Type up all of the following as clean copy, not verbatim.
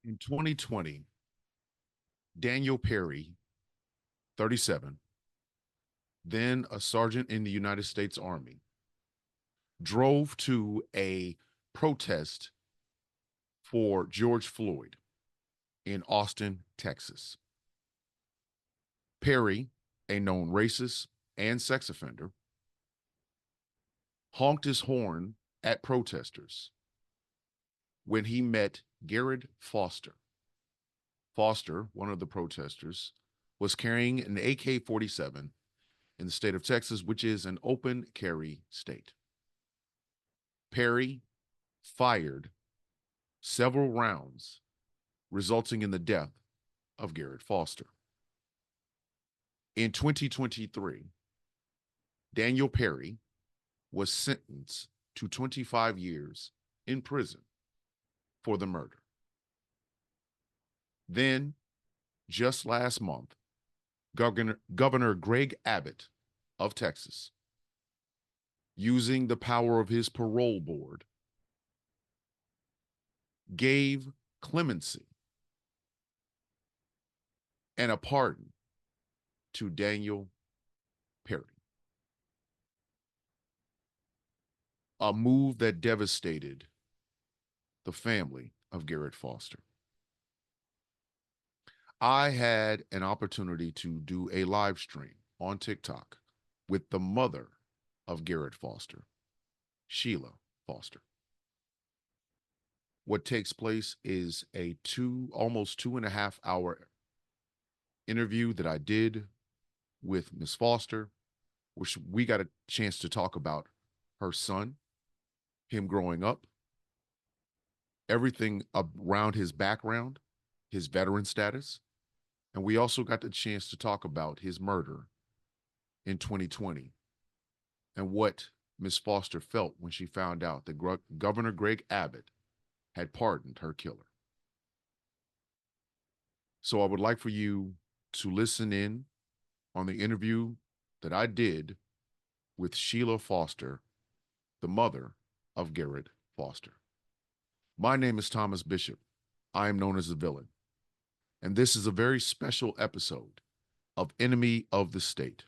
In 2020, Daniel Perry, 37, then a sergeant in the United States Army, drove to a protest for George Floyd in Austin, Texas. Perry, a known racist and sex offender, honked his horn at protesters when he met Garrett Foster. Foster, one of the protesters, was carrying an AK 47 in the state of Texas, which is an open carry state. Perry fired several rounds, resulting in the death of Garrett Foster. In 2023, Daniel Perry was sentenced to 25 years in prison for the murder. Then, just last month, Governor Greg Abbott of Texas, using the power of his parole board, gave clemency and a pardon to Daniel Perry, a move that devastated the family of Garrett Foster. I had an opportunity to do a live stream on TikTok with the mother of Garrett Foster, Sheila Foster. What takes place is a almost 2.5 hour interview that I did with Miss Foster, which we got a chance to talk about her son, him growing up, everything around his background, his veteran status. And we also got the chance to talk about his murder in 2020 and what Miss Foster felt when she found out that Governor Greg Abbott had pardoned her killer. So I would like for you to listen in on the interview that I did with Sheila Foster, the mother of Garrett Foster. My name is Thomas Bishop. I am known as the villain. And this is a very special episode of Enemy of the State.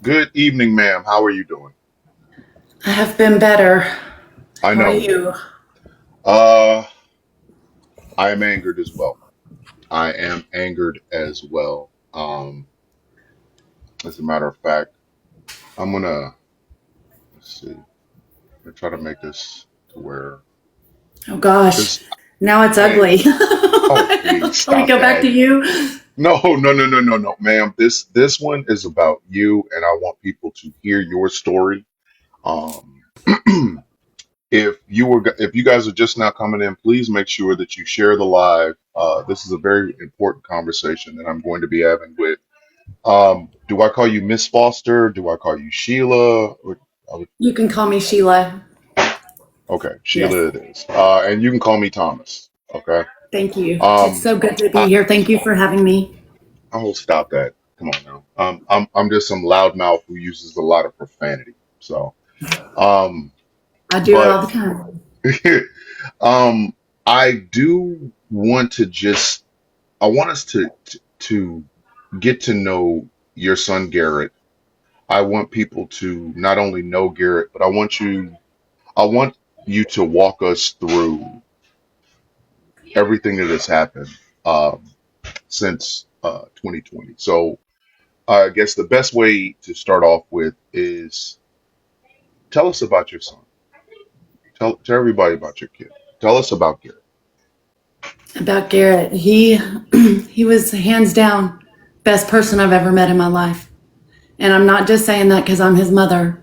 Good evening, ma'am. How are you doing? I have been better. I How are know. you? Uh, I am angered as well. I am angered as well. As a matter of fact, I'm gonna let's see. I'm gonna try to make this to where Oh gosh, because now it's man, ugly. oh please Can we stop go back that. to you? No, no, no, no, no, no, ma'am. This one is about you, and I want people to hear your story. Um, if you guys are just now coming in, please make sure that you share the live. This is a very important conversation that I'm going to be having with. Do I call you Miss Foster? Do I call you Sheila? You can call me Sheila. Okay, Yes, Sheila it is. And you can call me Thomas. Okay. thank you. It's Um, so good to be I here. Thank you for having me. oh stop that. Come on now. I'm just some loudmouth who uses a lot of profanity. So, um, I do it but all the time. um, I do want to just I want us to get to know your son Garrett. I want people to not only know Garrett, but I want you to walk us through everything that has happened um, since 2020. So I guess the best way to start off with is tell us about your son. Tell everybody about your kid. Tell us about Garrett. About Garrett, he was hands down best person I've ever met in my life. And I'm not just saying that because I'm his mother.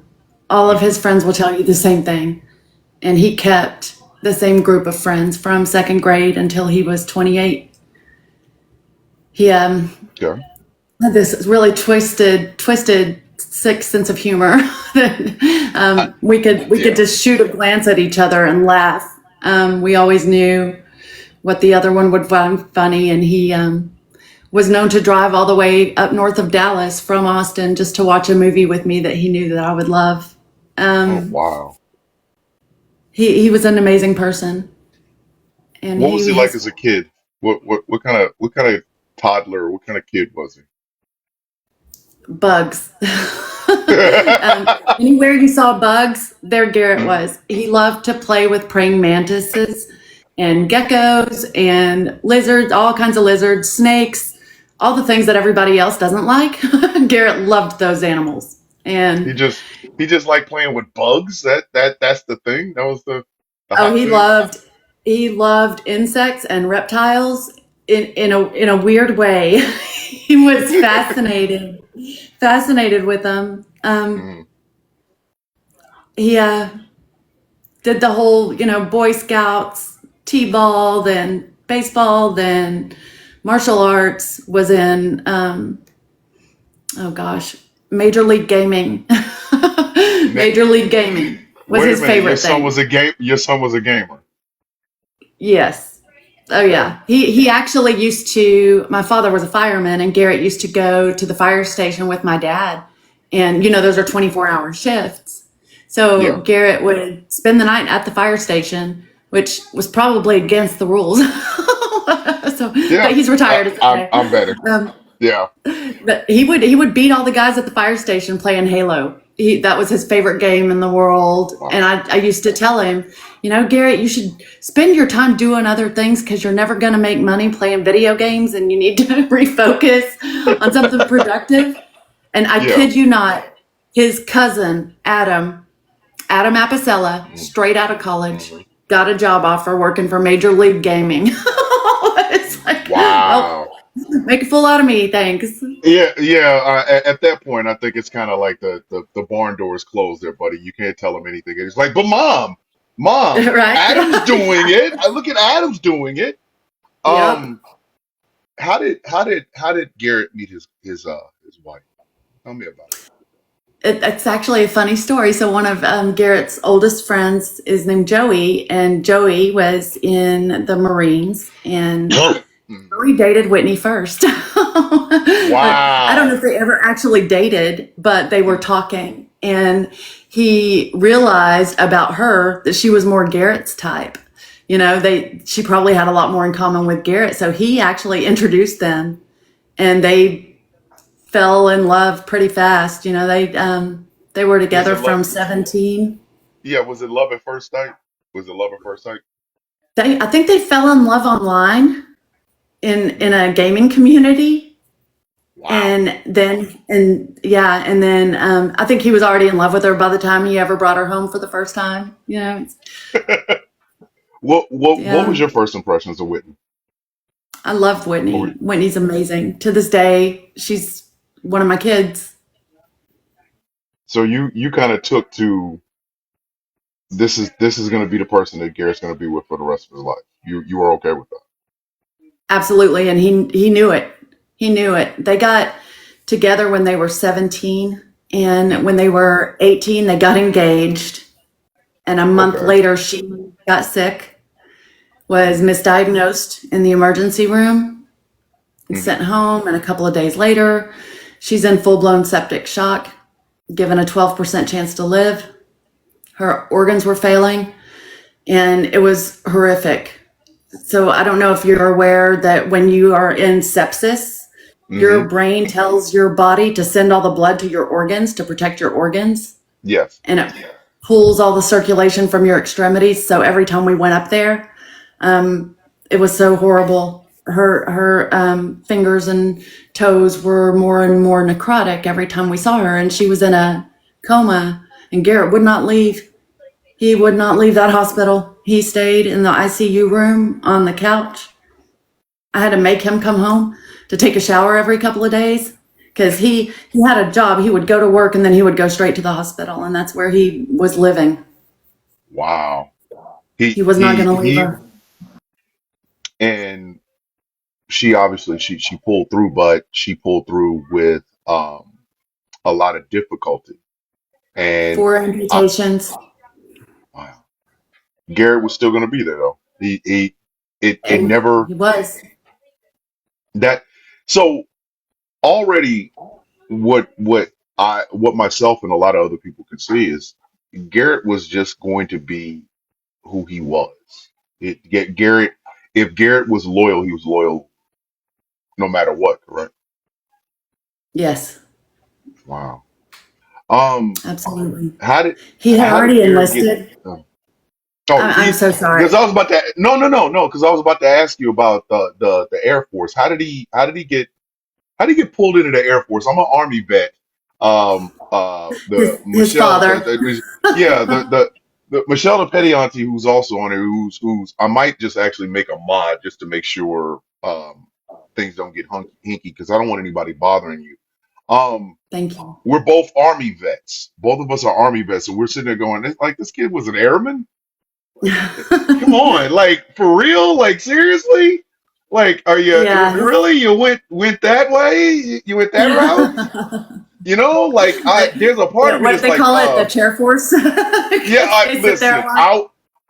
All of his Hmm. friends will tell you the same thing. And he kept the same group of friends from second grade until he was 28. He Okay. had this really twisted, sick sense of humor that I, we could yeah. just shoot a glance at each other and laugh. We always knew what the other one would find funny, and he was known to drive all the way up north of Dallas from Austin just to watch a movie with me that he knew that I would love. Oh, Um, wow. he was an amazing person, and What was he he like has as a kid? What kind of toddler, what kind of kid was bugs. he? Anywhere you saw bugs, there Garrett Mhm. was. He loved to play with praying mantises and geckos and lizards, all kinds of lizards, snakes, all the things that everybody else doesn't like. Garrett loved those animals. He And just he just liked playing with bugs. That's the thing. That was the oh, hot thing. he loved insects and reptiles in a weird way. He was fascinated with them. Mm. He did the whole, Boy Scouts, T-ball, then baseball, then martial arts, was in, oh gosh, Major League Gaming. Na- Major League Gaming was Wait a his minute. Your favorite son thing. was a game. Your son was a gamer. Yes. Oh Okay. yeah. He actually used to, my father was a fireman, and Garrett used to go to the fire station with my dad. And those are 24-hour shifts. So Yeah. Garrett would spend the night at the fire station, which was probably against the rules. So, Yeah. but he's retired. It's I'm okay. I'm better. Um, Yeah. but he would beat all the guys at the fire station playing Halo. That was his favorite game in the world. Wow. And I used to tell him, Garrett, you should spend your time doing other things because you're never going to make money playing video games, and you need to refocus on something productive. And I Yeah. kid you not, his cousin, Adam Apicella, Mm. straight out of college, Mhm. got a job offer working for Major League Gaming. It's like, well, Wow. make a fool out of me, thanks. Yeah, yeah. At that point, I think it's kind of like the barn door is closed there, buddy. You can't tell him anything. It's like, but mom, Right? Adam's doing Yeah. it. I look at Adam's doing it. Yep. Um, how did Garrett meet his wife? Tell me about It's actually a funny story. So one of Garrett's oldest friends is named Joey, and Joey was in the Marines, and it. Mhm. Joey dated Whitney first. I don't know Wow. if they ever actually dated, but they were Mhm. talking, and he realized about her that she was more Garrett's type. She probably had a lot more in common with Garrett, so he actually introduced them, and they fell in love pretty fast. They were Was together it love? from 17. Yeah, was it love at first sight? Was it love at first sight? I think they fell in love online in Mm. a gaming community, Wow. and then I think he was already in love with her by the time he ever brought her home for the first time. What Yeah. was your first impressions of Whitney? I love What Whitney. were- Whitney's amazing. To this day, she's one of my kids. so you kind of took to this is going to be the person that Garrett's going to be with for the rest of his life. You were okay with that. Absolutely, and he knew it. He knew it. They got together when they were 17, and Mm. when they were 18, they got engaged. And a month Okay. later, she got sick, was Hmm. misdiagnosed in the emergency room, and Hmm. sent home. And a couple of days later, she's in full blown septic shock, given a 12% chance to live. Her organs were failing, and it was horrific. So I don't know if you're aware that when you are in sepsis, your Hmm. brain tells your body to send all the blood to your organs to protect your organs, Yes. and it pulls all the circulation from your extremities. So every time we went up there, it was so horrible. Her fingers and toes were more and more necrotic every time we saw her, and she was in a coma. And Garrett would not leave. He would not leave that hospital. He stayed in the ICU room on the couch. I had to make him come home to take a shower every couple of days because he had a job. He would go to work and then he would go straight to the hospital, and that's where he was living. Wow. He He was not going he to leave he her. and she obviously she pulled through, but she pulled through with a lot of difficulty. And Four uh, amputations, wow. Garrett was still going to be there though. He it and never he was. that So already, what myself and a lot of other people can see is Garrett was just going to be who he was. Garrett, if Garrett was loyal, he was loyal no matter what. Correct? Yes, Wow. Um, absolutely. how did He had how did already Garrett get? enlisted. Oh, I'm he so sorry. because I was about to no, because I was about to ask you about the Air Force. How did he get pulled into the Air Force? I'm an Army vet. The His Michelle, father. yeah, the Michelle the petty auntie who's also on it, who's I might just actually make a mod just to make sure things don't get hinky because I don't want anybody bothering you. Um, Thank you. we're both Army vets. Both of us are Army vets, and we're sitting there going, "It's like this kid was an airman. Like, come on, like for real, like seriously." Like, are you Yeah. really? You went that way? You went that route? Like there's a part of me What that's they like, call it, the chair force. yeah, 'Cause they sit there listen, a lot.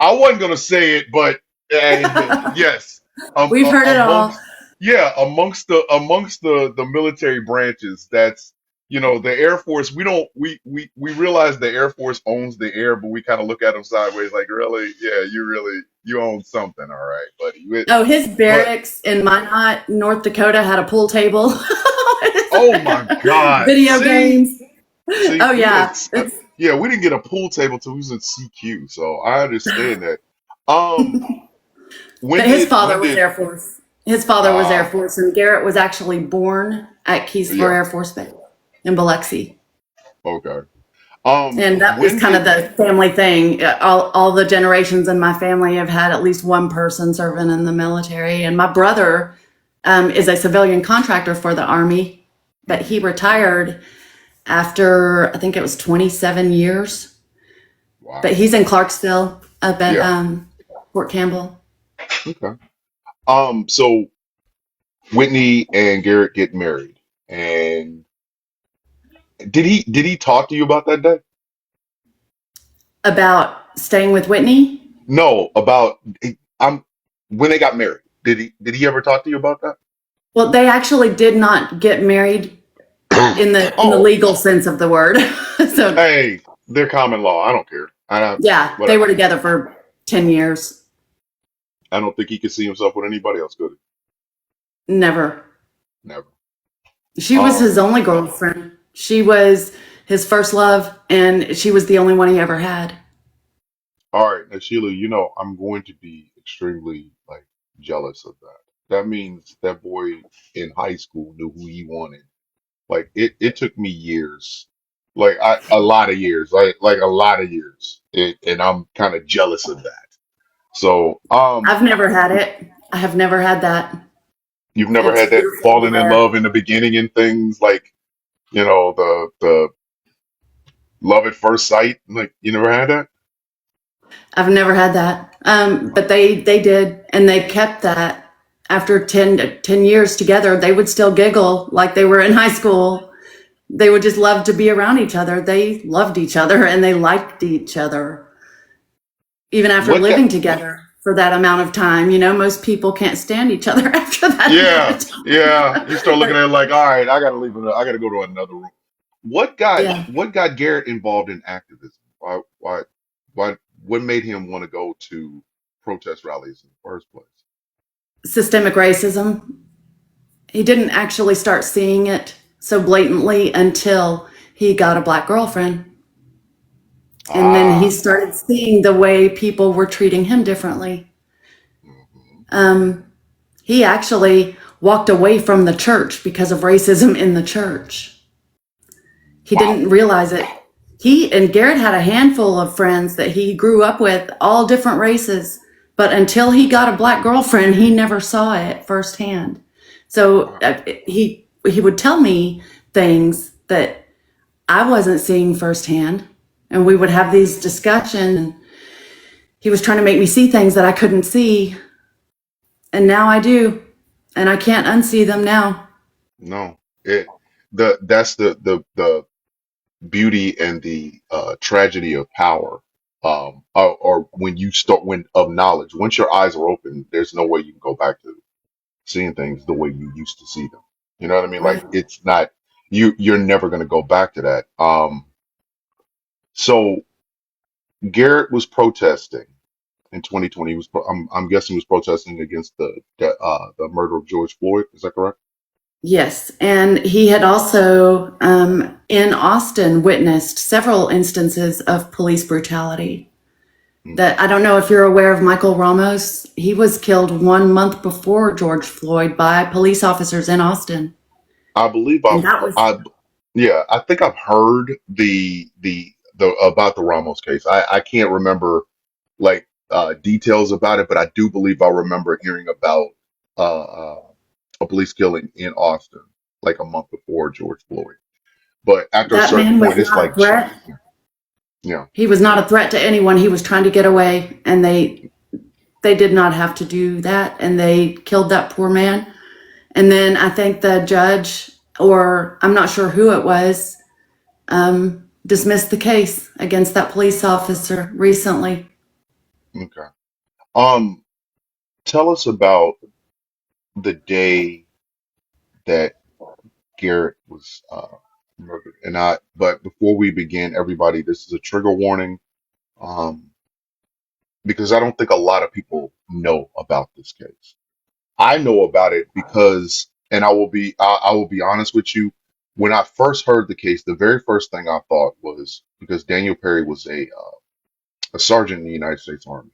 I wasn't gonna say it, but yes, We've heard it all. amongst the military branches, that's the Air Force. We don't we realize the Air Force owns the air, but we kind of look at them sideways, like, really, yeah, you own something, all right, buddy. Oh, his But barracks in Minot, North Dakota, had a pool table. oh my God, Video games. see, Oh we yeah, didn't. it's Yeah, we didn't get a pool table till we was in CQ, so I understand that. Um, but his father was Air Force. His father was Air ah Force, and Garrett was actually born at Keesler yeah, Air Force Base in Biloxi. okay. And that was When kind of did the family thing. All the generations in my family have had at least one person serving in the military. And my brother is a civilian contractor for the Army, but he mhm, retired after, I think it was 27 years. But wow, he's in Clarksville up at yeah, Fort Campbell. okay. So Whitney and Garrett get married, and did he talk to you about that day? About staying with Whitney. No, about when they got married. Did he ever talk to you about that? Well, they actually did not get married in the Oh, legal sense of the word. So hey, they're common law. I don't care. yeah, they were Whatever. together for 10 years. I don't think he could see himself with anybody else, could Never. he? Never. She was his Um, only girlfriend. She was his first love, and she was the only one he ever had. all right, now Sheila, I'm going to be extremely like jealous of that. That means that boy in high school knew who he wanted. Like it took me years, like a lot of years, like a lot of years, and I'm kind of jealous of that. So, I've never had it. I have never had that. you've never It's had that fearful and falling in rare. love in the beginning and things like the love at first sight. Like you never had that. I've never had that. But they did, and they kept that. After 10 years together, they would still giggle like they were in high school. They would just love to be around each other. They loved each other and they liked each other, even after What got? living together for that amount of time. Most people can't stand each other after that amount Yeah, of yeah. You start time. looking at But it like, all right, I gotta leave. I gotta go to another room. What got yeah, what got Garrett involved in activism? What made him want to go to protest rallies in the first place? systemic racism. He didn't actually start seeing it so blatantly until he got a black girlfriend. And then he Ah, started seeing the way people were treating him differently. hmm, Um, he actually walked away from the church because of racism in the church. He wow. didn't realize it. He and Garrett had a handful of friends that he grew up with, all different races. But until he got a black girlfriend, he never saw it firsthand. So Wow. he would tell me things that I wasn't seeing firsthand, and we would have these discussions. And he was trying to make me see things that I couldn't see, and now I do, and I can't unsee them now. No, that's the beauty and the tragedy of power. Or when you start when of knowledge. Once your eyes are open, there's no way you can go back to seeing things the way you used to see them. You know what I mean? Right. Like it's not you're never going to go back to that. So Garrett was protesting in 2020. I'm guessing he was protesting against the murder of George Floyd. Is that correct? Yes, and he had also in Austin witnessed several instances of police brutality. Okay. That I don't know if you're aware of Michael Ramos. He was killed 1 month before George Floyd by police officers in Austin, I believe and that was yeah, I think I've heard the about the Ramos case. I can't remember like details about it, but I do believe I remember hearing about uh, uh, a police killing in Austin like a month before George Floyd. But after a that certain man was point, it's not a like threat. yeah, He was not a threat to anyone. He was trying to get away, and they did not have to do that, and they killed that poor man. And then I think the judge, or I'm not sure who it was, dismissed the case against that police officer recently. okay. Um, Tell us about the day that Garrett was murdered. But before we begin, everybody, this is a trigger warning. Um, because I don't think a lot of people know about this case. I know about it because, and I will be honest with you. When I first heard the case, the very first thing I thought was because Daniel Perry was a sergeant in the United States Army.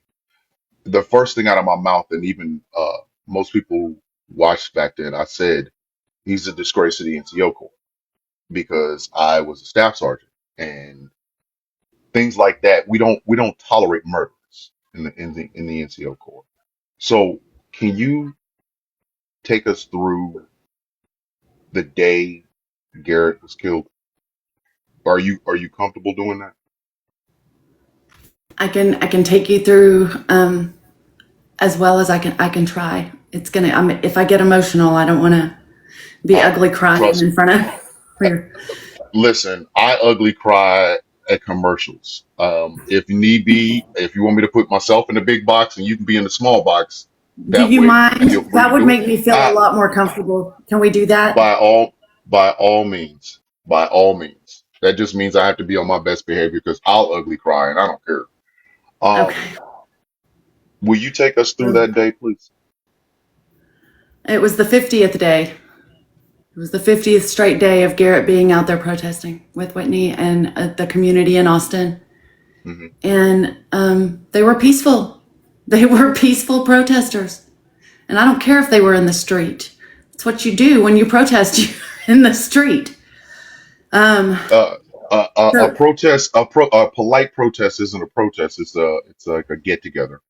The first thing out of my mouth, and even most people who watched back then, I said he's a disgrace to the NCO Corps because I was a staff sergeant and things like that. We don't tolerate murders in the NCO Corps. So, can you take us through the day Garrett was killed? Are you comfortable doing that? I can take you through as well as I can try. It's gonna. If I get emotional, I don't want to be Uh, ugly crying Trust in me. front of. Your, Listen, I ugly cry at commercials. If need be, if you want me to put myself in the big box and you can be in the small box, do that you way feel mind? free That to would do it. make me feel a I lot more comfortable. Can we do that? by all by all means, by all means. That just means I have to be on my best behavior because I'll ugly cry and I don't care. Um, Okay. will you take us through that day, please? It was the 50th day. It was the 50th straight day of Garrett being out there protesting with Whitney and the community in Austin. Hmm. And they were peaceful. They were peaceful protesters. And I don't care if they were in the street. It's what you do when you protest. You're in the street. Um, Uh, a so protest, a polite protest isn't a protest. It's like a get together.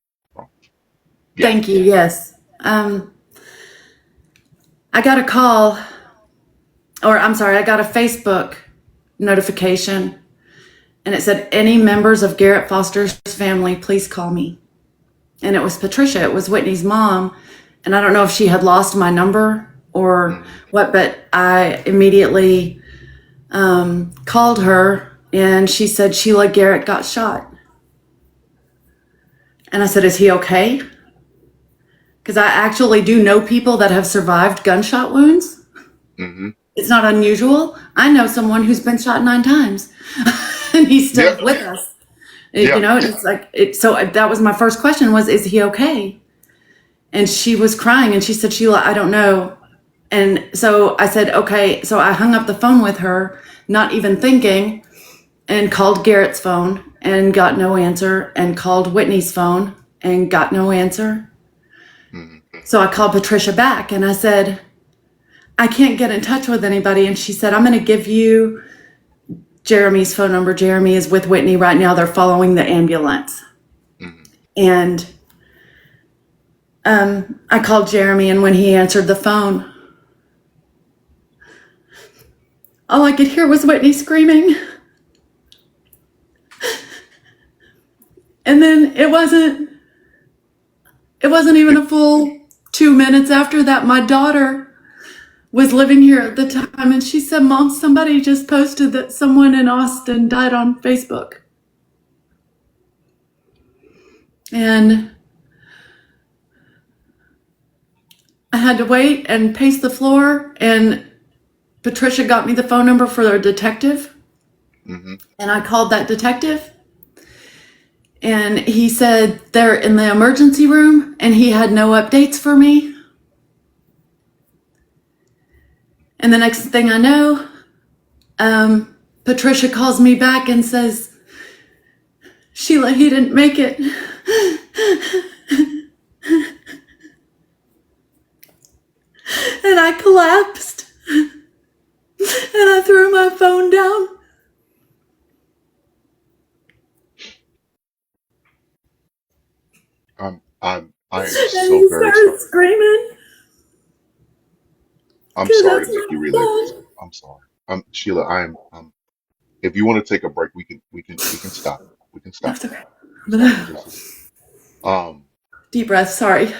Yeah. thank you. Yes. I got a call, or I'm sorry, I got a Facebook notification, and it said, "Any members of Garrett Foster's family, please call me." And it was Patricia. It was Whitney's mom. And I don't know if she had lost my number or Hmm. what, but I immediately called her and she said Sheila Garrett got shot. And I said, "Is he okay?" Because I actually do know people that have survived gunshot wounds. Hmm. It's not unusual. I know someone who's been shot 9 times and he's Yeah. still with us. You Yeah. know, it's like, so that was my first question was, is he okay? And she was crying and she said, "Sheila, I don't know." And so I said, "Okay." So I hung up the phone with her, not even thinking, and called Garrett's phone and got no answer, and called Whitney's phone and got no answer. Hmm. So I called Patricia back and I said, "I can't get in touch with anybody." And she said, "I'm going to give you Jeremy's phone number. Jeremy is with Whitney right now. They're following the ambulance." Hmm. And I called Jeremy, and when he answered the phone, all I could hear was Whitney screaming. And then it wasn't even a full 2 minutes after that, my daughter was living here at the time, and she said, "Mom, somebody just posted that someone in Austin died on Facebook." And I had to wait and pace the floor, and Patricia got me the phone number for their detective, Hmm. and I called that detective, and he said they're in the emergency room, and he had no updates for me. And the next thing I know, Patricia calls me back and says, Sheila, he didn't make it. And I collapsed, and I threw my phone down. I am And so he very sorry. started screaming I'm because sorry that's to make you my relive this. son. I'm sorry. Sheila, if you want to take a break, we can stop. We can stop. That's okay. We can stop for just a second. Um, Deep breath, sorry.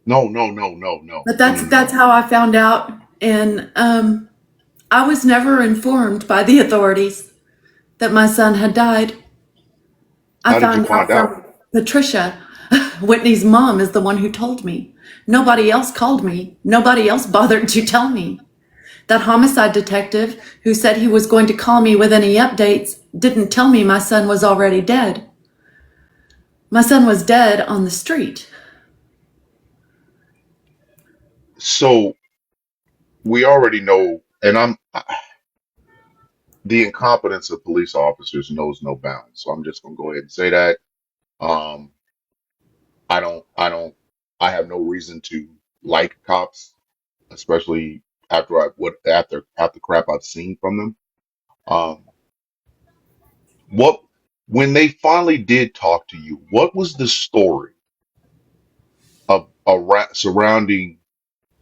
no, no, no, no, no, But no, no, that's no. how I found out. And I was never informed by the authorities that my son had died. I How did you found find out out? from Patricia. Whitney's mom is the one who told me. Nobody else called me. Nobody else bothered to tell me. That homicide detective who said he was going to call me with any updates didn't tell me my son was already dead. My son was dead on the street. So we already know, and the incompetence of police officers knows no bounds. So I'm just gonna go ahead and say that. Um, I don't, I have no reason to like cops, especially after crap I've seen from them. Um, what when they finally did talk to you, what was the story surrounding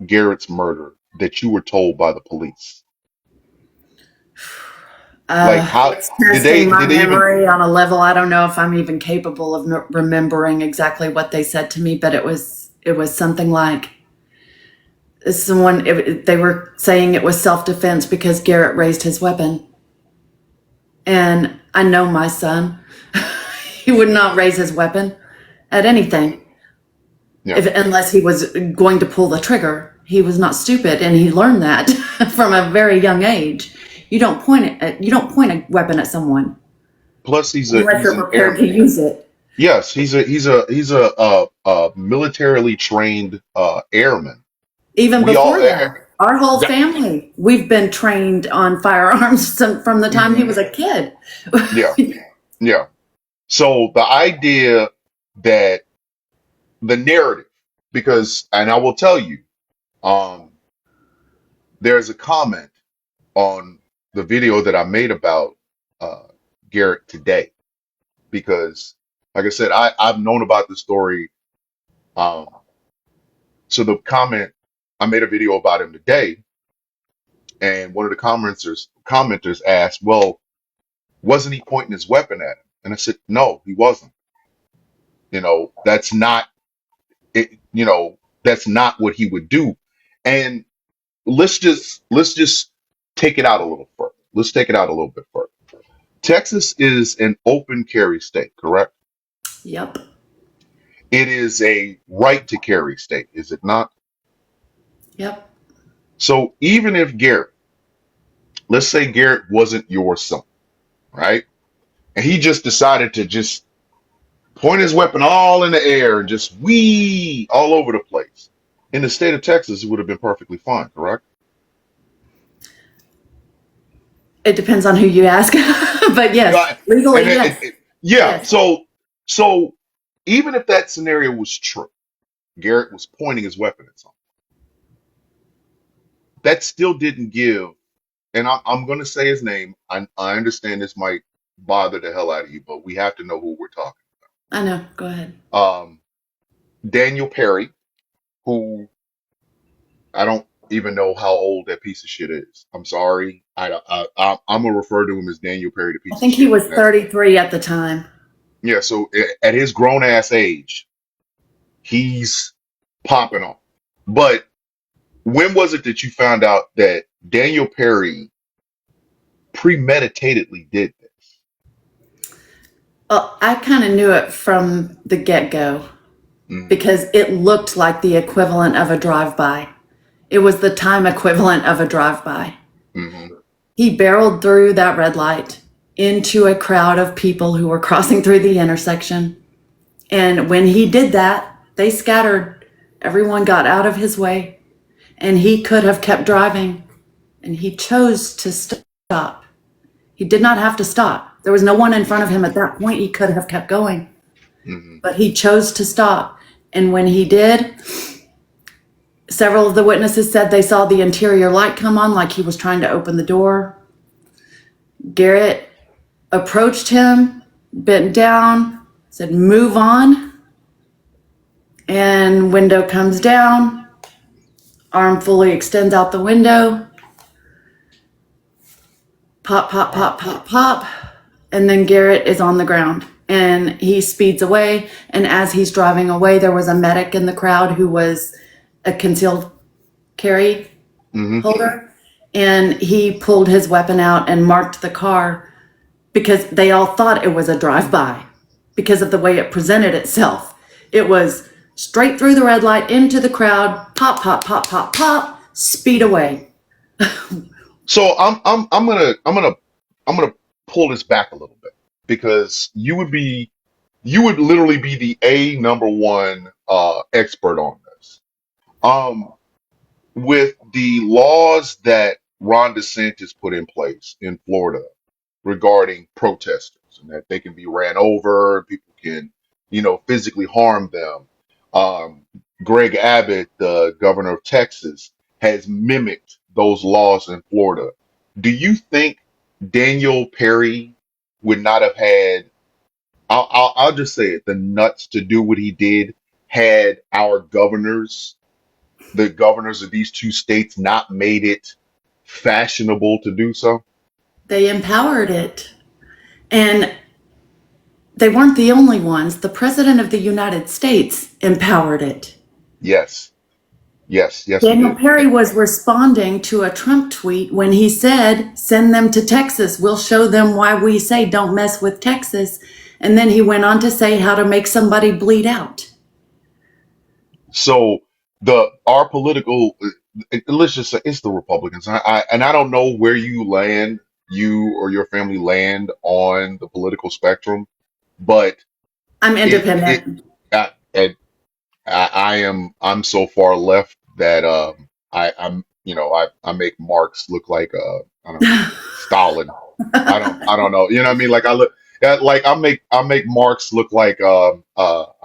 Garrett's murder that you were told by the police? Like how It's testing my did they even memory on a level I don't know if I'm even capable of remembering exactly what they said to me, but it was something like they were saying it was self-defense because Garrett raised his weapon. And I know my son. He would not raise his weapon at anything yeah. unless he was going to pull the trigger. He was not stupid, and he learned that from a very young age. You don't point a weapon at someone Plus unless he's you're an prepared to airman. use it. Yes, he's a militarily trained airman. Even We all before that, our whole that, family, we've been trained on firearms from the time he mhm, was a kid. yeah, yeah. So the idea that the narrative, because, and I will tell you, um, there's a comment on the video that I made about uh, Garrett today, because, like I said, I've known about the story. Um, so the comment, I made a video about him today, and one of the commenters asked, "Well, wasn't he pointing his weapon at him?" And I said, "No, he wasn't. That's not it. That's not what he would do." And let's just take it out a little further. Let's take it out a little bit further. Texas is an open carry state, correct? Yep. It is a right to carry state, is it not? Yep. So even if let's say Garrett wasn't your son, right? And he just decided to just point his weapon all in the air and just wee all over the place. In the state of Texas, it would have been perfectly fine, correct? It depends on who you ask. But yes, Yeah, and legally, yes. yeah. Yes. So even if that scenario was true, Garrett was pointing his weapon at something. That still didn't give, and I'm going to say his name. I understand this might bother the hell out of you, but we have to know who we're talking. I know. Go ahead. Daniel Perry, who I don't even know how old that piece of shit is. I'm sorry. I'm gonna refer to him as Daniel Perry, the I piece of think he shit. was And that's 33 at the time. yeah. So at his grown ass age, he's popping off. But when was it that you found out that Daniel Perry premeditatedly did this? Well, I kind of knew it from the get go. Mm-hmm. because it looked like the equivalent of a drive-by. It was the time equivalent of a drive-by. Mm-hmm. He barreled through that red light into a crowd of people who were crossing through the intersection. And when he did that, they scattered. Everyone got out of his way, and he could have kept driving, and he chose to stop. He did not have to stop. There was no one in front of him at that point. He could have kept going, Mm-hmm. but he chose to stop. And when he did, several of the witnesses said they saw the interior light come on like he was trying to open the door. Garrett approached him, bent down, said, "Move on." And window comes down, arm fully extends out the window. Pop, pop, pop, pop, pop. And then Garrett is on the ground and he speeds away. And as he's driving away, there was a medic in the crowd who was a concealed carry Mm-hmm. holder. And he pulled his weapon out and marked the car because they all thought it was a drive-by because of the way it presented itself. It was straight through the red light into the crowd, pop, pop, pop, pop, pop, speed away. So I'm gonna pull this back a little bit because you would literally be the number one expert on this. Um, with the laws that Ron DeSantis put in place in Florida regarding protesters and that they can be ran over, people can, physically harm them. Um, Greg Abbott, the governor of Texas, has mimicked those laws in Florida. Do you think Daniel Perry would not have had, I'll just say it, the nuts to do what he did had our governors, the governors of these two states, not made it fashionable to do so? They empowered it. And they weren't the only ones. The President of the United States empowered it. Yes, yes, he Daniel did. Perry was responding to a Trump tweet when he said, "Send them to Texas. We'll show them why we say don't mess with Texas." And then he went on to say how to make somebody bleed out. So our political, let's just say it's the Republicans. I don't know where you or your family land on the political spectrum, but I'm it independent. and I'm so far left that I make Marx look like I don't know, Stalin. I don't know. You know what I mean? Like I look like I make Marx look like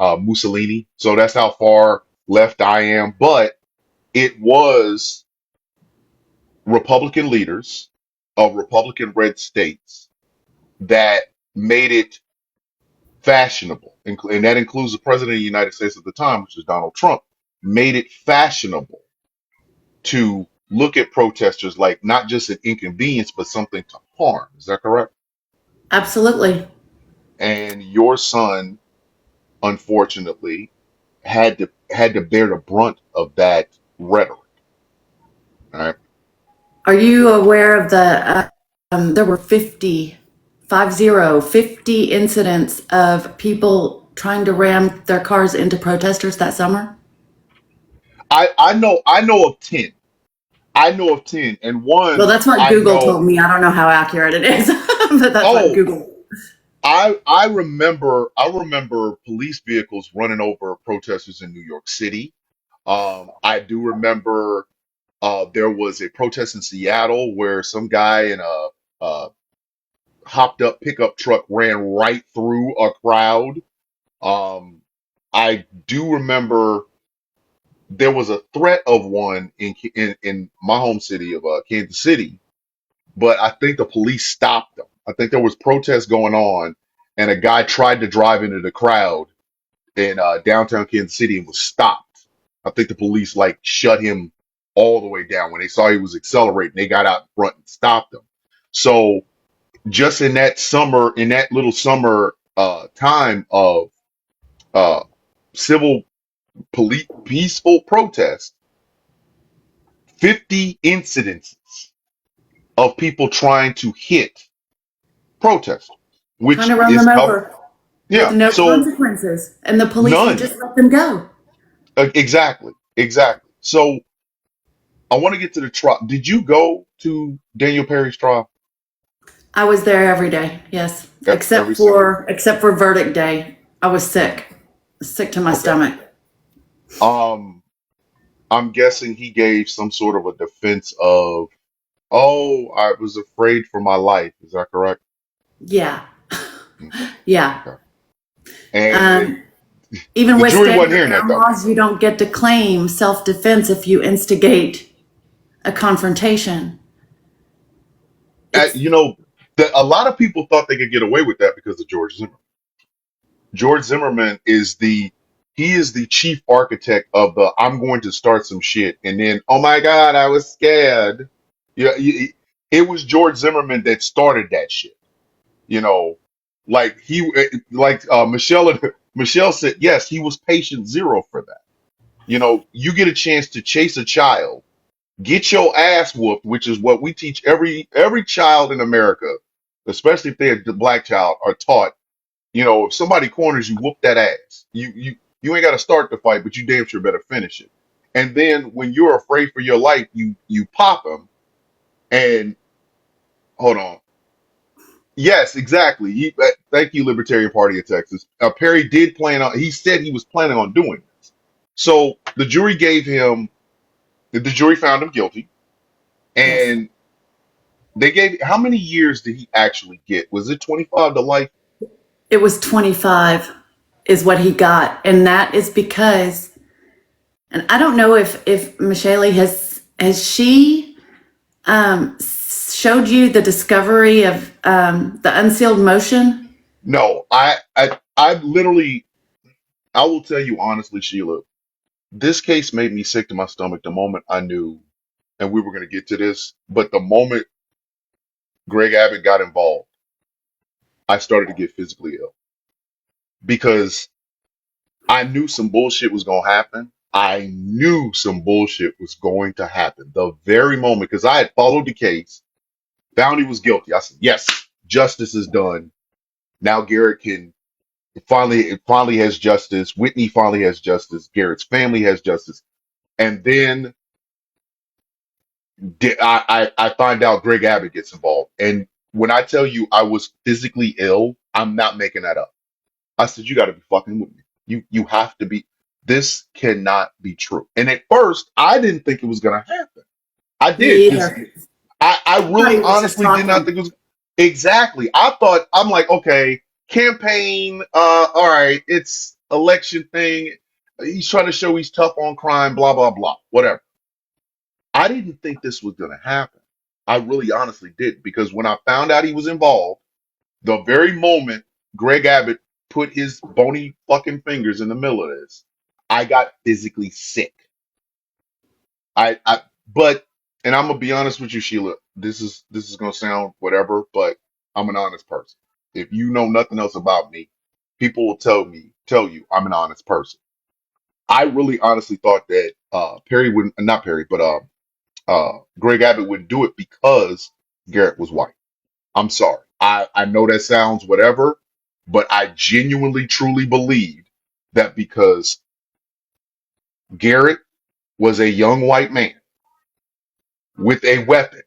Mussolini. So that's how far left I am. But it was Republican leaders of Republican red states that made it fashionable, and that includes the president of the United States at the time, which is Donald Trump, made it fashionable to look at protesters like not just an inconvenience, but something to harm. Is that correct? Absolutely. And your son, unfortunately, had to bear the brunt of that rhetoric. All right. Are you aware of there were 50 incidents of people trying to ram their cars into protesters that summer? I know of 10. I know of 10. And Well, one that's what I Google told know, me. I don't know how accurate it is, but that's what oh, Google. I remember police vehicles running over protesters in New York City. I do remember there was a protest in Seattle where some guy in a hopped up pickup truck ran right through a crowd. Um, I do remember there was a threat of one in my home city of Kansas City, but I think the police stopped them. I think there was protests going on, and a guy tried to drive into the crowd in downtown Kansas City and was stopped. I think the police like shut him all the way down when they saw he was accelerating. They got out in front and stopped him. So just in that summer, in that little summer time of uh, civil police peaceful protest, 50 incidences of people trying to hit protesters, Trying which to run is them covered. over. with Yeah. no So consequences, and the police would none. just let them go. Exactly. Exactly. So I want to get to the trial. Did you go to Daniel Perry's trial? I was there every day, yes, Every single. except for verdict day. I was sick to my Okay. stomach. Um, I'm guessing he gave some sort of a defense of, oh, I was afraid for my life. Is that correct? Yeah, Okay. yeah. Okay. And Um, Even the with jury stand wasn't your hearing that ground though. laws, you don't get to claim self defense if you instigate a confrontation. It's You know, a lot of people thought they could get away with that because of George Zimmerman. George Zimmerman is the chief architect of the I'm going to start some shit and then oh my God, I was scared. Yeah, it was George Zimmerman that started that shit. You know, like Michelle Michelle said, yes, he was patient zero for that. You know, you get a chance to chase a child, get your ass whooped, which is what we teach every child in America, especially if they're a black child, are taught. You know, if somebody corners you, whoop that ass. You ain't got to start the fight, but you damn sure better finish it. And then when you're afraid for your life, you pop them. And hold on, yes, exactly. Thank you, Libertarian Party of Texas. Perry did plan on. He said he was planning on doing this. So the jury gave him. The jury found him guilty, yes, and they gave. How many years did he actually get? Was it 25 to life? it was 25 is what he got, and that is because, and I don't know if Michelle has she showed you the discovery of the unsealed motion. No, I literally. I will tell you honestly, Sheila. This case made me sick to my stomach the moment I knew, and we were going to get to this, but the moment Greg Abbott got involved, I started to get physically ill because I knew some bullshit was going to happen. I knew some bullshit was going to happen the very moment because I had followed the case, found he was guilty. I said, yes, justice is done. Now Garrett can finally has justice. Whitney finally has justice. Garrett's family has justice. And then I find out Greg Abbott gets involved. And when I tell you I was physically ill, I'm not making that up. I said, you got to be fucking with me. You have to be. This cannot be true. And at first, I didn't think it was going to happen. I did Me because either. I I thought really he was just honestly did not talking. think it was exactly. I'm like, okay, campaign, all right, it's election thing. He's trying to show he's tough on crime, blah, blah, blah, whatever. I didn't think this was going to happen. I really honestly did because when I found out he was involved, the very moment Greg Abbott put his bony fucking fingers in the middle of this, I got physically sick. I but and I'm gonna be honest with you, Sheila. This is gonna sound whatever, but I'm an honest person. If you know nothing else about me, people will tell you I'm an honest person. I really honestly thought that Perry wouldn't not Perry, but Greg Abbott wouldn't do it because Garrett was white. I'm sorry. I know that sounds whatever, but I genuinely truly believed that because Garrett was a young white man with a weapon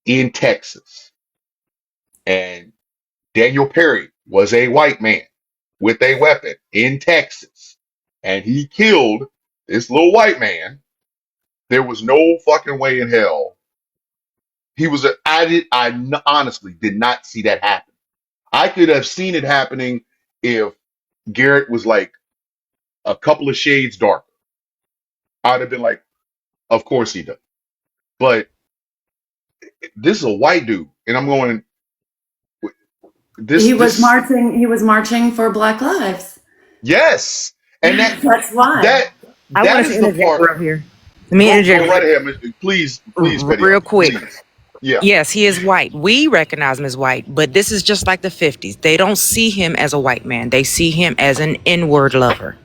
in Texas, and Daniel Perry was a white man with a weapon in Texas, and he killed this little white man. There was no fucking way in hell he was a. Honestly did not see that happen. I could have seen it happening if Garrett was like a couple of shades darker. I'd have been like, of course he does. But this is a white dude, and I'm going. This this He was marching for Black Lives. yes, and That's why. that I that wanted to is the interject part. real here. Let me Go interject right ahead, please, Petty real Officer, quick. please. Yeah, Yes, he is white. We recognize him as white, but this is just like the 50s. They don't see him as a white man. They see him as an N-word lover.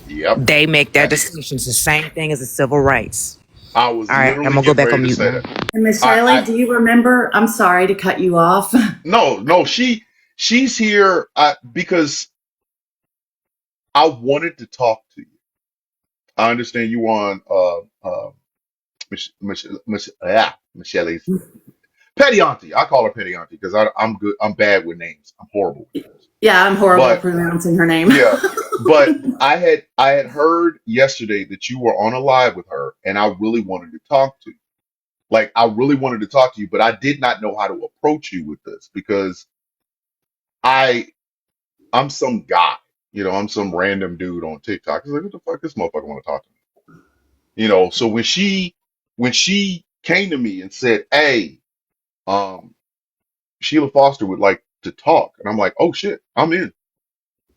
yep. They make that I, distinction. It's the same thing as the civil rights. I was All right, I'm literally gonna go getting back ready on to mute say now. that. And Miss I Shelley, do you remember? I'm sorry to cut you off. no, she. she's here because I wanted to talk to you. I understand you were on Michelle's Petty Auntie. I call her Petty Auntie because I'm good. I'm bad with names. I'm horrible with names. Yeah, I'm horrible But pronouncing her name. yeah, but I had heard yesterday that you were on a live with her, and I really wanted to talk to you. Like I really wanted to talk to you, but I did not know how to approach you with this because I I'm some guy, I'm some random dude on TikTok. He's like, what the fuck this motherfucker want to talk to me? So when she came to me and said, "Hey, um, Sheila Foster would like to talk," and I'm like, "Oh shit, I'm in."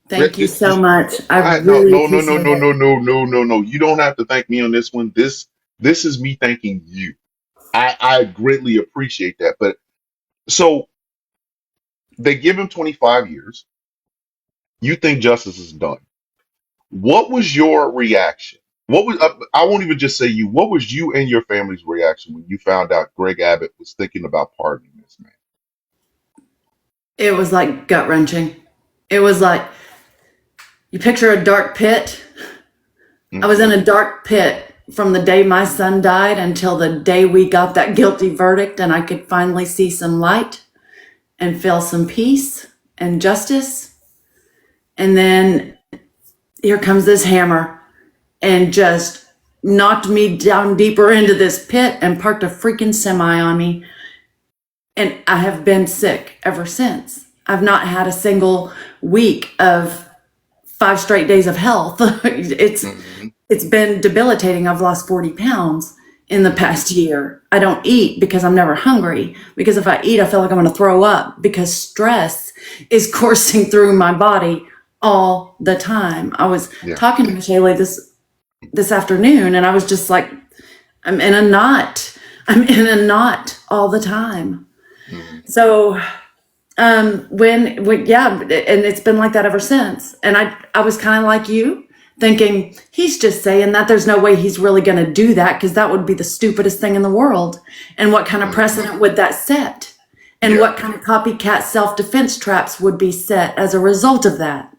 Thank you so Just much. I no, really no, no, no, appreciate no, it. no, no, no, no, no. You don't have to thank me on this one. This is me thanking you. I greatly appreciate that. But so they give him 25 years. You think justice is done. What was your reaction? What was I won't even just say you. What was you and your family's reaction when you found out Greg Abbott was thinking about pardoning this man? It was like gut wrenching. It was like you picture a dark pit. I was in Hmm. a dark pit from the day my son died until the day we got that guilty verdict, and I could finally see some light and feel some peace and justice. And then here comes this hammer and just knocked me down deeper into this pit and parked a freaking semi on me. And I have been sick ever since. I've not had a single week of 5 straight days of health. Hmm. It's been debilitating. I've lost 40 pounds in the past year. I don't eat because I'm never hungry. Because if I eat, I feel like I'm going to throw up because stress is coursing through my body all the time. I was Yeah. talking to Michelle this afternoon, and I was just like, I'm in a knot. I'm in a knot all the time. Hmm. So when yeah, and it's been like that ever since. And I was kind of like you, thinking he's just saying that. There's no way he's really going to do that because that would be the stupidest thing in the world. And what kind of Hmm. precedent would that set? And Yeah. what kind of copycat self-defense traps would be set as a result of that?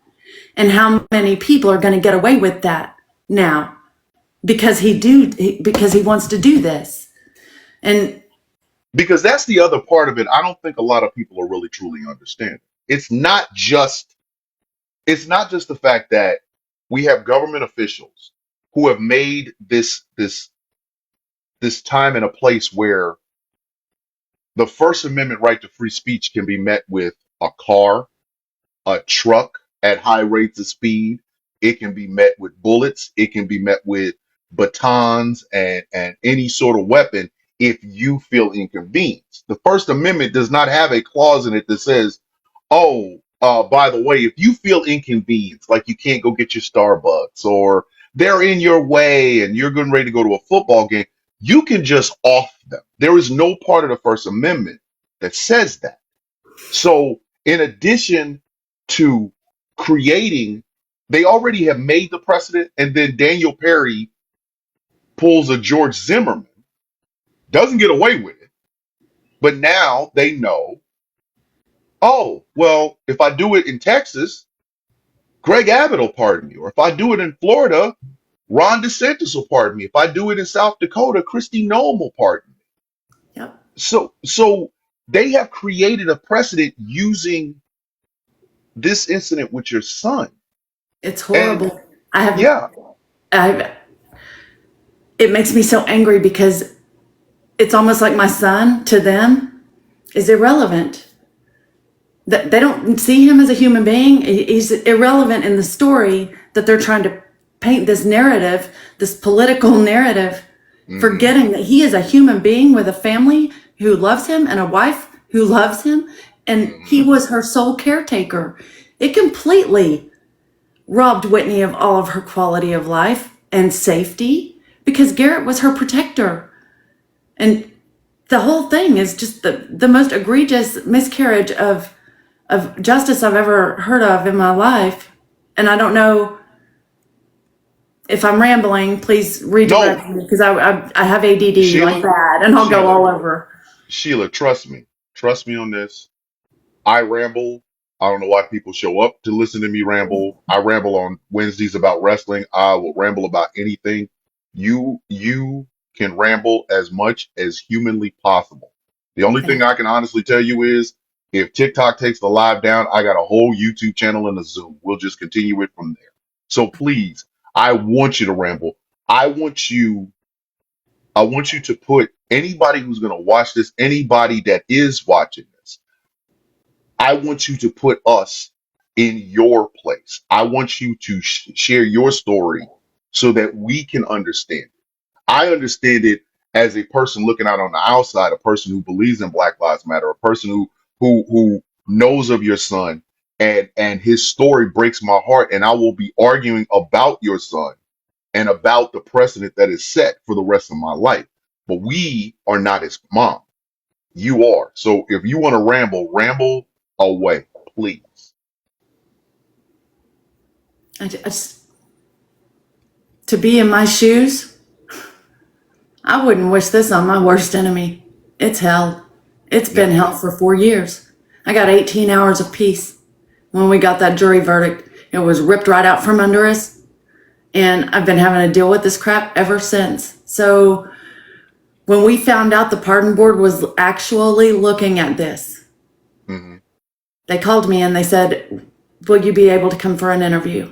And how many people are going to get away with that now because he wants to do this? And Because that's the other part of it. I don't think a lot of people are really truly understanding. It's not just it's not just the fact that we have government officials who have made this time and a place where the First Amendment right to free speech can be met with a car, a truck at high rates of speed. It can be met with bullets. It can be met with batons and any sort of weapon if you feel inconvenienced. The First Amendment does not have a clause in it that says, oh, by the way, if you feel inconvenienced, like you can't go get your Starbucks or they're in your way and you're getting ready to go to a football game, you can just off them. There is no part of the First Amendment that says that. So, in addition to creating, they already have made the precedent, and then Daniel Perry pulls a George Zimmerman, doesn't get away with it, but now they know, oh, well, if I do it in Texas, Greg Abbott will pardon me. Or if I do it in Florida, Ron DeSantis will pardon me. If I do it in South Dakota, Kristi Noem will pardon me. yep, So they have created a precedent using this incident with your son. it's And horrible. I have yeah, I it makes me so angry because it's almost like my son to them is irrelevant. That they don't see him as a human being. He's irrelevant in the story that they're trying to paint this narrative, this political narrative, hmm, forgetting that he is a human being with a family who loves him and a wife who loves him, and he hmm, was her sole caretaker. It completely robbed Whitney of all of her quality of life and safety because Garrett was her protector. And the whole thing is just the most egregious miscarriage of justice I've ever heard of in my life. And I don't know if I'm rambling, please no, redirect me because I have ADD like Sheila, that and I'll go Sheila, all over. Sheila, trust me on this. I ramble. I don't know why people show up to listen to me ramble. I ramble on Wednesdays about wrestling. I will ramble about anything. You can ramble as much as humanly possible. The only Okay. thing I can honestly tell you is if TikTok takes the live down, I got a whole YouTube channel and a Zoom. We'll just continue it from there. So please, I want you to ramble. I want you I want you to put anybody who's going to watch this, anybody that is watching this, I want you to put us in your place. I want you to share your story so that we can understand it. I understand it as a person looking out on the outside, a person who believes in Black Lives Matter, a person who knows of your son, and his story breaks my heart, and I will be arguing about your son and about the precedent that is set for the rest of my life. But we are not his mom. You are. So if you want to ramble, ramble away, please. To be in my shoes, I wouldn't wish this on my worst enemy. It's hell. It's Yeah. been hell for 4 years. I got 18 hours of peace. When we got that jury verdict, it was ripped right out from under us. And I've been having to deal with this crap ever since. So when we found out the pardon board was actually looking at this, Hmm. they called me and they said, will you be able to come for an interview?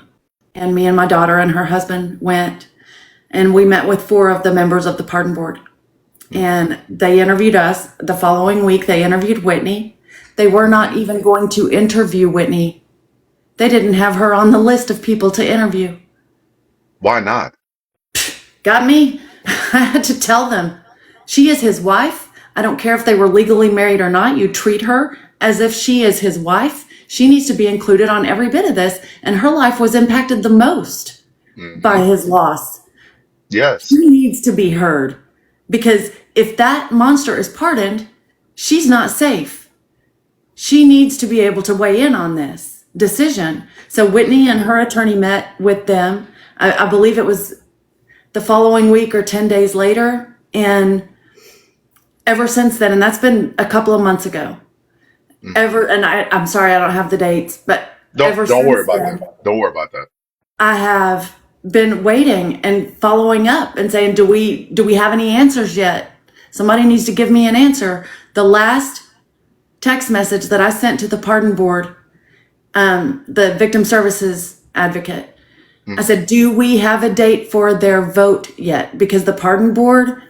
And me and my daughter and her husband went, and we met with 4 of the members of the pardon board. And they interviewed us. The following week, they interviewed Whitney. They were not even going to interview Whitney. They didn't have her on the list of people to interview. Why not? Got me? I had to tell them. She is his wife. I don't care if they were legally married or not. You treat her as if she is his wife. She needs to be included on every bit of this. And her life was impacted the most by Hmm. his loss. She Yes. needs to be heard. Because if that monster is pardoned, she's not safe. She needs to be able to weigh in on this decision. So Whitney and her attorney met with them. I believe it was the following week or 10 days later. And ever since then, and that's been a couple of months ago, I'm sorry, I don't have the dates, but ever Don't worry since about then, that. Don't worry about that. I have been waiting and following up and saying, do we have any answers yet? Somebody needs to give me an answer. The last text message that I sent to the pardon board, the victim services advocate, I said, do we have a date for their vote yet? Because the pardon board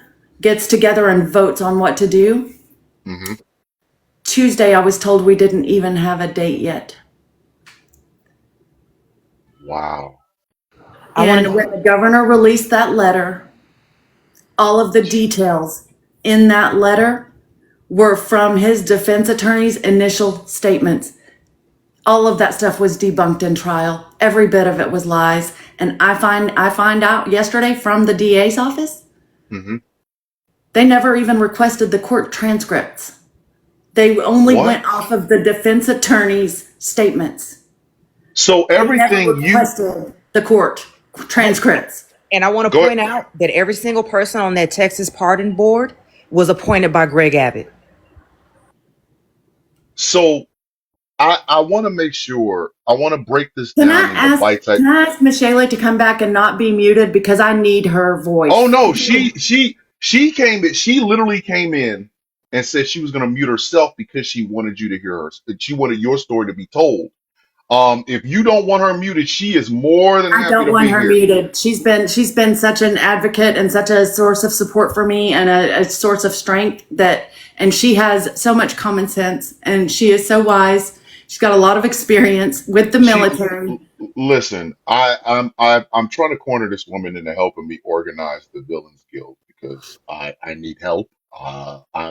gets together and votes on what to do. Hmm. Tuesday, I was told we didn't even have a date yet. Wow. I want And when the governor released that letter, all of the details in that letter were from his defense attorney's initial statements. All of that stuff was debunked in trial. Every bit of it was lies. And I find out yesterday from the DA's office, Hmm. they never even requested the court transcripts. They only What? went off of the defense attorney's statements. So They never everything you requested the court transcripts. And I want to go. point out that every single person on that Texas pardon board was appointed by Greg Abbott. So I want to make sure. I want to break this Can down I into ask bite size. can I ask Miss Shayla to come back and not be muted because I need her Oh voice. no, she came in. She literally came in and said she was going to mute herself because she wanted you to hear her. She wanted your story to be told. If you don't want her muted, she is more than I happy don't to want be her here. muted. She's been such an advocate and such a source of support for me and a source of strength and she has so much common sense and she is so wise. She's got a lot of experience with the She military. listen. I'm trying to corner this woman into helping me organize the Villains Guild because I need help. I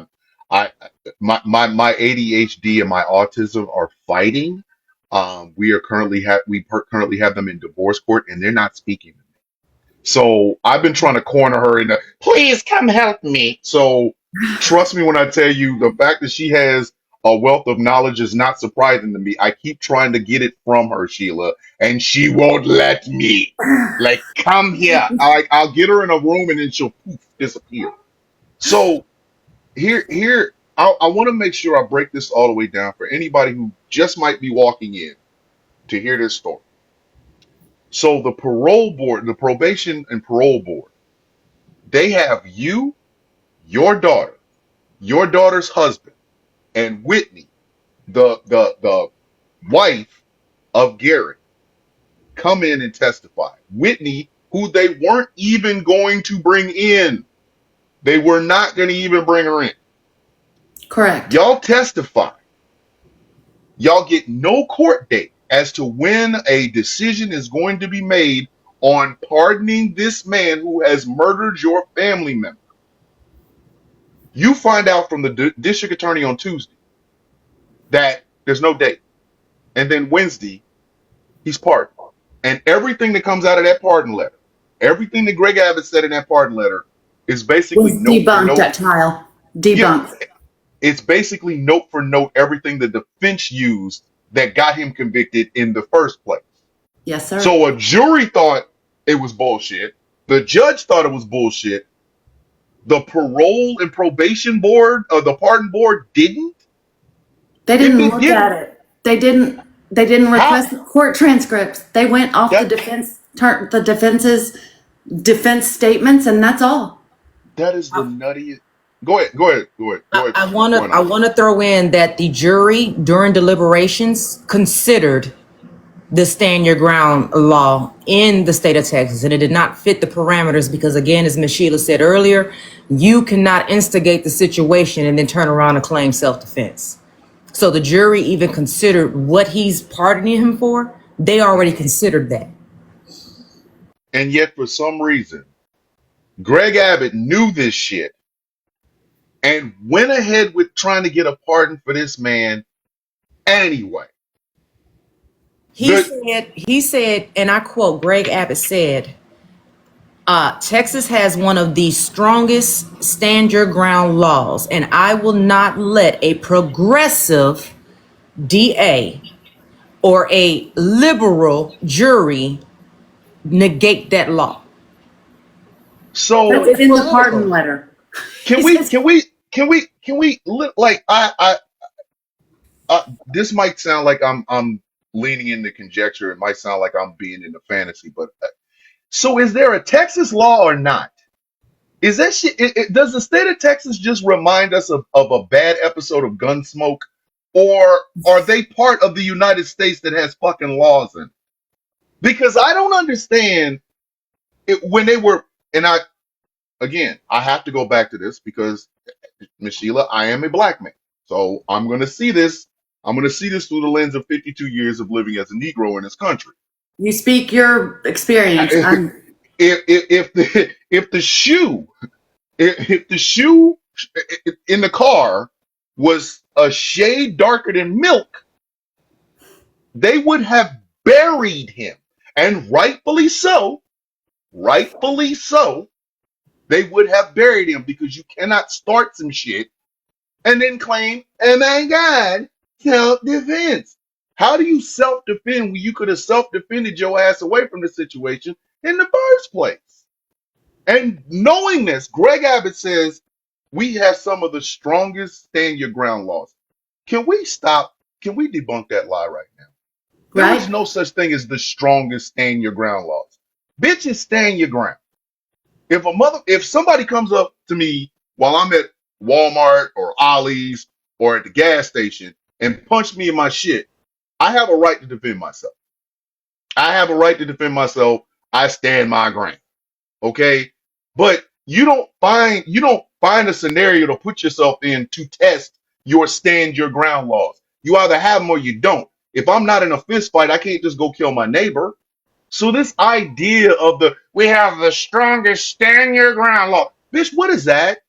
my ADHD and my autism are fighting. We currently have them in divorce court and they're not speaking. So I've been trying to corner her into, please come help me. So trust me when I tell you the fact that she has a wealth of knowledge is not surprising to me. I keep trying to get it from her, Sheila, and she won't let me. Like, come here. I'll get her in a room and then she'll poof, disappear. So here, I want to make sure I break this all the way down for anybody who just might be walking in to hear this story. So the parole board, the probation and parole board, they have you, your daughter's husband, and Whitney, the wife of Garrett, come in and testify. Whitney, who they weren't even going to bring in, they were not going to even bring her in. Correct. Y'all testify. Y'all get no court date as to when a decision is going to be made on pardoning this man who has murdered your family member. You find out from the district attorney on Tuesday that there's no date. And then Wednesday, he's pardoned. And everything that comes out of that pardon letter, everything that Greg Abbott said in that pardon letter is Was basically note for debunked note. at trial. Yeah, Debunked. it's basically note for note everything the defense used that got him convicted in the first place. Yes, sir. So a jury thought it was bullshit. The judge thought it was bullshit. The parole and probation board, or the pardon board, didn't. They If didn't they look didn't, at it. They didn't. They didn't how request court transcripts. They went off the that defense's defense statements, and that's all. that is the nuttiest. Go ahead, I Sheila. want Go to ahead, I Naya. want to throw in that the jury during deliberations considered the stand your ground law in the state of Texas, and it did not fit the parameters because, again, as Ms. Sheila said earlier, you cannot instigate the situation and then turn around and claim self-defense. So the jury even considered what he's pardoning him for. They already considered that. And yet, for some reason, Greg Abbott knew this shit and went ahead with trying to get a pardon for this man anyway. The He said, and I quote, Greg Abbott said, Texas has one of the strongest stand your ground laws, and I will not let a progressive DA or a liberal jury negate that law. so That's in the pardon letter. can It we says can we can we can we like this might sound like I'm leaning into conjecture. It might sound like I'm being into fantasy, but so is there a Texas law or not? Is that shit? Does the state of Texas just remind us of a bad episode of Gunsmoke, or are they part of the United States that has fucking laws in it? Because I don't understand it when they were. And I have to go back to this because Miss Sheila, I am a black man, so I'm going to see this. I'm going to see this through the lens of 52 years of living as a Negro in this country. you speak your experience. If the shoe if the shoe in the car was a shade darker than milk, they would have buried him, and rightfully so. Rightfully so, they would have buried him because you cannot start some shit and then claim, "Oh my God, self-defense." How do you self-defend when you could have self-defended your ass away from the situation in the first place? And knowing this, Greg Abbott says we have some of the strongest stand your ground laws. Can we stop? Can we debunk that lie right now? There is Right? no such thing as the strongest stand your ground laws. Bitches, stand your ground. If somebody comes up to me while I'm at Walmart or Ollie's or at the gas station and punch me in my shit, I have a right to defend myself. I have a right to defend myself. I stand my ground. Okay? But you don't find a scenario to put yourself in to test your stand your ground laws. You either have them or you don't. If I'm not in a fist fight, I can't just go kill my neighbor. So this idea of we have the strongest stand your ground law. Bitch, what is that?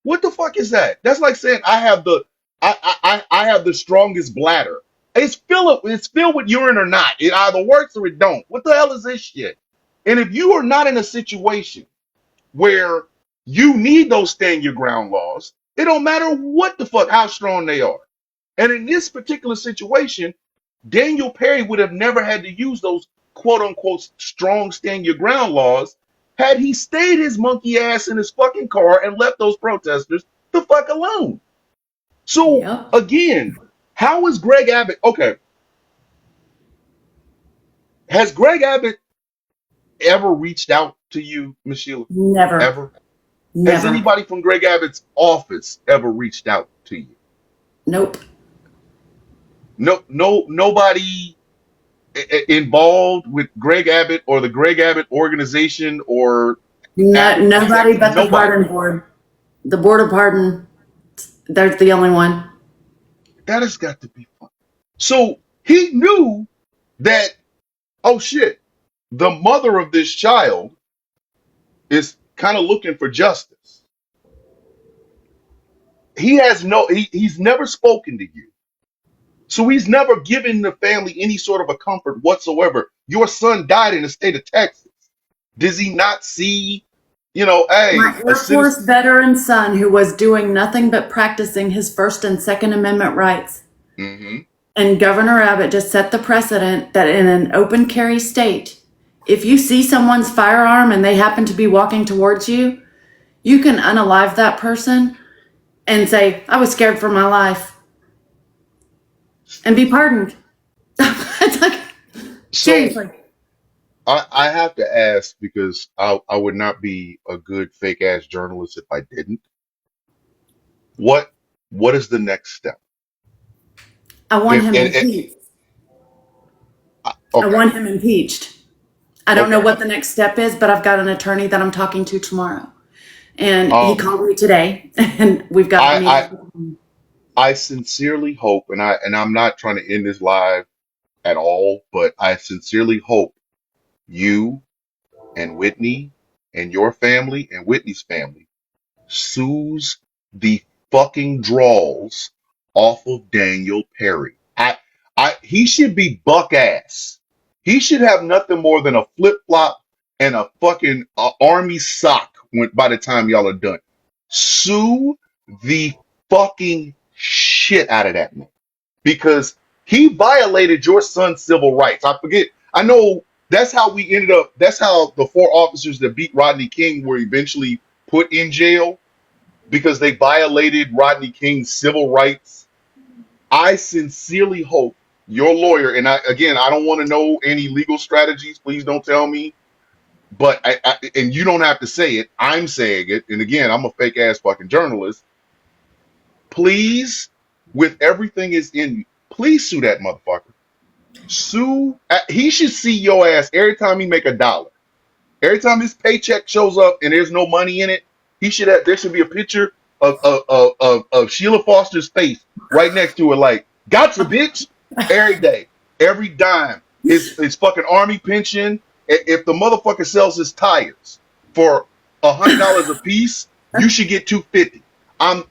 What the fuck is that? That's like saying I have the strongest bladder. It's filled with urine or not. It either works or it don't. What the hell is this shit? And if you are not in a situation where you need those stand your ground laws, it don't matter what the fuck, how strong they are. And in this particular situation, Daniel Perry would have never had to use those quote unquote strong stand your ground laws had he stayed his monkey ass in his fucking car and left those protesters the fuck alone. So Yep. again, how is Greg Abbott? Okay, has Greg Abbott ever reached out to you, Miss Sheila? Never. Ever? Has Never. anybody from Greg Abbott's office ever reached out to you? Nope. No, no, nobody involved with Greg Abbott or the Greg Abbott organization or No, Abbott nobody Financial. but the Nobody. pardon board. The board of pardon. There's the only one. That has got to be fun. So he knew that, oh shit, the mother of this child is kind of looking for justice. He's never spoken to you. So he's never given the family any sort of a comfort whatsoever. Your son died in the state of Texas. Does he not see, My hey, a Air Force citizen? veteran son who was doing nothing but practicing his First and Second Amendment rights. Hmm. And Governor Abbott just set the precedent that in an open carry state, if you see someone's firearm and they happen to be walking towards you, you can unalive that person and say, I was scared for my life, and be pardoned. It's like, So seriously. I have to ask because I would not be a good fake ass journalist if I didn't. What what is the next step? I want If him and, impeached. I okay, want him impeached. I don't know okay. what the next step is, but I've got an attorney that I'm talking to tomorrow. And he Um, called me today, and we've got a I I meeting. I sincerely hope, and I'm not trying to end this live at all, but I sincerely hope you and Whitney and your family and Whitney's family sues the fucking draws off of Daniel Perry. He should be buck ass. He should have nothing more than a flip flop and a fucking army sock by the time y'all are done. Sue the fucking shit out of that man because he violated your son's civil rights. I forget. I know that's how we ended up. That's how the four officers that beat Rodney King were eventually put in jail because they violated Rodney King's civil rights. I sincerely hope your lawyer, and I don't want to know any legal strategies. Please don't tell me. But and you don't have to say it. I'm saying it. And again, I'm a fake ass fucking journalist. Please, with everything is in you, please sue that motherfucker. Sue. He should see your ass every time he make a dollar. Every time his paycheck shows up and there's no money in it, he should have. There should be a picture of Sheila Foster's face right next to it, like "Gotcha, bitch." Every day, every dime. His fucking army pension. If the motherfucker sells his tires for $100 a piece, you should get 250. I'm.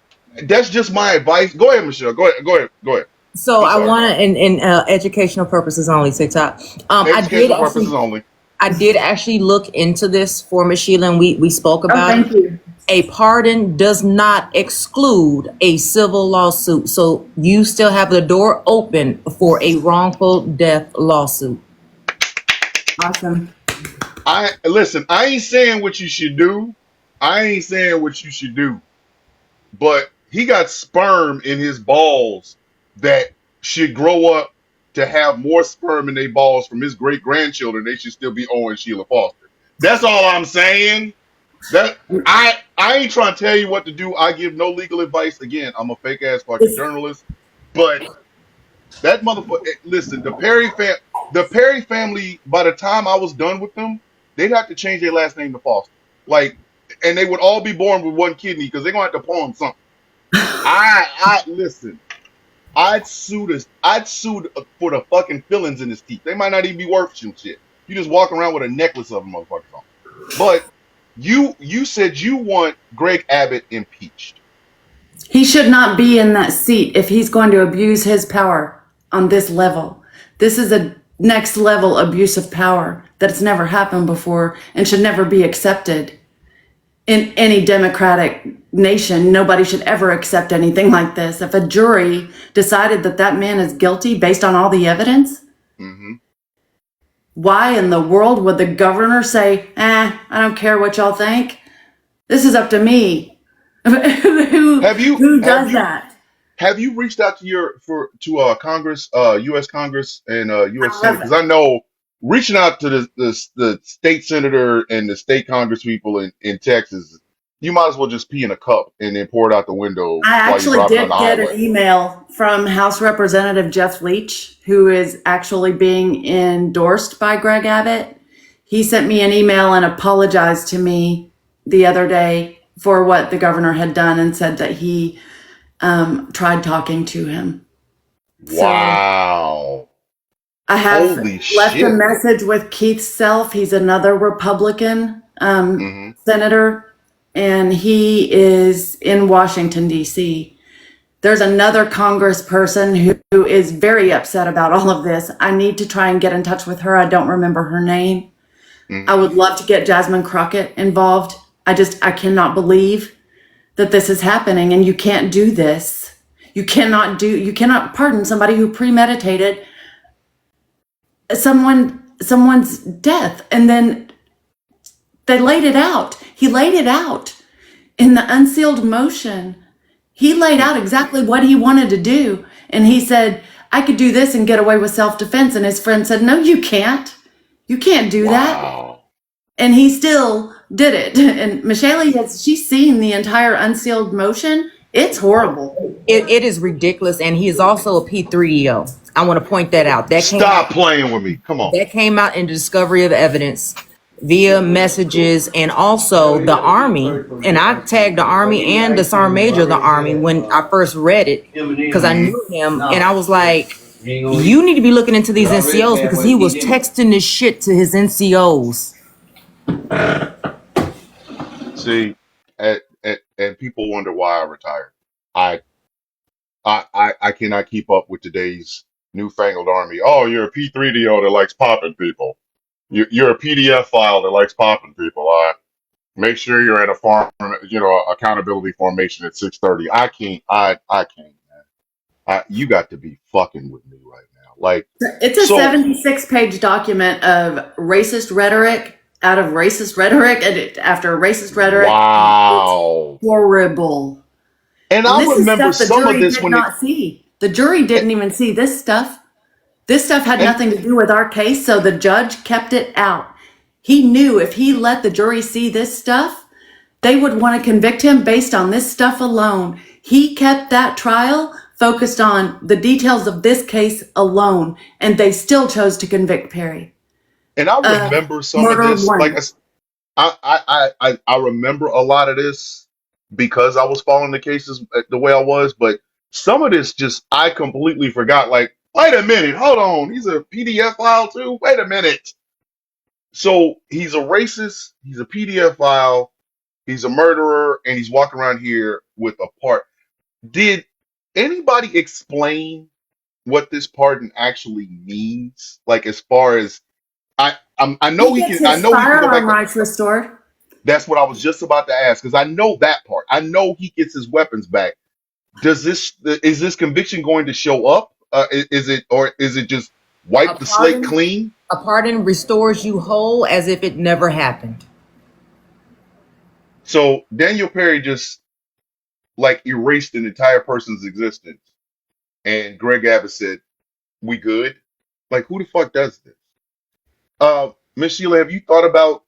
That's just my advice. Go ahead, Michelle. Go ahead. Go ahead. Go ahead. So I'm I sorry. want to, in educational purposes only, TikTok. Educational purposes only. I did actually look into this for Miss Sheila, and we spoke Oh, about it. thank you. A pardon does not exclude a civil lawsuit, so you still have the door open for a wrongful death lawsuit. Awesome. I listen, I ain't saying what you should do. I ain't saying what you should do. But he got sperm in his balls that should grow up to have more sperm in their balls from his great grandchildren. They should still be owing Sheila Foster. That's all I'm saying. That I ain't trying to tell you what to do. I give no legal advice. Again, I'm a fake ass fucking It's, journalist. But that motherfucker. Listen, the Perry family. By the time I was done with them, they'd have to change their last name to Foster. Like, and they would all be born with one kidney because they're gonna have to pawn something. I listen. I'd sue for the fucking fillings in his teeth. They might not even be worth some shit. You just walk around with a necklace of them motherfuckers on. But you said you want Greg Abbott impeached. he should not be in that seat if he's going to abuse his power on this level. This is a next level abuse of power that's never happened before and should never be accepted in any democratic nation. Nobody should ever accept anything like this. If a jury decided that that man is guilty based on all the evidence, Hmm. why in the world would the governor say, I don't care what y'all think? This is up to me. Have you Who have does you that? Have you reached out to Congress, U.S. Congress and U.S. I Senate? have Because I know reaching out to the state senator and the state Congress people in Texas, you might as well just pee in a cup and then pour it out the window I while you're actually driving on the did get an highway. email from House Representative Jeff Leach, who is actually being endorsed by Greg Abbott. He sent me an email and apologized to me the other day for what the governor had done and said that he tried talking to him. So Wow! I have Holy left a shit! message with Keith Self. He's another Republican Hmm. senator, and he is in Washington, D.C. There's another congressperson who is very upset about all of this. I need to try and get in touch with her. I don't remember her name. I Hmm. would love to get Jasmine Crockett involved. I cannot believe that this is happening, and you can't do this. You cannot pardon somebody who premeditated someone's death, and then they laid it out. He laid it out in the unsealed motion. He laid out exactly what he wanted to do. And he said, I could do this and get away with self-defense. And his friend said, no, you can't. You can't do that. Wow! And he still did it. And Michelle, she's seen the entire unsealed motion. It's horrible. It is ridiculous, and he is also a P3EO. I want to point that out. Stop playing with me! Come on! That came out in the discovery of evidence via messages, and also the Army. And I tagged the Army and the Sergeant Major of the Army when I first read it because I knew him, and I was like, you need to be looking into these NCOs because he was texting this shit to his NCOs. See, and people wonder why I retired. I I cannot keep up with today's newfangled army. Oh, you're a P3DO that likes popping people. You're a PDF file that likes popping people. Make sure you're at a accountability formation at 6:30. I can't, man. You got to be fucking with me right now. Like, It's a so 76-page document of racist rhetoric out of racist rhetoric and after racist rhetoric. wow. Horrible. And And I this is remember stuff the some of jury this did when it, not see. The jury didn't even see this stuff. This stuff had and nothing to do with our case, so the judge kept it out. He knew if he let the jury see this stuff, they would want to convict him based on this stuff alone. He kept that trial focused on the details of this case alone, and they still chose to convict Perry. and I remember some of Murder this. Like one. I remember a lot of this because I was following the cases the way I was, but some of this just I completely forgot. Like, wait a minute, hold on, he's a PDF file too. Wait a minute. So he's a racist, he's a PDF file, he's a murderer, and he's walking around here with a part. Did anybody explain what this pardon actually means? Like, as far as I know He gets I his know he can go back. firearm rights restored. That's what I was just about to ask because I know that part. I know he gets his weapons back. Is this conviction going to show up? Is it just A wipe the slate pardon, clean? a pardon restores you whole as if it never happened. So Daniel Perry just like erased an entire person's existence, and Greg Abbott said, "We good?" Like, who the fuck does this? Miss Sheila, have you thought about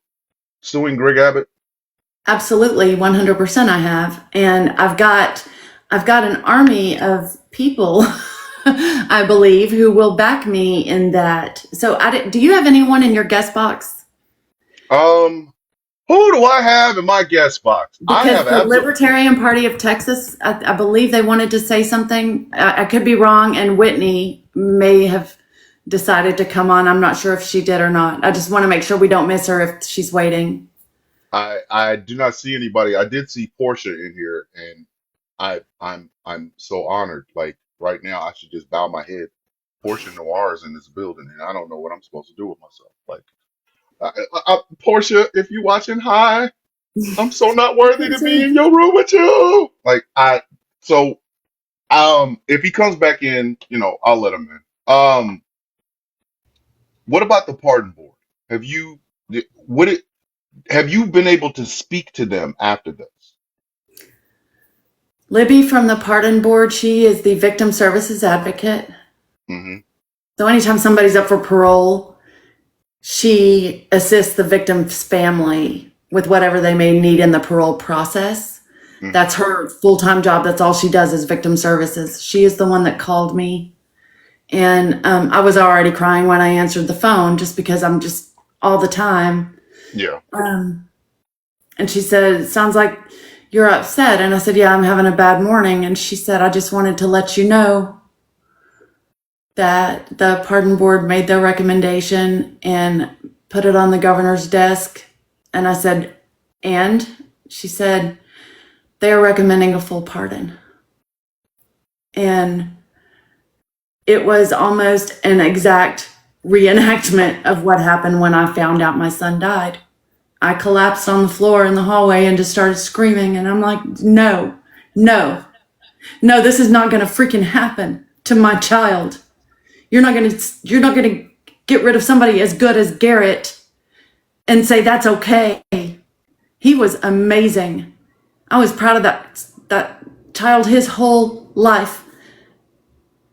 suing Greg Abbott? Absolutely, 100% I have. And I've got an army of people, I believe, who will back me in that. So do you have anyone in your guest box? Um, who do I have in my guest box? I Because have the absolutely. Libertarian Party of Texas, I believe they wanted to say something. I could be wrong, and Whitney may have decided to come on. I'm not sure if she did or not. I just want to make sure we don't miss her if she's waiting. I do not see anybody. I did see Portia in here, and I'm so honored. Like right now, I should just bow my head. Portia Noir is in this building, and I don't know what I'm supposed to do with myself. Like, Portia, if you watching, hi. I'm so not worthy to be in your room with you. Like so if he comes back in, I'll let him in. What about the pardon board? Have you would it have you been able to speak to them after this? Libby from the pardon board, she is the victim services advocate. Mm-hmm. So anytime somebody's up for parole, she assists the victim's family with whatever they may need in the parole process. Mm-hmm. That's her full-time job. That's all she does is victim services. She is the one that called me. And I was already crying when I answered the phone just because I'm just all the time. Yeah. And she said, it sounds like you're upset. And I said, yeah, I'm having a bad morning. And she said, I just wanted to let you know that the pardon board made their recommendation and put it on the governor's desk. And I said, and she said, they are recommending a full pardon. And it was almost an exact reenactment of what happened when I found out my son died. I collapsed on the floor in the hallway and just started screaming. And I'm like, no, this is not going to freaking happen to my child. You're not going to get rid of somebody as good as Garrett and say that's okay. He was amazing. I was proud of that child his whole life,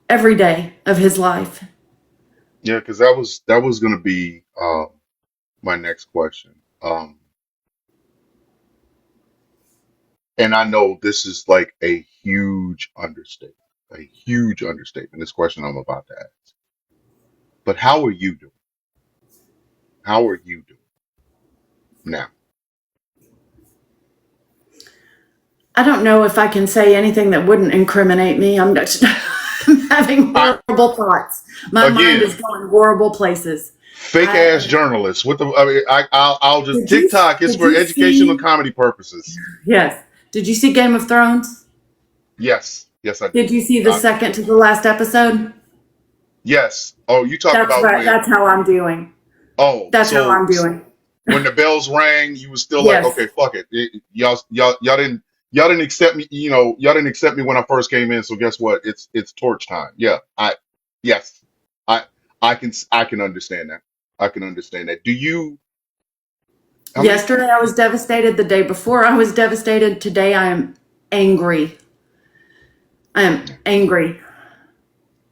every day of his life. Yeah, because that was going to be my next question. And I know this is like a huge understatement, this question I'm about to ask. But how are you doing? How are you doing now? I don't know if I can say anything that wouldn't incriminate me. I'm just I'm having I, horrible thoughts. My mind is again, going horrible places. fake I, ass journalists. What the? I mean, I'll just TikTok. It's did for you educational see? comedy purposes. Yes. Did you see Game of Thrones? Yes, yes, I did. Did you see the Uh, second to the last episode? yes. Oh, you talking That's about right. when? That's how I'm doing. Oh, That's how so I'm doing. when the bells rang, you was still like, Yes. okay, fuck it. Y'all didn't accept me. You know, y'all didn't accept me when I first came in. So guess what? It's torch time. Yeah, yes, I I can understand that. I can understand that. Do you? How many? Yesterday I was devastated. The day before I was devastated. Today I am angry. I am angry.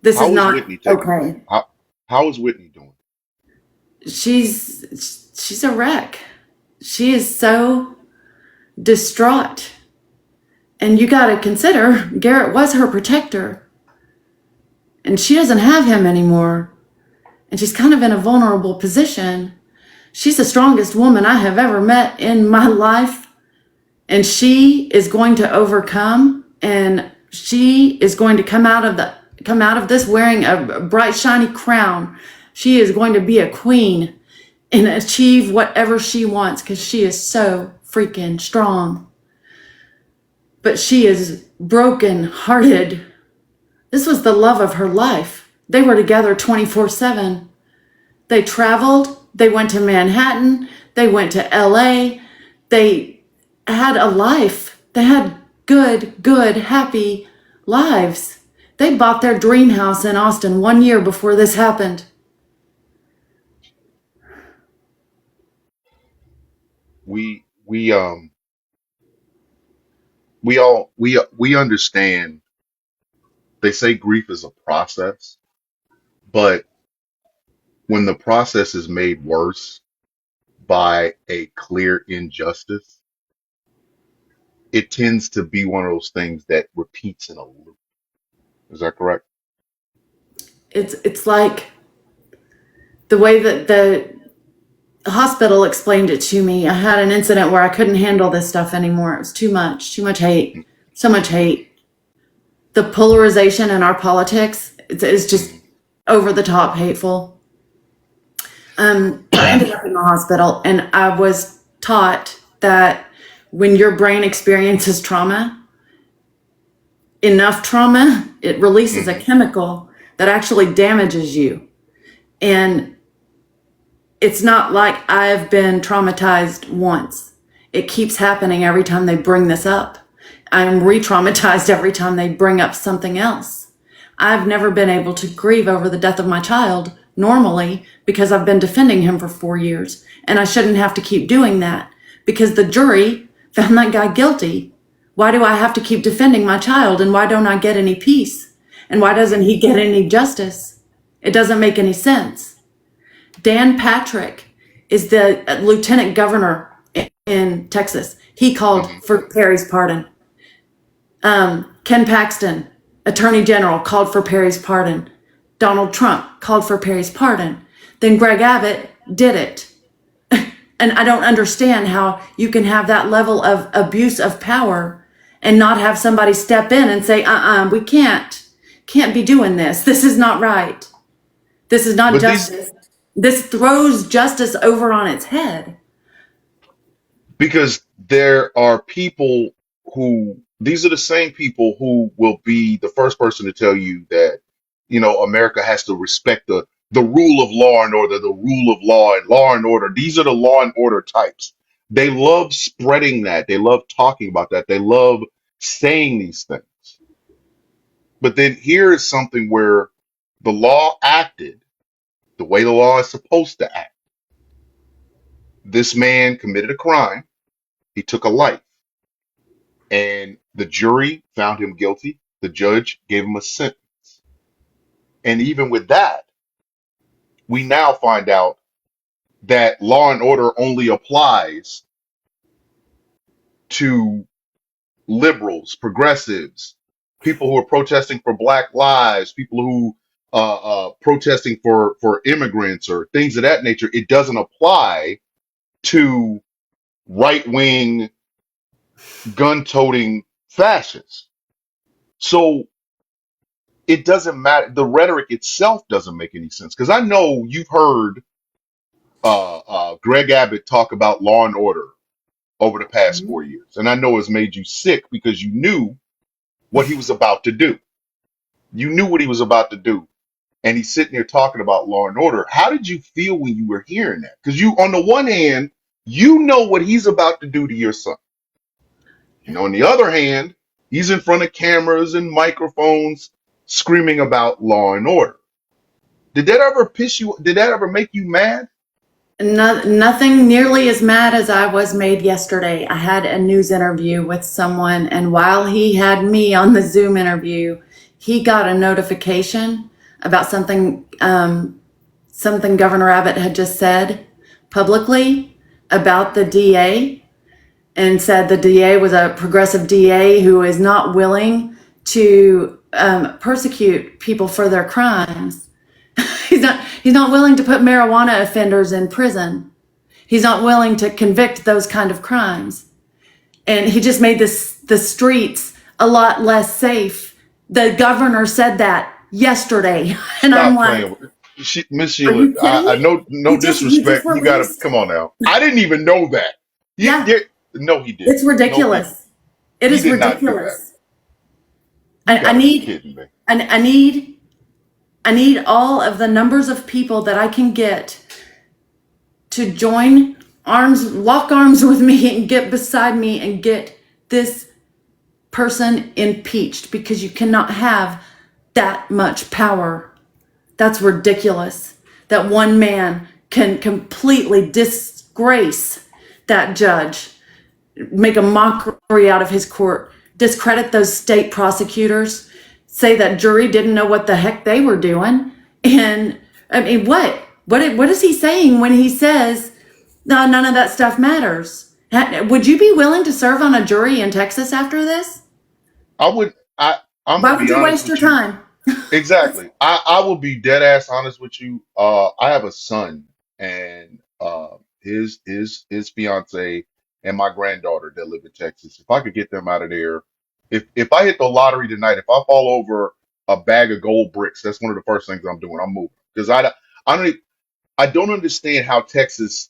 This is How is not Whitney taking it? okay. How is Whitney doing? She's a wreck. She is so distraught. And you got to consider Garrett was her protector and she doesn't have him anymore. And she's kind of in a vulnerable position. She's the strongest woman I have ever met in my life. And she is going to overcome, and she is going to come out of this wearing a bright shiny crown. She is going to be a queen and achieve whatever she wants because she is so freaking strong. But she is broken hearted. This was the love of her life. They were together 24/7. They traveled, they went to Manhattan, they went to LA, they had a life. They had good, happy lives. They bought their dream house in Austin 1 year before this happened. We we understand. They say grief is a process, but when the process is made worse by a clear injustice, it tends to be one of those things that repeats in a loop. Is that correct? It's like the way that the hospital explained it to me. I had an incident where I couldn't handle this stuff anymore. It was too much hate, so much hate. The polarization in our politics is just Hmm. over the top hateful. I ended up in the hospital and I was taught that when your brain experiences enough trauma, it releases a Hmm. chemical that actually damages you. And it's not like I've been traumatized once. It keeps happening every time they bring this up. I'm re-traumatized every time they bring up something else. I've never been able to grieve over the death of my child normally because I've been defending him for 4 years. And I shouldn't have to keep doing that because the jury found that guy guilty Why do I have to keep defending my child? And why don't I get any peace? And why doesn't he get any justice? It doesn't make any sense. Dan Patrick is the lieutenant governor in Texas. He Hmm. called for Perry's pardon. Ken Paxton, attorney general, called for Perry's pardon. Donald Trump called for Perry's pardon. Then Greg Abbott did it. And I don't understand how you can have that level of abuse of power and not have somebody step in and say, we can't be doing this. This is not right. This is not But these, justice. This throws justice over on its head. because there are people who, these are the same people who will be the first person to tell you that, America has to respect the rule of law and order, the rule of law and order. These are the law and order types. They love spreading that. They love talking about that. They love saying these things. But then here is something where the law acted the way the law is supposed to act. This man committed a crime. He took a life. And the jury found him guilty. The judge gave him a sentence. And even with that, we now find out that law and order only applies to liberals, progressives, people who are protesting for Black lives, people who protesting for immigrants or things of that nature. It doesn't apply to right wing gun toting fascists. So it doesn't matter. The rhetoric itself doesn't make any sense because I know you've heard Greg Abbott talk about law and order over the past 4 years, and I know it's made you sick because you knew what he was about to do. You knew what he was about to do, and he's sitting there talking about law and order. How did you feel when you were hearing that? Because you, on the one hand, you know what he's about to do to your son. On the other hand, he's in front of cameras and microphones screaming about law and order. Did that ever piss you? Did that ever make you mad? Nothing nearly as mad as I was made yesterday. I had a news interview with someone, and while he had me on the Zoom interview, he got a notification about something Governor Abbott had just said publicly about the DA, and said the DA was a progressive DA who is not willing to persecute people for their crimes. He's not willing to put marijuana offenders in prison. He's not willing to convict those kind of crimes. And he just made the streets a lot less safe. The governor said that yesterday. And I'm Stop like, playing with Miss are Sheila. you kidding I me? know, no He just disrespect. You gotta released. come on now. I didn't even know that. Yeah, No, he didn't. it's No, ridiculous. It he is did not do that. ridiculous. You I gotta be need, kidding me. I need all of the numbers of people that I can get to join arms, lock arms with me and get beside me and get this person impeached, because you cannot have that much power. That's ridiculous. That one man can completely disgrace that judge, make a mockery out of his court, discredit those state prosecutors, say that jury didn't know what the heck they were doing. And I mean, what is he saying when he says, no, none of that stuff matters? Would you be willing to serve on a jury in Texas after this? I would. I'm Why gonna would be you honest waste your with you. time? Exactly. I will be dead ass honest with you. I have a son, and his fiance and my granddaughter that live in Texas. If I could get them out of there, if I hit the lottery tonight, if I fall over a bag of gold bricks, that's one of the first things I'm doing. I'm moving because I don't I don't understand how Texas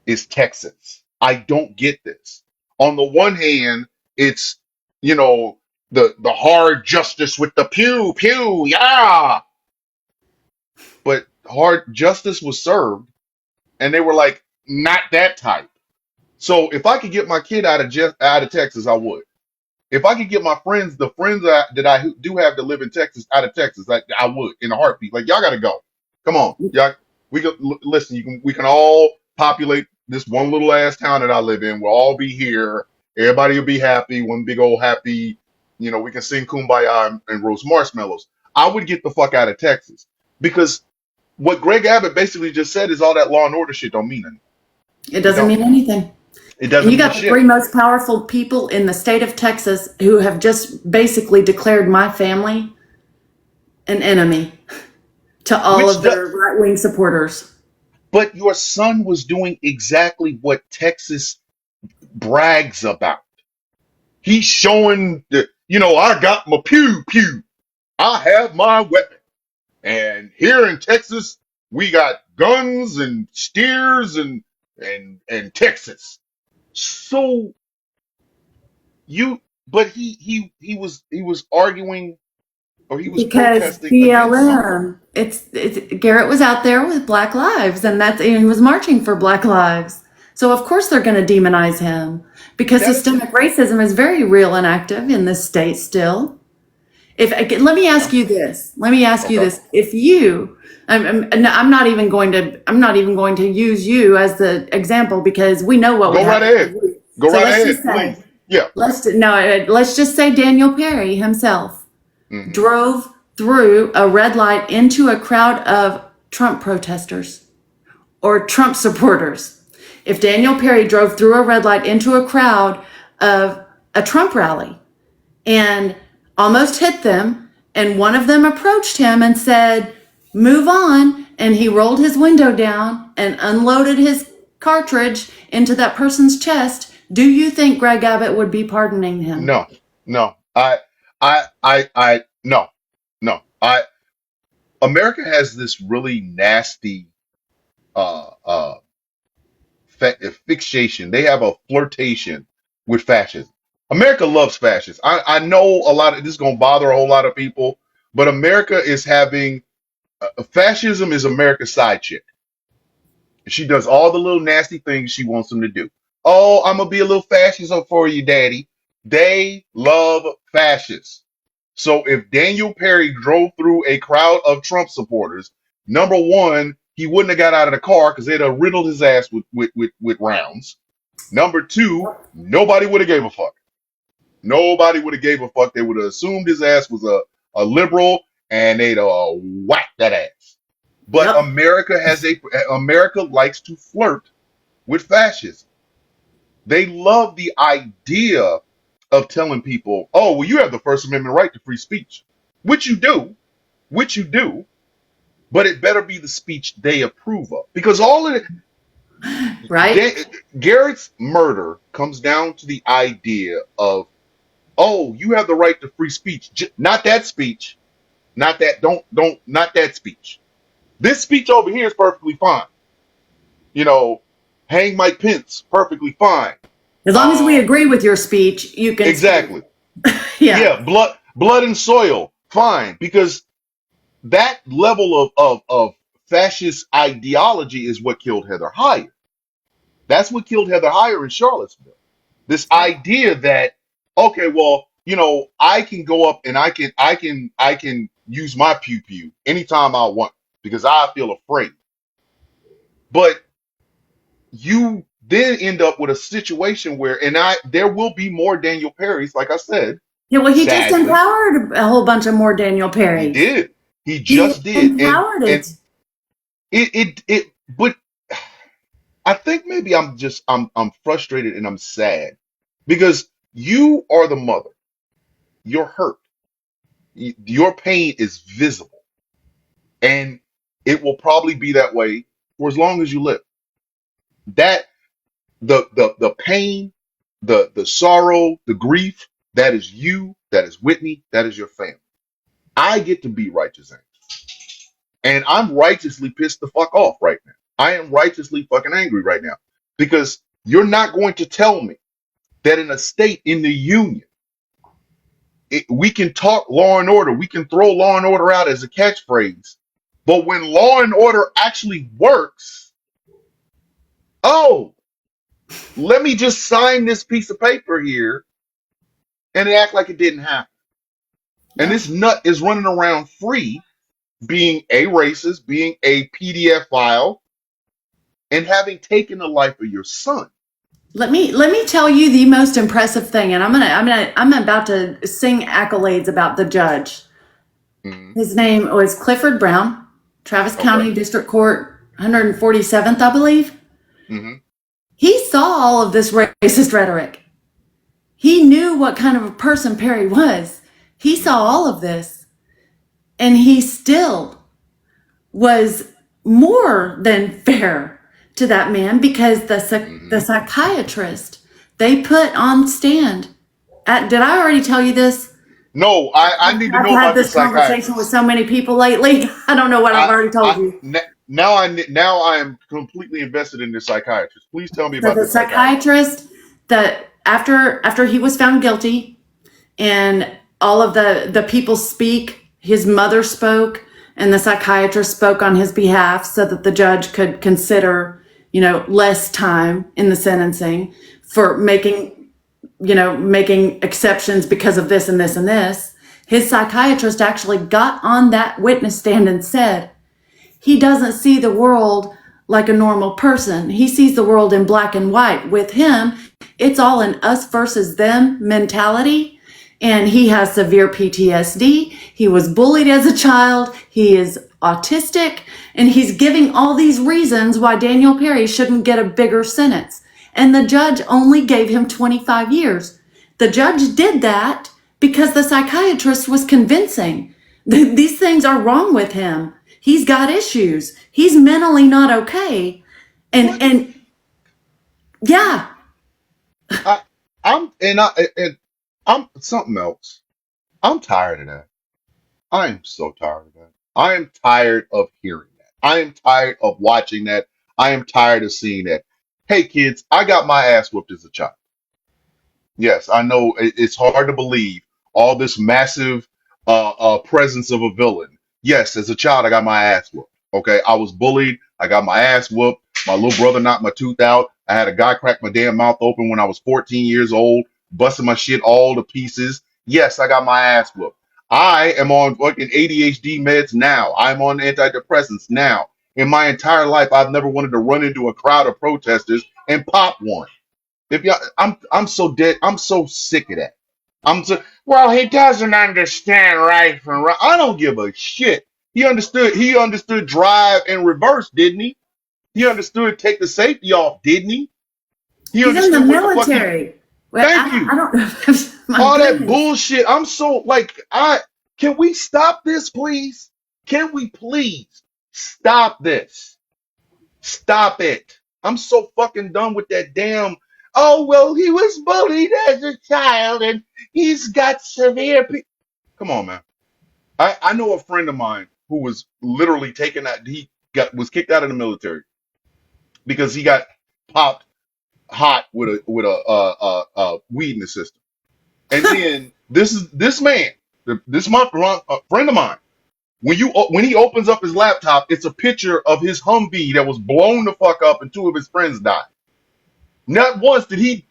is Texas. I don't get this. On the one hand, it's you know the hard justice with the pew pew, yeah, but hard justice was served, and they were like, not that type. So if I could get my kid out of Texas, I would. If I could get my friends, the friends that I do have that live in Texas, out of Texas, I would in a heartbeat. Like y'all got to go. Come on, y'all. We can listen. We can all populate this one little ass town that I live in. We'll all be here, Everybody will be happy. One big old happy, we can sing Kumbaya and roast marshmallows. I would get the fuck out of Texas because what Greg Abbott basically just said is all that law and order shit don't mean anything. It It doesn't don't. mean anything. It And doesn't you mean got the three shit. most powerful people in the state of Texas who have just basically declared my family an enemy to all Which of their does, right-wing supporters. but your son was doing exactly what Texas brags about. He's showing the, I got my pew pew. I have my weapon. And here in Texas, we got guns and steers and Texas. So but he was arguing or he was Because protesting against something. BLM, it's Garrett was out there with Black Lives, and he was marching for Black Lives. So of course they're going to demonize him because That is, systemic racism is very real and active in this state still. If let me yeah, ask you this, let me ask you okay. this: if you, I'm not even going to, use you as the example because we know what would Go right happen to ahead. you. Go So right let's ahead, just please. say, Yeah. let's just say Daniel Perry himself Hmm. drove through a red light into a crowd of Trump protesters or Trump supporters. If Daniel Perry drove through a red light into a crowd of a Trump rally and almost hit them, and one of them approached him and said, "Move on," and he rolled his window down and unloaded his cartridge into that person's chest, do you think Greg Abbott would be pardoning him? No, no. No, no. America has this really nasty uh uh fixation. They have a flirtation with fascism. America loves fascists. I know a lot of this is gonna bother a whole lot of people, but America is having fascism is America's side chick. She does all the little nasty things she wants them to do. Oh, I'm gonna be a little fascist for you, daddy. They love fascists. So if Daniel Perry drove through a crowd of Trump supporters, number one, he wouldn't have got out of the car because they'd have riddled his ass with rounds. Number two, nobody would have gave a fuck. Nobody would have gave a fuck. They would have assumed his ass was a liberal and they'd whack that ass. But Yep. America likes to flirt with fascism. They love the idea of telling people, "Oh, well, you have the First Amendment right to free speech," which you do, which you do, but it better be the speech they approve of. Because all of it, Right? Garrett's murder comes down to the idea of, "Oh, you have the right to free speech, not that speech, not that, not that speech. This speech over here is perfectly fine. You know, hang Mike Pence, perfectly fine. As long as we Um, agree with your speech, you can speak. exactly. Yeah. Yeah, blood and soil, fine, because that level of fascist ideology is what killed Heather Heyer. That's what killed Heather Heyer in Charlottesville. This Yep. idea that, okay, well, I can go up and I can use my pew pew anytime I want because I feel afraid. But you then end up with a situation where, and there will be more Daniel Perrys, like I said, Yeah, well, he just sadly. empowered a whole bunch of more Daniel He Perrys. did. He He just did. empowered And it. but I think maybe I'm frustrated and I'm sad because you are the mother. You're hurt. Your pain is visible. And it will probably be that way for as long as you live. That the pain, the sorrow, the grief, that is you, that is Whitney, that is your family. I get to be righteous angel. And I'm righteously pissed the fuck off right now. I am righteously fucking angry right now because you're not going to tell me that in a state in the union, we can talk law and order, we can throw law and order out as a catchphrase, but when law and order actually works, oh, let me just sign this piece of paper here and act like it didn't happen. And Yep. this nut is running around free, being a racist, being a PDF file, and having taken the life of your son. Let me tell you the most impressive thing, and I'm about to sing accolades about the judge. Hmm. His name was Clifford Brown, Travis Okay. County District Court, 147th, I believe. Hmm. He saw all of this racist rhetoric. He knew what kind of a person Perry was. He saw Hmm. all of this, and he still was more than fair to that man because the Hmm. psychiatrist they put on stand. Did I already tell you this? No, I need to I've know had about this this conversation with psychiatrist. so many people lately. I don't know what I've already told you. Now I am completely invested in this psychiatrist. Please tell me So about the this psychiatrist. psychiatrist that after he was found guilty and all of the people speak, his mother spoke and the psychiatrist spoke on his behalf so that the judge could consider, less time in the sentencing for making exceptions because of this and this and this. His psychiatrist actually got on that witness stand and said, he doesn't see the world like a normal person. He sees the world in black and white. With him, it's all an us versus them mentality. And he has severe PTSD. He was bullied as a child. He is autistic. And he's giving all these reasons why Daniel Perry shouldn't get a bigger sentence. And the judge only gave him 25 years. The judge did that because the psychiatrist was convincing. These things are wrong with him. He's got issues. He's mentally not okay. And What? and yeah, I and I'm something else. I'm tired of that. I am so tired of that. I am tired of hearing that. I am tired of watching that. I am tired of seeing that. Hey kids, I got my ass whooped as a child. Yes, I know it's hard to believe all this massive presence of a villain. Yes, as a child, I got my ass whooped. Okay, I was bullied. I got my ass whooped. My little brother knocked my tooth out. I had a guy crack my damn mouth open when I was 14 years old, busting my shit all to pieces. Yes, I got my ass whooped. I am on fucking ADHD meds now. I'm on antidepressants now. In my entire life, I've never wanted to run into a crowd of protesters and pop one. If y'all, I'm so dead. I'm so sick of that. I'm so well. He doesn't understand right from wrong. I don't give a shit. He understood. He understood drive and reverse, didn't he? He understood take the safety off, didn't he? He he's in the understood what the fuck he. military. Well, Thank I you. don't know. My All that goodness. bullshit. I'm so like I. Can we stop this, please? Can we please stop this? Stop it. I'm so fucking done with that damn. Oh, well, he was bullied as a child and he's got severe. Come on, man. I know a friend of mine who was literally taken out. Was kicked out of the military because he got popped hot with a weed in the system. And then this man, this my friend of mine. When he opens up his laptop, it's a picture of his Humvee that was blown the fuck up and two of his friends died. Not once did he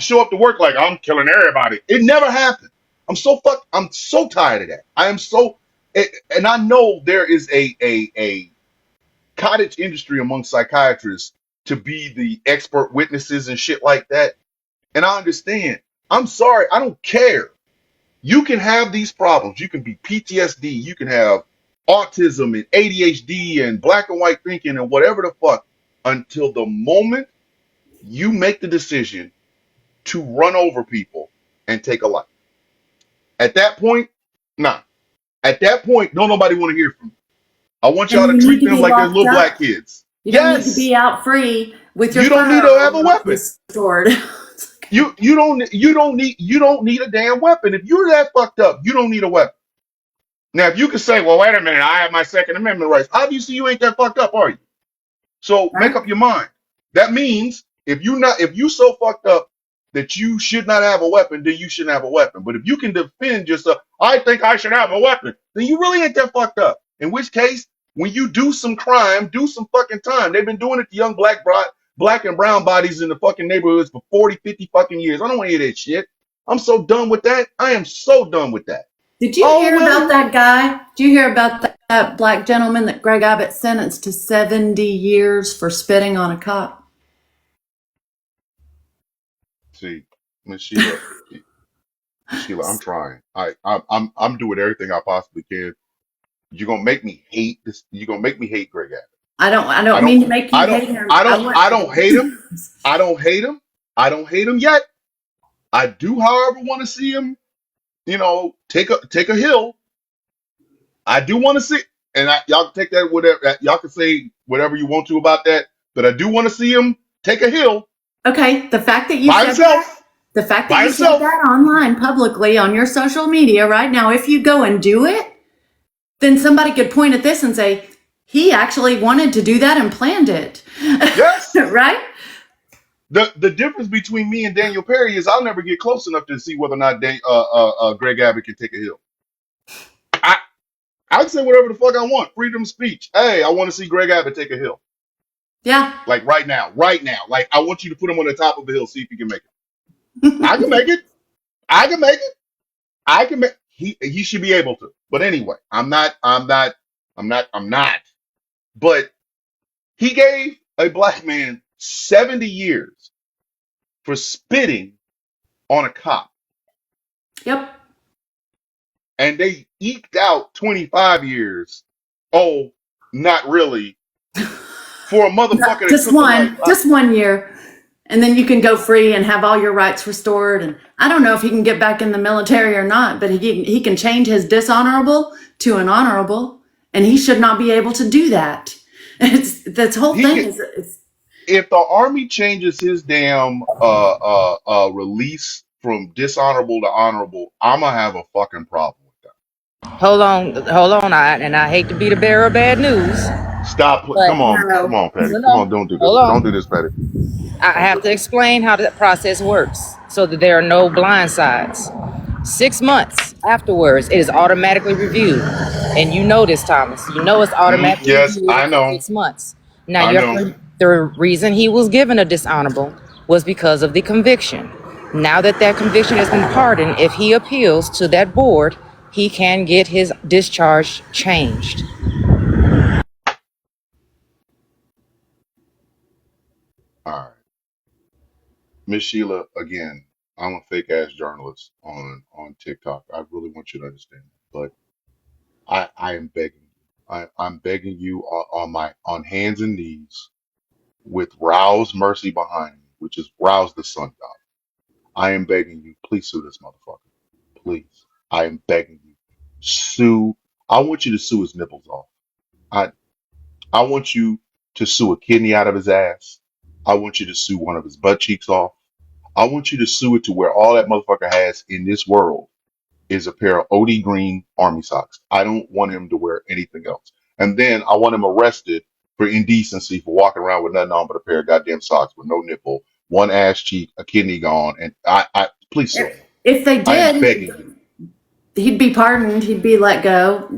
show up to work like I'm killing everybody. It never happened. I'm so tired of that. I am so and I know there is a cottage industry among psychiatrists to be the expert witnesses and shit like that. And I understand. I'm sorry, I don't care. You can have these problems. You can be PTSD, you can have autism and ADHD and black and white thinking and whatever the fuck until the moment you make the decision to run over people and take a life. At that point, nah. At that point, don't nobody want to hear from you. I want And y'all to you need treat to them be like they're locked little up. black kids. You don't need to Yes, be out free with your you don't need to have firearm a not weapon. restored. You don't need a damn weapon. If you're that fucked up, you don't need a weapon. Now, if you can say, well, wait a minute, I have my Second Amendment rights. Obviously, you ain't that fucked up, are you? So make Right? up your mind. That means if you so fucked up that you should not have a weapon, then you shouldn't have a weapon. But if you can defend yourself, I think I should have a weapon, then you really ain't that fucked up. In which case, when you do some crime, do some fucking time. They've been doing it to young black and brown bodies in the fucking neighborhoods for 40, 50 fucking years. I don't want to hear that shit. I'm so done with that. I am so done with that. Did you Oh hear well, about that guy? Did you hear about that black gentleman that Greg Abbott sentenced to 70 years for spitting on a cop? See, Miss Sheila, Miss Sheila, I'm trying. I'm doing everything I possibly can. You're gonna make me hate this. You're gonna make me hate Greg Abbott. I I don't don't, mean to make you I don't, hate him. I don't hate him. I don't hate him. I don't hate him yet. I do, however, want to see him, take a hill. I do want to see, and y'all can take that whatever y'all can say whatever you want to about that, but I do want to see him take a hill Okay, the fact that you by said that, himself, the fact that by you said himself. that online publicly on your social media right now, if you go and do it, then somebody could point at this and say, he actually wanted to do that and planned it. Yes. Right? The difference between me and Daniel Perry is I'll never get close enough to see whether or not Greg Abbott can take a hill. I I can say whatever the fuck I want. Freedom of speech. Hey, I want to see Greg Abbott take a hill. Yeah. Like right now, right now. Like I want you to put him on the top of the hill, see if he can make it. I can make it. I can make it. I can make. He should be able to. But anyway, I'm not. But he gave a black man 70 years for spitting on a cop, Yep. and they eked out 25 years. Oh, not really. For a motherfucker that took the life. Just 1 year. And then you can go free and have all your rights restored. And I don't know if he can get back in the military or not, but he can change his dishonorable to an honorable, and he should not be able to do that. It's this whole He thing can. is it's If the army changes his damn release from dishonorable to honorable, I'm gonna have a fucking problem with that. Hold on. I hate to be the bearer of bad news, Stop. but Come no. on, Patty. no, Come no, on, don't do this. hold Don't do on. this, Patty. I Don't do have it. to explain how the process works so that there are no blind sides. 6 months afterwards, it is automatically reviewed. And you know this, Thomas. You know it's automatically Yes, reviewed I after know. 6 months. Now, I know. the reason he was given a dishonorable was because of the conviction. Now that that conviction has been pardoned, if he appeals to that board, he can get his discharge changed. All right, Miss Sheila. Again, I'm a fake ass journalist on TikTok. I really want you to understand that. But I am begging you. I'm begging you on hands and knees with Rouse Mercy behind me, which is Rouse the sun god. I am begging you, please sue this motherfucker. Please. I am begging you. Sue. I want you to sue his nipples off. I I want you to sue a kidney out of his ass. I want you to sue one of his butt cheeks off. I want you to sue it to where all that motherfucker has in this world is a pair of OD green army socks. I don't want him to wear anything else. And then I want him arrested for indecency for walking around with nothing on but a pair of goddamn socks with no nipple, one ass cheek, a kidney gone, and I please sue him. If they I am did, begging you. he'd be pardoned, he'd be let go.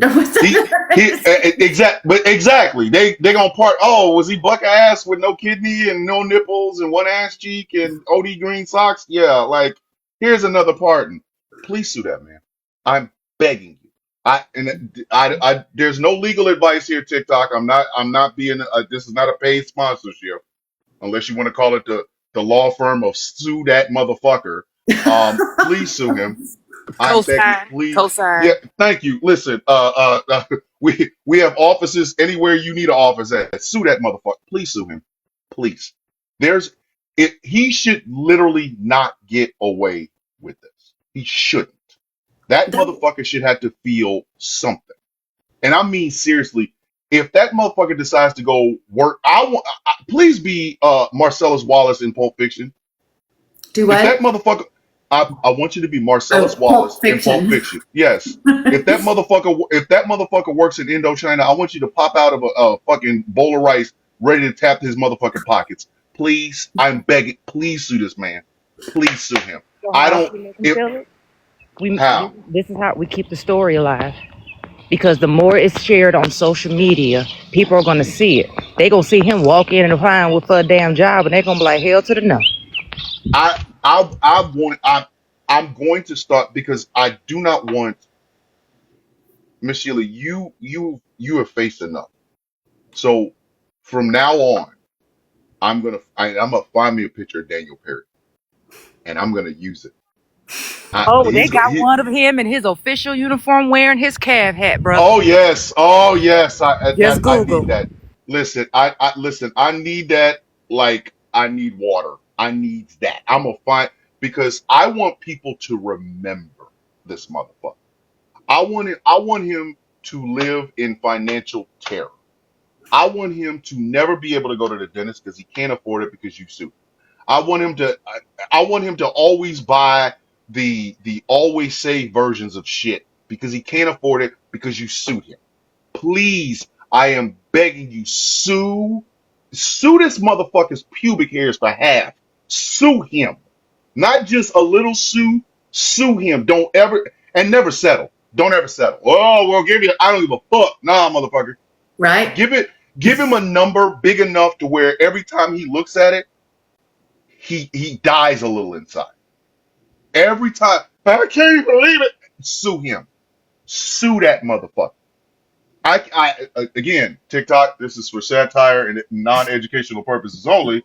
But exactly they gonna part. Oh, was he buck ass with no kidney and no nipples and one ass cheek and OD green socks? Yeah, like here's another pardon. Please sue that man. I'm begging you. I there's no legal advice here, TikTok. I'm not being. This is not a paid sponsorship, unless you want to call it the law firm of sue that motherfucker. Please sue him. I'm begging, Cosign. please. Yeah, Cosign. thank you. Listen, we have offices anywhere you need an office at. Sue that motherfucker. Please sue him. Please. There's it. He should literally not get away with this. He shouldn't. That motherfucker should have to feel something. And I mean seriously. If that motherfucker decides to go work, please be Marcellus Wallace in Pulp Fiction. Do If that what? motherfucker, I want you to be Marcellus Oh, Pulp Wallace in Pulp Fiction. Fiction. Yes. If that motherfucker works in Indochina, I want you to pop out of a fucking bowl of rice, ready to tap his motherfucking pockets. Please, I'm begging. Please sue this man. Please sue him. So I how else don't. we make them If feel it? how This is how we keep the story alive. Because the more it's shared on social media, people are gonna see it. They gonna see him walk in and applying for a damn job, and they gonna be like, hell to the no. I'm going to start because I do not want Miss Sheila. You have faced enough. So from now on, I'm gonna find me a picture of Daniel Perry. and I'm gonna use it. Oh, they got one of him in his official uniform wearing his calf hat, bro. Oh yes, oh yes. Just I need Google. that. Listen, I listen. I need that. Like I need water. I need that. I'm gonna find because I want people to remember this motherfucker. I want him to live in financial terror. I want him to never be able to go to the dentist because he can't afford it because you sued. I want him to I want him to always buy the always save versions of shit because he can't afford it because you sued him. Please, I am begging you, sue this motherfucker's pubic hairs for half. Sue him. Not just a little sue him. Don't ever and never settle. Don't ever settle. Oh, well, give you I don't give a fuck. Nah, motherfucker. Right? Give it give him a number big enough to where every time he looks at it, he dies a little inside. Every time, I can't believe it. Sue him. Sue that motherfucker. Again, TikTok. This is for satire and non-educational purposes only.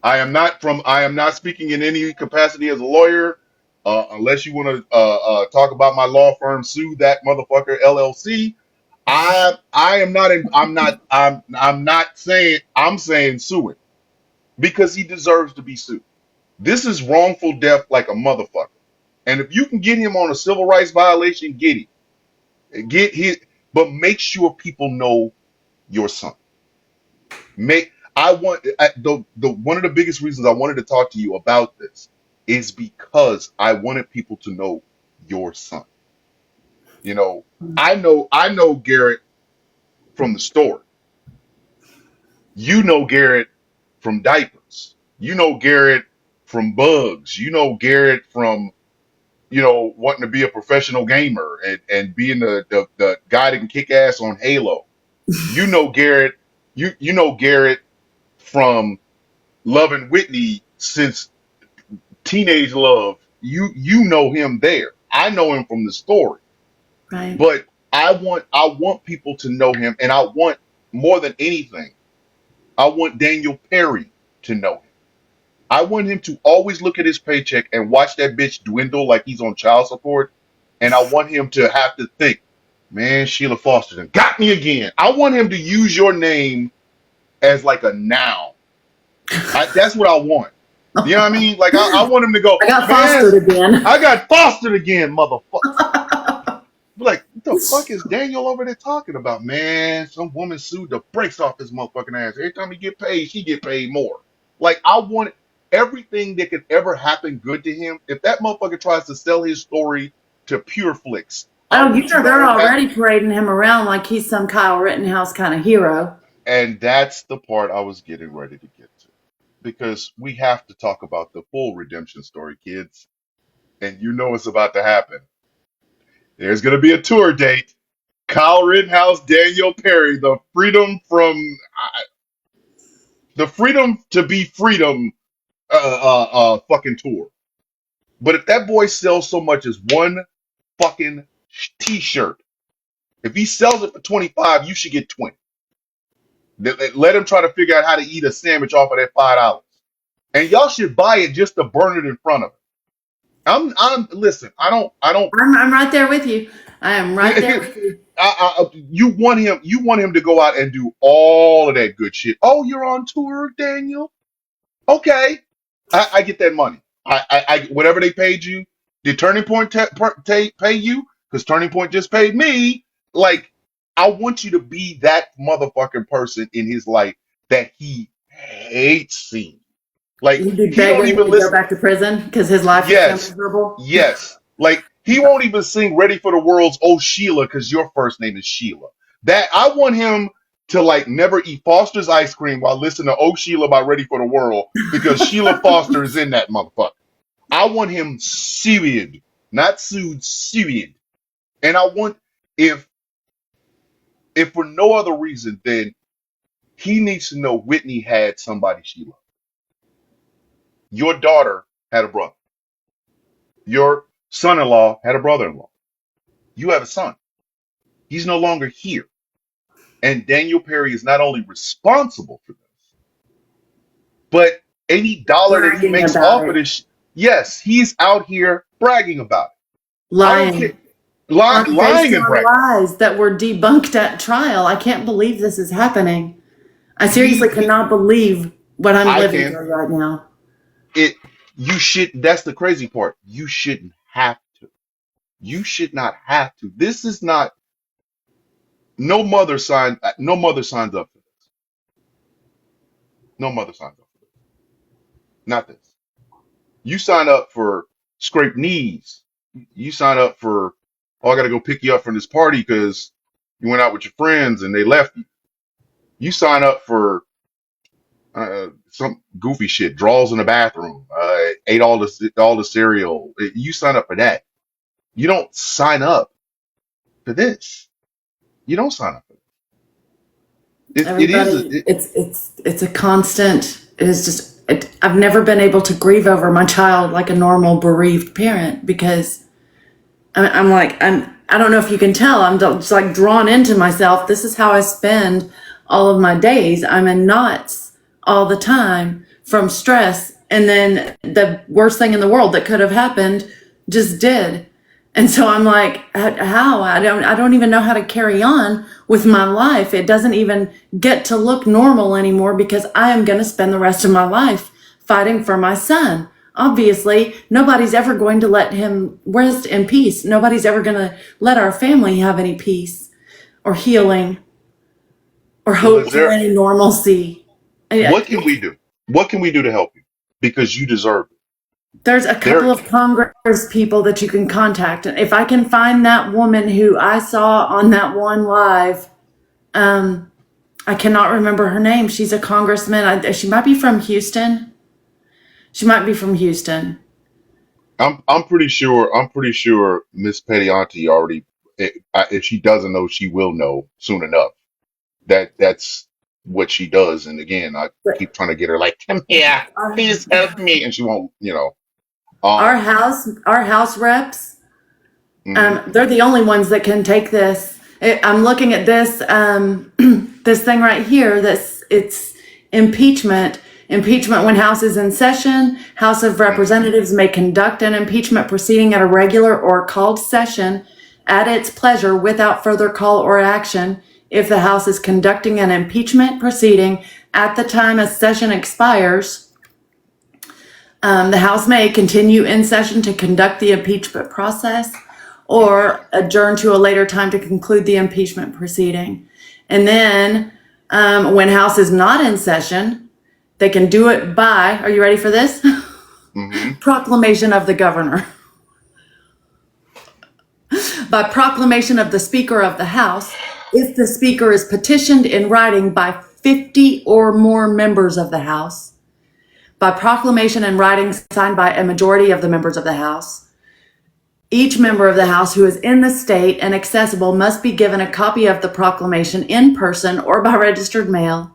I am not speaking in any capacity as a lawyer, unless you want to talk about my law firm. Sue that motherfucker LLC. I am not. I'm not saying. I'm saying sue it because he deserves to be sued. This is wrongful death like a motherfucker. And if you can get him on a civil rights violation, get him. Get his, but make sure people know your son. Make I want the one of the biggest reasons I wanted to talk to you about this is because I wanted people to know your son. You know, I know Garrett from the store. You know Garrett from diapers. You know Garrett from bugs. You know Garrett from wanting to be a professional gamer and being the guy that can kick ass on Halo. You know Garrett, you know Garrett from loving Whitney since teenage love. You know him there. I know him from the story. Right. But I want people to know him, and I want more than anything, I want Daniel Perry to know him. I want him to always look at his paycheck and watch that bitch dwindle like he's on child support. And I want him to have to think, man, Sheila Foster done got me again. I want him to use your name as like a noun. That's what I want. You know what I mean? Like I want him to go, I got man, fostered again. I got fostered again, motherfucker. Like, what the fuck is Daniel over there talking about? Man, some woman sued the brakes off his motherfucking ass. Every time he get paid, she get paid more. Like, I want everything that could ever happen good to him. If that motherfucker tries to sell his story to Pure Flicks, I Oh, you want you know to they're have, already parading him around like he's some Kyle Rittenhouse kind of hero. and that's the part I was getting ready to get to. Because we have to talk about the full redemption story, kids. And you know it's about to happen. There's going to be a tour date. Kyle Rittenhouse, Daniel Perry, the freedom to be freedom, fucking tour. But if that boy sells so much as one fucking t-shirt, if he sells it for 25, you should get 20. Let him try to figure out how to eat a sandwich off of that $5. And y'all should buy it just to burn it in front of him. Listen, I don't I'm right there with you. I am right there with you. you want him to go out and do all of that good shit. Oh, you're on tour, Daniel? Okay. I get that money. Whatever they paid you, did Turning Point pay you? Because Turning Point just paid me. Like, I want you to be that motherfucking person in his life that he hates seeing. Like, You'd be he don't begging him even to go listen. back to prison because his life is so Yes, miserable. yes. Like he won't even sing "Ready for the World's" "Oh Sheila" because your first name is Sheila. That I want him to like never eat Foster's ice cream while listening to "Oh Sheila" by Ready for the World because Sheila Foster is in that motherfucker. I want him sued, not sued, sued. And I want if if for no other reason, then he needs to know Whitney had somebody she loved. Your daughter had a brother. Your son-in-law had a brother-in-law. You have a son. He's no longer here. And Daniel Perry is not only responsible for this, but any dollar that he Bragging makes about off of it. this, Yes, he's out here bragging about it. I don't care. Lying based Lying and on bragging. lies that were debunked at trial. I can't believe this is happening. I seriously He cannot believe what I'm I living can. through right now. It you should That's the crazy part. You shouldn't have to. You should not have to. This is not no mother signs up for this. No mother signs up for this. Not this. You sign up for scraped knees. You sign up for, oh, I gotta go pick you up from this party because you went out with your friends and they left you. You sign up for some goofy shit, draws in the bathroom, ate all the cereal. You sign up for that. You don't sign up for this. You don't sign up for it. It is a, Everybody, it's a constant. It is just. I've never been able to grieve over my child like a normal bereaved parent because I'm like I don't know if you can tell. I'm just like drawn into myself. This is how I spend all of my days. I'm in knots all the time from stress, and then the worst thing in the world that could have happened just did. And so I'm like, how? I don't even know how to carry on with my life. It doesn't even get to look normal anymore because I am going to spend the rest of my life fighting for my son. Obviously, nobody's ever going to let him rest in peace. Nobody's ever going to let our family have any peace or healing or well, hope is for there, any normalcy. what can we do? What can we do to help you? Because you deserve it. There's a couple There, of Congress people that you can contact. And if I can find that woman who I saw on that one live, I cannot remember her name. She's a congressman. She might be from Houston. She might be from Houston. I'm pretty sure Miss Petty already, if she doesn't know, she will know soon enough. That's what she does. And again, I But keep trying to get her like, come here, our, please help me, and she won't. our Um, house reps, mhm, they're the only ones that can take this. I'm looking at this this thing right here. It's impeachment. Impeachment when House is in session. House of mhm. Representatives may conduct an impeachment proceeding at a regular or called session at its pleasure without further call or action. If the House is conducting an impeachment proceeding at the time a session expires, the House may continue in session to conduct the impeachment process Mhm. or adjourn to a later time to conclude the impeachment proceeding. And then when House is not in session, they can do it by, are you ready for this? Mhm. Proclamation of the governor. By proclamation of the Speaker of the House, if the Speaker is petitioned in writing by 50 or more members of the House, by proclamation in writing signed by a majority of the members of the House, each member of the House who is in the state and accessible must be given a copy of the proclamation in person or by registered mail,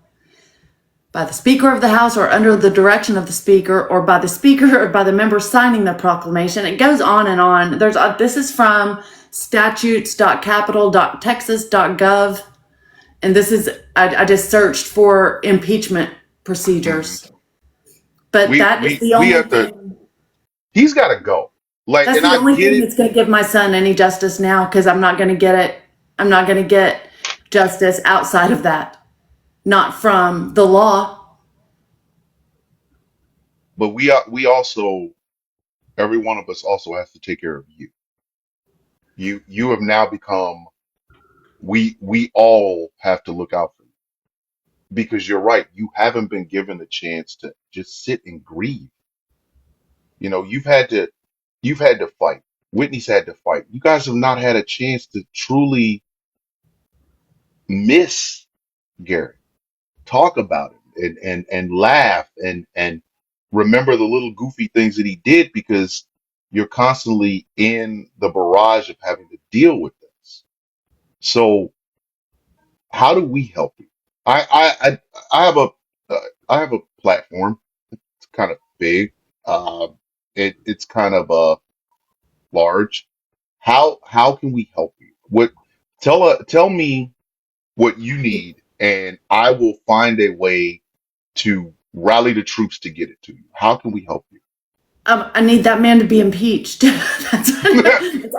by the Speaker of the House or under the direction of the Speaker, or by the Speaker or by the member signing the proclamation. It goes on and on. This is from statutes.capitol.texas.gov, and this is I just searched for impeachment Mhm. procedures, but We have to. He's got to go. Like, that's and the I only get thing it, that's going to give my son any justice now, because I'm not going to get it. I'm not going to get justice outside of that, not from the law. but we also, every one of us also has to take care of you. You have now become. We all have to look out for you because you're right. You haven't been given the chance to just sit and grieve. You've had to fight. Whitney's had to fight. You guys have not had a chance to truly miss Garrett, talk about it, and laugh and remember the little goofy things that he did because you're constantly in the barrage of having to deal with this. So how do we help you? I have a I have a platform. It's kind of big. Uh, it's kind of large. How can we help you? Tell me what you need, and I will find a way to rally the troops to get it to you. How can we help you? I need that man to be impeached. That's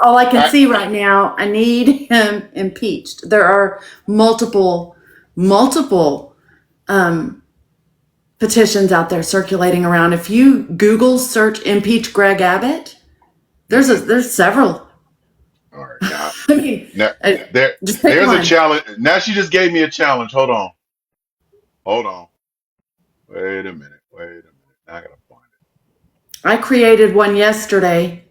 all I can I, see right now. I need him impeached. There are multiple petitions out there circulating around. If you Google search impeach Greg Abbott, there's several. all right, now, I mean, now uh, there just pick there's a one. challenge. Now she just gave me a challenge. Hold on. Wait a minute. Now I gotta find I created one yesterday,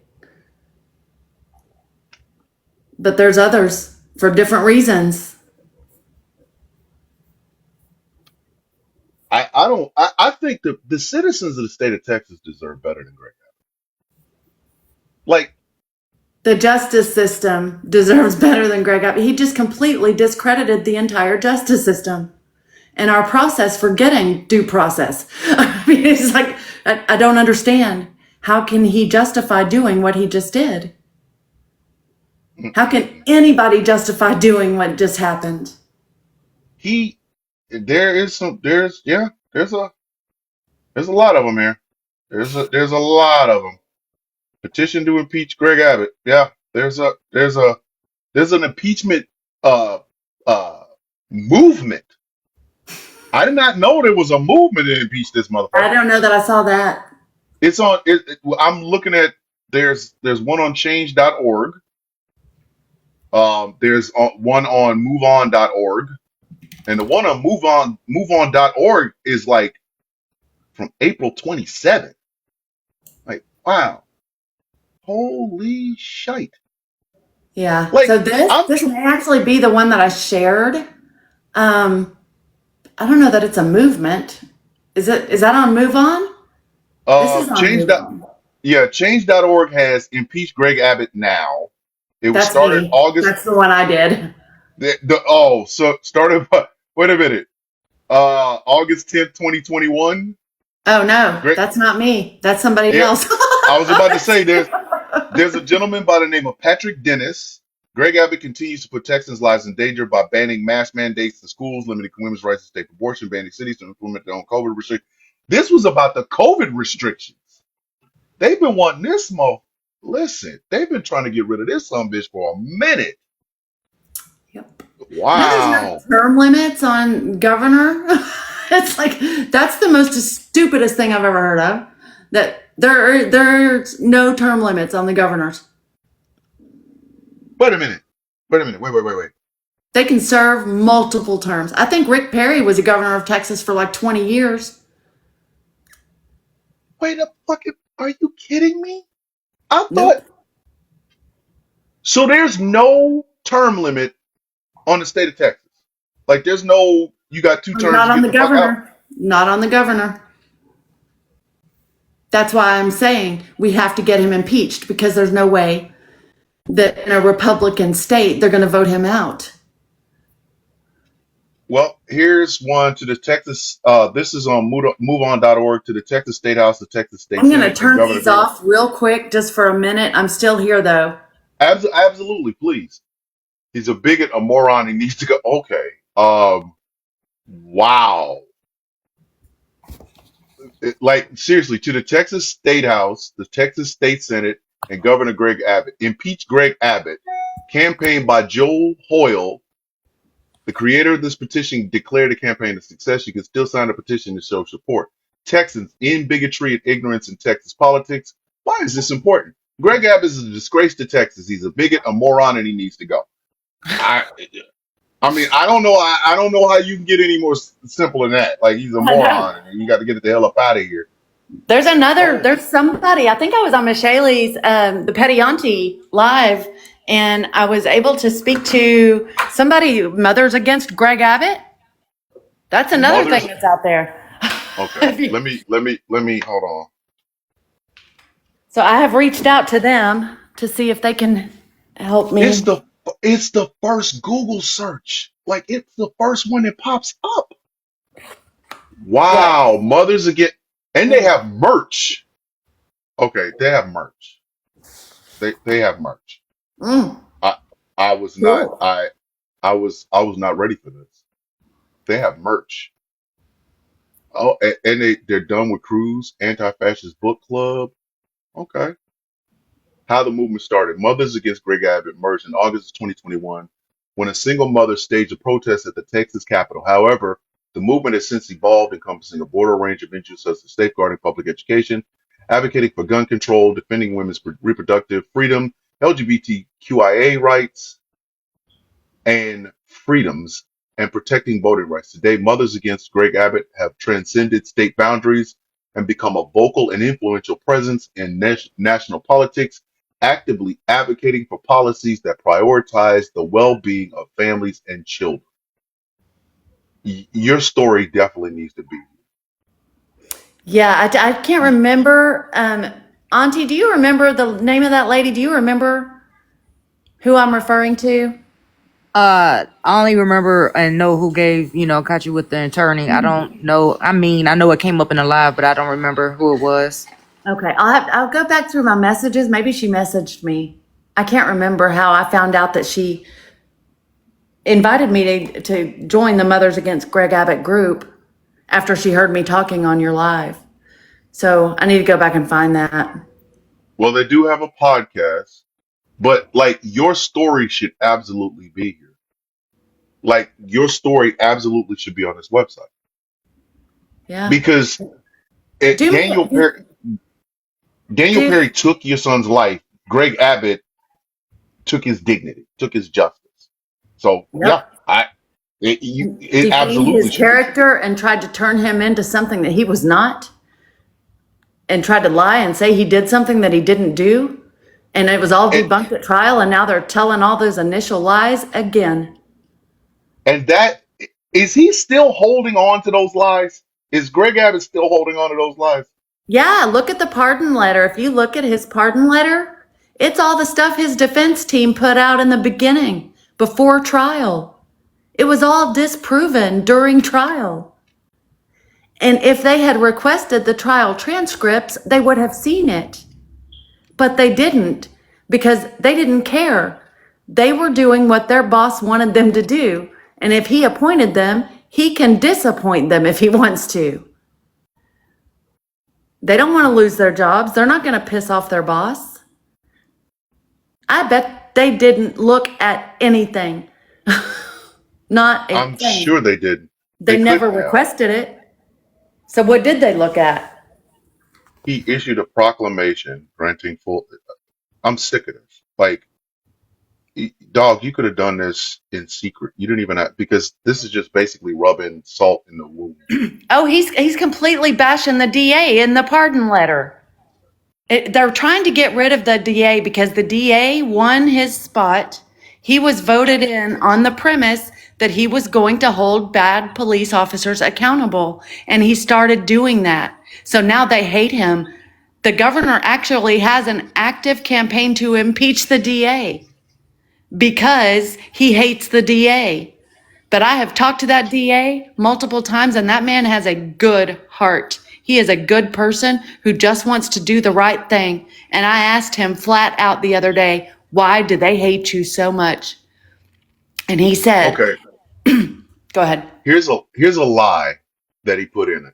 but there's others for different reasons. it. I don't. I think the citizens of the state of Texas deserve better than Greg Abbott. Like, The justice system deserves better than Greg Abbott. He just completely discredited the entire justice system and our process for getting due process. I mean, it's like, I don't understand. How can he justify doing what he just did? How can anybody justify doing what just happened? he there is some there's a lot of them here. There's a lot of them. Petition to impeach Greg Abbott. Yeah, there's an impeachment uh uh movement. I did not know there was a movement to impeach this I motherfucker. don't know that I saw that. It's on I'm looking at there's one on change.org. There's one on moveon.org, and the one on moveon.org is like from April 27th. Like, wow. Holy shite. Yeah. So Like, this I'm this tr- may actually be the one that I shared. I don't know that it's a movement. Is that on Move On? This is on change. Move On. Yeah, change.org has impeached Greg Abbott now. It was That's started me. August That's the one I did. so started wait a minute. August 10th, 2021. Oh no, Great. that's not me. That's somebody Yeah, else. I was about to say there's a gentleman by the name of Patrick Dennis. Greg Abbott continues to put Texans' lives in danger by banning mask mandates in schools, limiting women's rights to state abortion, banning cities to implement their own COVID restrictions. This was about the COVID restrictions. They've been wanting this mo. Listen, they've been trying to get rid of this son bitch for a minute. Yep. You know, there's no Wow. term limits on governor. It's like that's the most stupidest thing I've ever heard of. That there's no term limits on the governors. Wait a minute. Wait a minute. Wait. They can serve multiple terms. I think Rick Perry was a governor of Texas for like 20 years. Wait a fucking. Are you kidding me? I thought Nope. so. There's no term limit on the state of Texas. Like there's no. You got two terms. Not You on get the the fuck out. governor. Not on the governor. That's why I'm saying we have to get him impeached because there's no way that in a Republican state they're going to vote him out. Well, here's one to the Texas. This is on moveon.org to the Texas State House, the Texas State I'm going to Senate, and turn Governor these Greg. off real quick just for a minute. I'm still here though. Absolutely, please. He's a bigot, a moron. He needs to go. Okay. Wow. Like seriously, to the Texas State House, the Texas State Senate, and Governor Greg Abbott. Impeach Greg Abbott. Campaign by Joel Hoyle. The creator of this petition declared the campaign a success. You can still sign a petition to show support. Texans in bigotry and ignorance in Texas politics. Why is this important? Greg Abbott is a disgrace to Texas. He's a bigot, a moron, and he needs to go. I I mean, I don't know. I don't know how you can get any more simple than that. Like he's a I know. moron, and you got to get the hell up out of here. Oh, There's somebody, I think I was on Miss Haley's, the Petty Auntie live, and I was able to speak to somebody, Mothers Against Greg Abbott. That's another thing mothers. that's out there. Okay, let me hold on. So I have reached out to them to see if they can help It's me. the first Google search. Like it's the first one that pops up. What? Wow, mothers again, and they have merch. Okay, they have merch. They have merch. Mm, I I was not cool. I was not ready for this. They have merch. Oh, and they're done with Cruise Anti-Fascist Book Club. Okay. How the movement started. Mothers Against Greg Abbott emerged in August of 2021 when a single mother staged a protest at the Texas Capitol. However, the movement has since evolved, encompassing a broader range of issues such as safeguarding public education, advocating for gun control, defending women's reproductive freedom, LGBTQIA rights, and freedoms, and protecting voting rights. Today, Mothers Against Greg Abbott have transcended state boundaries and become a vocal and influential presence in national politics, actively advocating for policies that prioritize the well being of families and children. Your story definitely needs to be. Yeah, I can't remember. Auntie, do you remember the name of that lady? Do you remember who I'm referring to? I only remember and know who gave, caught you with the attorney. I don't know. I mean, I know it came up in the live, but I don't remember who it was. Okay, I'll go back through my messages. Maybe she messaged me. I can't remember how I found out that she invited me to join the Mothers Against Greg Abbott group after she heard me talking on your live. So I need to go back and find that. Well, they do have a podcast, but like your story should absolutely be here. Like your story absolutely should be on this website Yeah. because Do Daniel me, do Perry took your son's life. Greg Abbott took his dignity, took his justice. So yeah, yep. it Defamed absolutely his should be. character and tried to turn him into something that he was not, and tried to lie and say he did something that he didn't do. And it was all And, debunked at trial, and now they're telling all those initial lies again. and that is he still holding on to those lies? Is Greg Abbott still holding on to those lies? Yeah, look at the pardon letter. If you look at his pardon letter, it's all the stuff his defense team put out in the beginning, before trial. It was all disproven during trial. And if they had requested the trial transcripts, they would have seen it. But they didn't, because they didn't care. They were doing what their boss wanted them to do. And if he appointed them, he can disappoint them if he wants to. They don't want to lose their jobs. They're not going to piss off their boss. I bet they didn't look at anything. Not a I'm sure thing. they didn't. They They never couldn't have. requested it. So what did they look at? He issued a proclamation granting full. I'm sick of this. Like, dog, you could have done this in secret. You didn't even have, because this is just basically rubbing salt in the wound. Oh, he's completely bashing the DA in the pardon letter. They're trying to get rid of the DA because the DA won his spot. He was voted in on the premise that he was going to hold bad police officers accountable, and he started doing that. So now they hate him. The governor actually has an active campaign to impeach the DA because he hates the DA. But I have talked to that DA multiple times, and that man has a good heart. He is a good person who just wants to do the right thing. And I asked him flat out the other day, why do they hate you so much? And he said, Okay, go ahead. here's a lie that he put in it.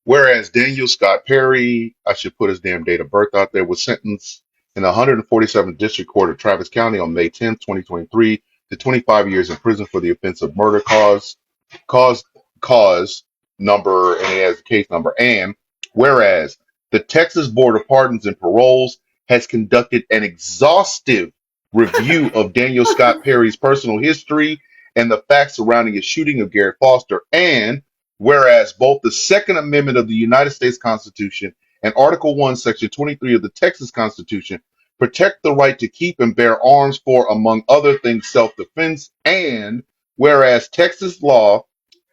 Whereas Daniel Scott Perry, I should put his damn date of birth out there, was sentenced in the 147th District Court of Travis County on May 10th, 2023 to 25 years in prison for the offense of murder cause, cause number, and he has a case number. And whereas the Texas Board of Pardons and Paroles has conducted an exhaustive review of Daniel Scott Perry's personal history and the facts surrounding his shooting of Garrett Foster, and whereas both the Second Amendment of the United States Constitution and Article 1, Section 23 of the Texas Constitution protect the right to keep and bear arms for, among other things, self-defense, and whereas Texas law,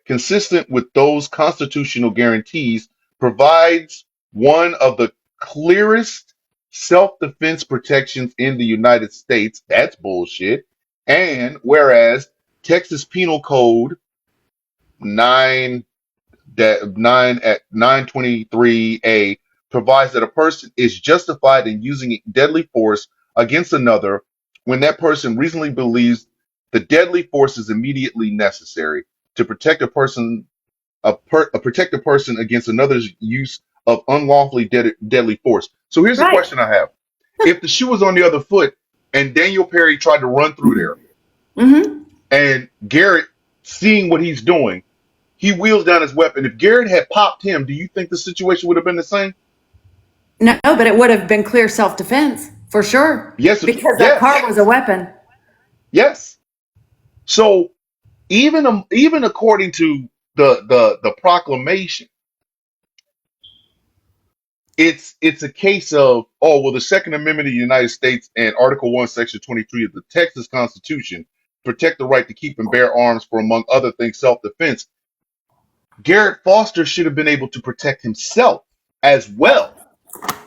consistent with those constitutional guarantees, provides one of the clearest self-defense protections in the United States. That's bullshit. And whereas Texas Penal Code 9 9 at 923A provides that a person is justified in using deadly force against another when that person reasonably believes the deadly force is immediately necessary to protect a person against another's use of unlawfully deadly force. So here's a Right. question I have: if the shoe was on the other foot and Daniel Perry tried to run through there, Mm-hmm. and Garrett, seeing what he's doing, he wheels down his weapon. If Garrett had popped him, do you think the situation would have been the same? No, but it would have been clear self-defense for sure Yes, because that car yes, was a weapon. yes. So even according to the proclamation, it's a case of, oh well, the Second Amendment of the United States and Article 1, Section 23 of the Texas Constitution protect the right to keep and bear arms for, among other things, self-defense. Garrett Foster should have been able to protect himself as well. Yep.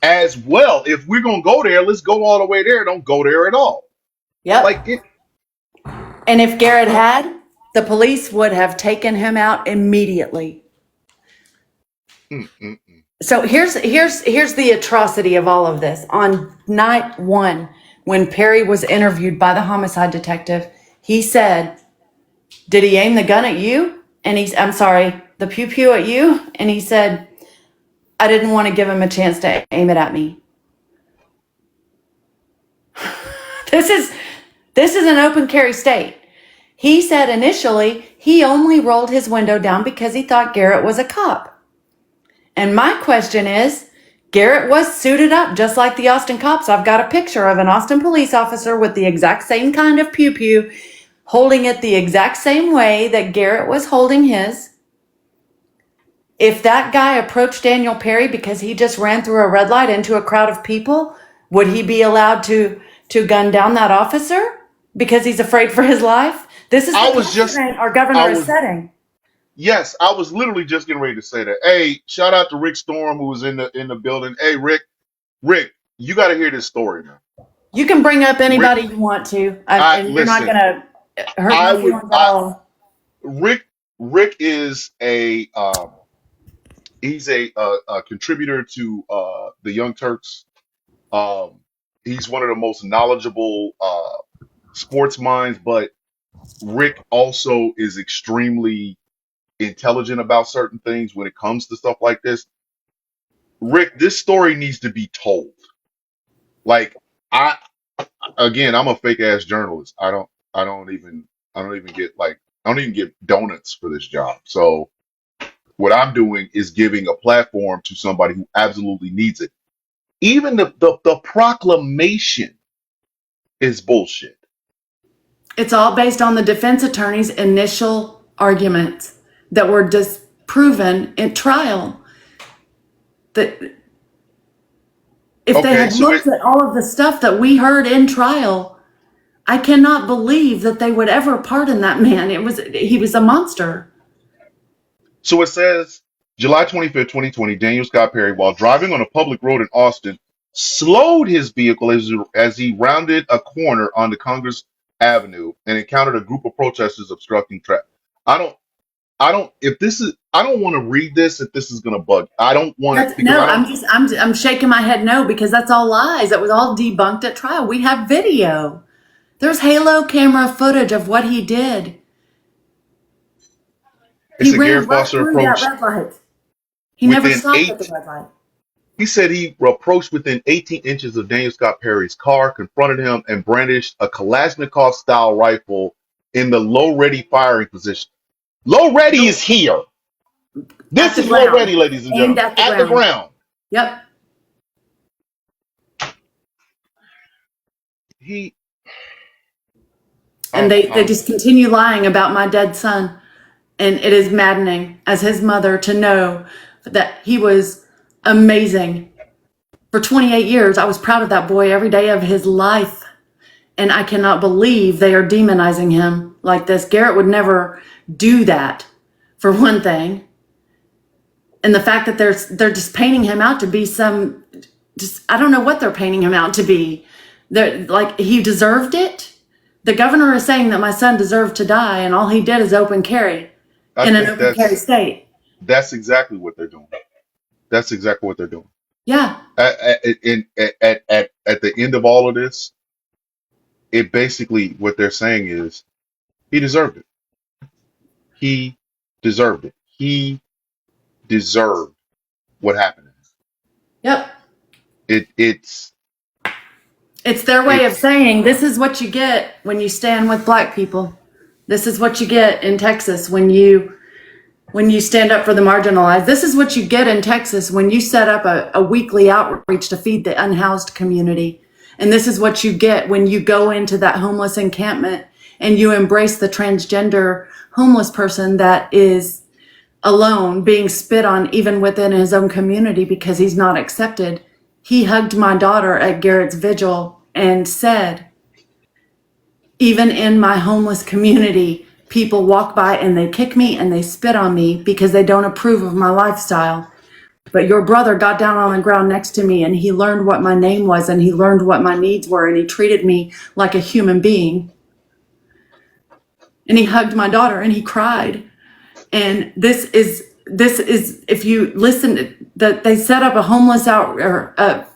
As well, if we're gonna go there, let's go all the way there. Don't go there at all. Like Yep. it. And if Garrett Uh, had, the police would have taken him out immediately. mm, mm, mm. So here's the atrocity of all of this. On night one, when Perry was interviewed by the homicide detective, he said, "Did he aim the gun at you?" And I'm sorry, the pew pew at you? And he said, "I didn't want to give him a chance to aim it at me." This is an open carry state. He said initially he only rolled his window down because he thought Garrett was a cop. And my question is, Garrett was suited up just like the Austin cops. I've got a picture of an Austin police officer with the exact same kind of pew pew, holding it the exact same way that Garrett was holding his. If that guy approached Daniel Perry because he just ran through a red light into a crowd of people, would he be allowed to gun down that officer because he's afraid for his life? This is I the was just, precedent our I governor is was, setting. yes, I was literally just getting ready to say that. Hey, shout out to Rick Storm who was in the building. Hey, Rick, you got to hear this story, man. You can bring up Rick, anybody you want to, I and you're not listen. going to hurt I my would, feelings at all. Rick, Rick is he's a contributor to the Young Turks. Um, he's one of the most knowledgeable sports minds, but Rick also is extremely intelligent about certain things when it comes to stuff like this. Rick, this story needs to be told. Like I again, I'm a fake ass journalist. I don't even get like I don't even get donuts for this job. So what I'm doing is giving a platform to somebody who absolutely needs it. Even the proclamation is bullshit. It's all based on the defense attorney's initial arguments that were disproven in trial. That if they Okay, had so it looked at all of the stuff that we heard in trial, I cannot believe that they would ever pardon that man. He was a monster. so it says July 25th, 2020, Daniel Scott Perry, while driving on a public road in Austin, slowed his vehicle as he rounded a corner onto Congress Avenue and encountered a group of protesters obstructing traffic. I don't I don't want to read this if this is gonna bug. I don't want it That's, because no, I don't I'm shaking my head no because that's all lies. That was all debunked at trial. We have video. There's halo camera footage of what he did. it He said ran Garrett right Foster through that approached red light. He never within stopped at the eight red light. he said he approached within 18 inches of Daniel Scott Perry's car, confronted him, and brandished a Kalashnikov style rifle in the low ready firing position. Low ready is here. At This the is low ready, ground. ladies and Aimed gentlemen. at the At the ground. ground. Yep. He And um they um just continue lying about my dead son. And it is maddening as his mother to know that he was amazing. For 28 years, I was proud of that boy every day of his life. And I cannot believe they are demonizing him like this. Garrett would never do that, for one thing. And the fact that they're just painting him out to be some, just I don't know what they're painting him out to be. They're like he deserved it. The governor is saying that my son deserved to die, and all he did is open carry I in an think open carry state. that's exactly what they're doing. That's exactly what they're doing. Yeah, At the end of all of this, it basically what they're saying is he deserved it. He deserved it. He deserved what happened. Yep. It it's It's their way of it's saying this is what you get when you stand with black people. This is what you get in Texas when you stand up for the marginalized. This is what you get in Texas when you set up a weekly outreach to feed the unhoused community. And this is what you get when you go into that homeless encampment and you embrace the transgender homeless person that is alone, being spit on even within his own community because he's not accepted. He hugged my daughter at Garrett's vigil and said, even in my homeless community, people walk by and they kick me and they spit on me because they don't approve of my lifestyle. But your brother got down on the ground next to me and he learned what my name was and he learned what my needs were and he treated me like a human being. And he hugged my daughter and he cried. And this is if you listen, that they set up a homeless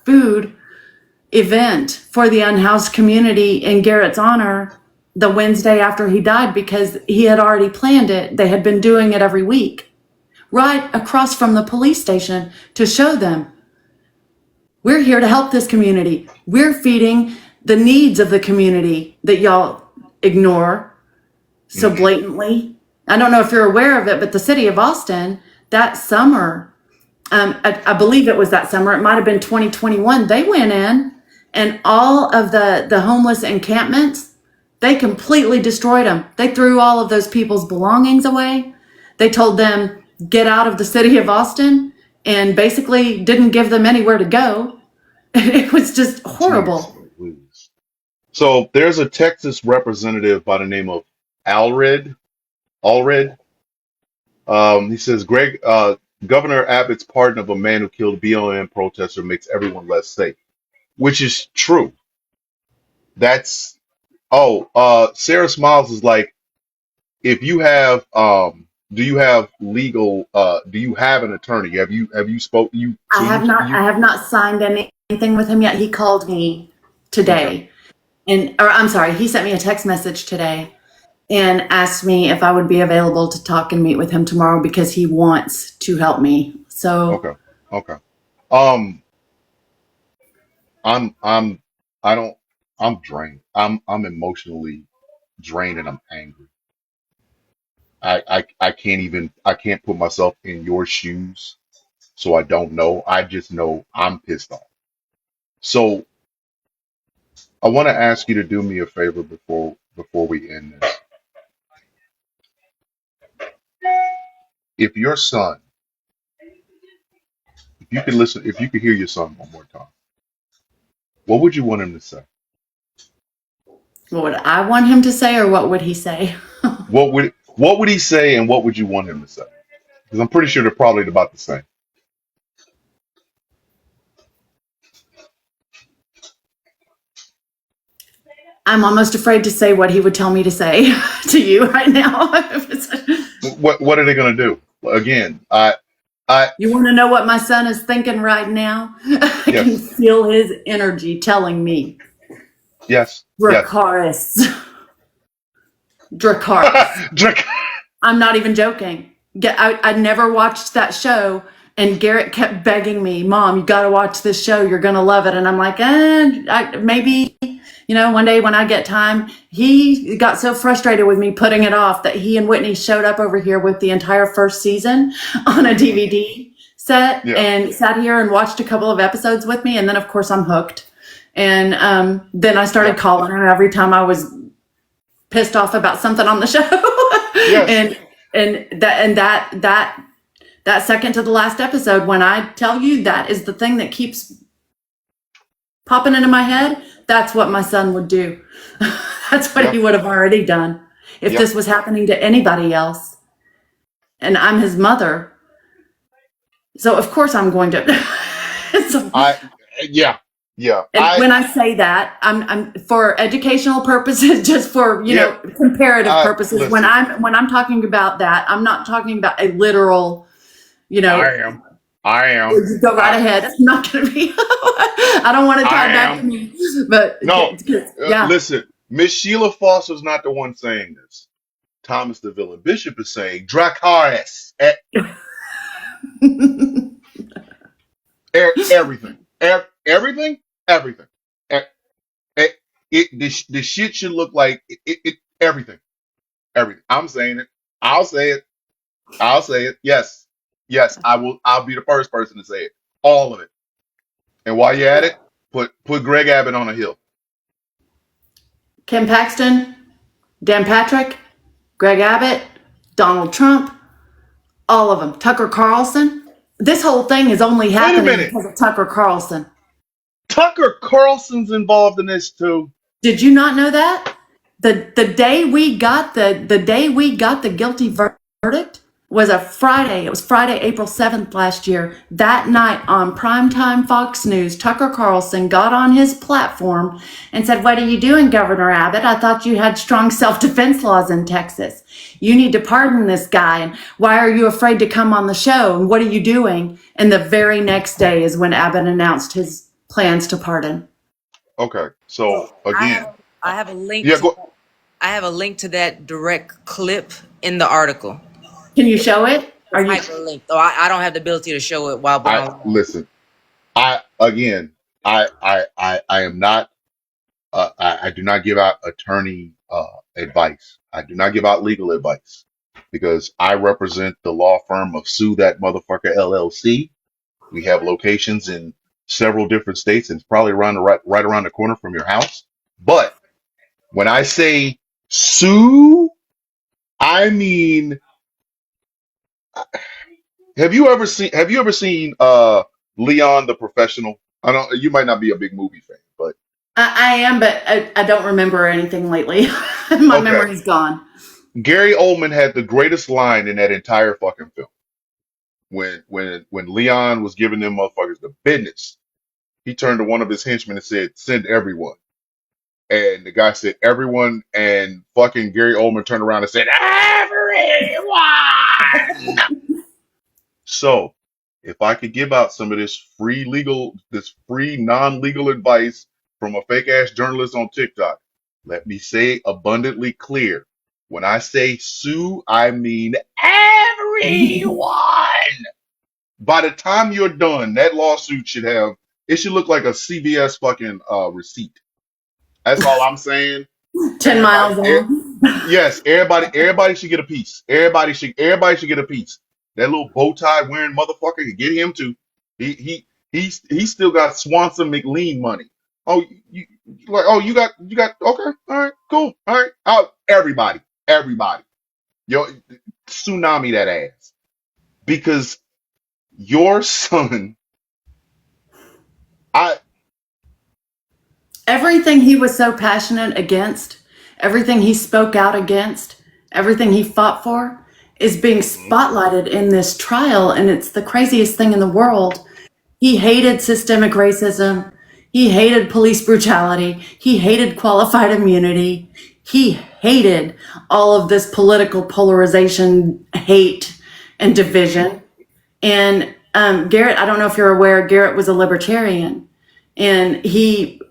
food event for the unhoused community in Garrett's honor the Wednesday after he died because he had already planned it. They had been doing it every week, right across from the police station to show them we're here to help this community. We're feeding the needs of the community that y'all ignore so blatantly. I don't know if you're aware of it, but the city of Austin that summer, I believe it was that summer, it might have been 2021, they went in and all of the homeless encampments, they completely destroyed them. They threw all of those people's belongings away. They told them, get out of the city of Austin, and basically didn't give them anywhere to go. It was just Jeez horrible. Louise. So there's a Texas representative by the name of Alred. Alred. He says Governor Abbott's pardon of a man who killed a BLM protester makes everyone less safe, which is true. That's Sarah Smiles is like, if you have do you have legal do you have an attorney? Have you spoke you so I you have not signed anything with him yet. He called me okay. today or I'm sorry, he sent me a text message today and asked me if I would be available to talk and meet with him tomorrow because he wants to help me. So Okay. Okay. Um I'm I don't I'm drained. I'm emotionally drained and I'm angry. I can't put myself in your shoes, so I don't know. I just know I'm pissed off. So I want to ask you to do me a favor before we end this. If your son, if you could hear your son one more time, what would you want him to say? what would I want him to say or what would he say? What would he say and what would you want him to say? Because I'm pretty sure they're probably about the same. I'm almost afraid to say what he would tell me to say to you right now. What are they gonna do? Again, I You want to know what my son is thinking right now? I can yes, feel his energy telling me, yes, yes. Dracaris, Dracaris. Drink. I'm not even joking. I never watched that show, and Garrett kept begging me, Mom, you got to watch this show. You're going to love it. And I'm like, maybe, one day when I get time. He got so frustrated with me putting it off that he and Whitney showed up over here with the entire first season on a DVD set Yeah, and sat here and watched a couple of episodes with me. And then, of course, I'm hooked. And then I yeah, started calling him every time I was pissed off about something on the show. yes. and that second to the last episode, when I tell you that is the thing that keeps popping into my head, that's what my son would do. That's what Yeah, he would have already done if yeah. this was happening to anybody else. And I'm his mother, so of course I'm going to. So, I yeah, yeah. and when I say that, I'm for educational purposes, just for Yeah. comparative purposes. When Listen. I'm talking about that, I'm not talking about a literal, you I know. am. I am. You go right I ahead. It's not going to be. I don't want to I tie back to am. me, but No. yeah. Listen. Miss Sheila Foster's not the one saying this. Thomas the Villain Bishop is saying Dracarys. everything, everything, everything. E- the shit should look like everything, everything. I'm saying it. I'll say it. I'll say it. Yes, yes, I will. I'll be the first person to say it. All of it. And while you're at it, put Greg Abbott on a hill. Kim Paxton, Dan Patrick, Greg Abbott, Donald Trump, all of them. Tucker Carlson. This whole thing is only Wait a happening minute. because of Tucker Carlson. Tucker Carlson's involved in this too. Did you not know that? The day we got the guilty verdict was a Friday. It was Friday, April 7th last year. That night on primetime Fox News, Tucker Carlson got on his platform and said, "What are you doing, Governor Abbott? I thought you had strong self-defense laws in Texas. You need to pardon this guy. And why are you afraid to come on the show? And what are you doing?" And the very next day is when Abbott announced his plans to pardon. Okay, so I again, have I have a link yeah, to go. I have a link to that direct clip in the article. Can you show it? The Are you? hyperlink. So I don't have the ability to show it while we're I on. listen. I again, I am not. I do not give out attorney advice. I do not give out legal advice because I represent the law firm of Sue That Motherfucker LLC. We have locations in several different states, and it's probably around right around the corner from your house. But when I say sue, I mean, have you ever seen Leon the Professional? I don't, you might not be a big movie fan, but I am, but I don't remember anything lately. My okay. memory's gone. Gary Oldman had the greatest line in that entire fucking film. When Leon was giving them motherfuckers the business, he turned to one of his henchmen and said, "Send everyone." And the guy said, "Everyone," and fucking Gary Oldman turned around and said, "Everyone." So, if I could give out some of this free non-legal advice from a fake ass journalist on TikTok, let me say abundantly clear. When I say sue, I mean everyone. By the time you're done, that lawsuit it should look like a CVS fucking receipt. That's all I'm saying. 10 Everybody, miles long. yes, everybody should get a piece. Everybody should get a piece. That little bow tie wearing motherfucker, you get him too. He still got Swanson McLean money. Oh, like, oh, you got okay, all right, cool, all right. Oh, everybody, yo, tsunami that ass because your son, I Everything he was so passionate against, everything he spoke out against, everything he fought for is being mhm, spotlighted in this trial. And it's the craziest thing in the world. He hated systemic racism. He hated police brutality. He hated qualified immunity. He hated all of this political polarization, hate, and division. And Garrett, I don't know if you're aware, Garrett was a libertarian, and he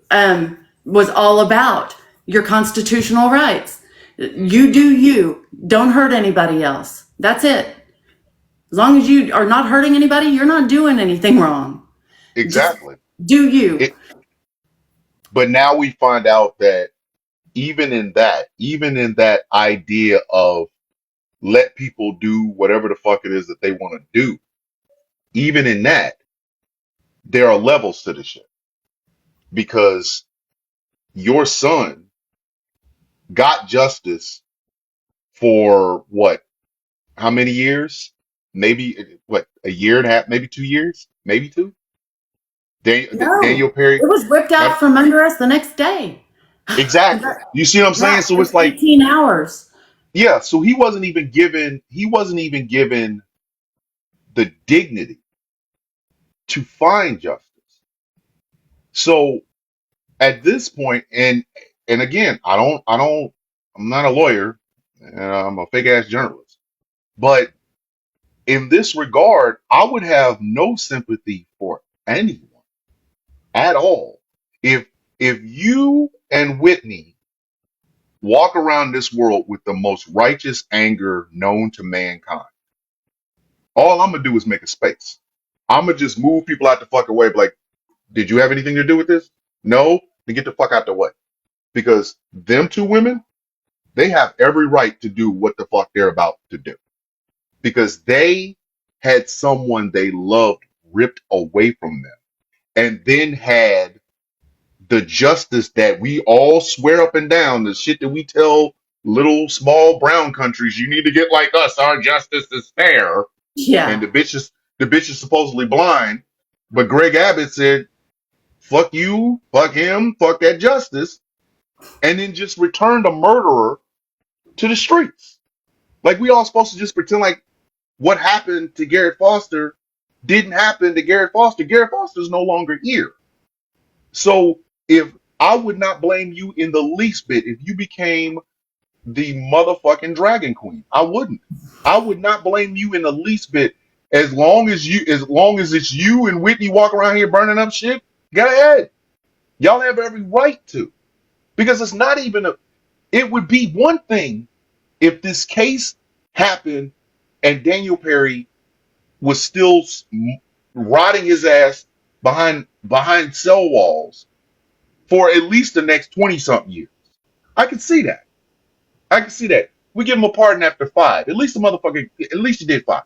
was all about your constitutional rights. You do you. Don't hurt anybody else. That's it. As long as you are not hurting anybody, you're not doing anything wrong. Just exactly do you. it. But now we find out that even in that idea of let people do whatever the fuck it is that they want to do, even in that, there are levels to this shit because your son got justice for what? How many years? Maybe what? A year and a half? Maybe 2 years? Maybe two? No, Daniel Perry it was ripped got out from under us the next day. exactly. You see what I'm saying? Yeah, So it's it's like, 18 hours. yeah. So he wasn't even given the dignity to find justice. So at this point, and again, I'm not a lawyer, and I'm a fake ass journalist. But in this regard, I would have no sympathy for anyone at all. If if you and Whitney walk around this world with the most righteous anger known to mankind, all I'm gonna do is make a space. I'm gonna just move people out the fucking way. Like, did you have anything to do with this? No, then get the fuck out the way. Because them two women, they have every right to do what the fuck they're about to do. Because they had someone they loved ripped away from them, and then had the justice that we all swear up and down, the shit that we tell little small brown countries, you need to get like us, our justice is fair. And Yeah. the bitch is supposedly blind, but Greg Abbott said, fuck you, fuck him, fuck that justice, and then just returned a murderer to the streets. Like we all supposed to just pretend like what happened to Garrett Foster didn't happen to Garrett Foster. Garrett Foster is no longer here. So if I would not blame you in the least bit if you became the motherfucking dragon queen. I wouldn't. I would not blame you in the least bit. As long as it's you and Whitney walk around here burning up shit, go ahead. Y'all have every right to. Because it's not even it would be one thing if this case happened and Daniel Perry was still rotting his ass behind cell walls for at least the next 20 something years. I can see that. I can see that. We give him a pardon after 5. At least the motherfucker, at least he did 5.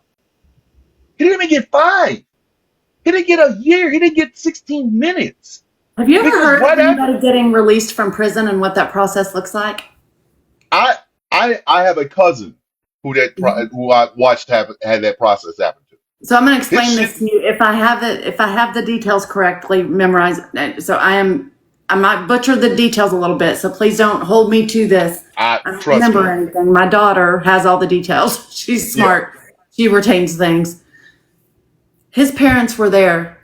He didn't even get 5. He didn't get a year. He didn't get 16 minutes. Have you ever Because heard of right after, anybody getting released from prison and what that process looks like? I I have a cousin who I watched had that process happen to. So I'm going to His explain shit, this to you. If I have the details correctly memorized, so I might butcher the details a little bit. So please don't hold me to this. I I don't trust remember me. anything. My daughter has all the details. She's Yeah. smart. She retains things. His parents were there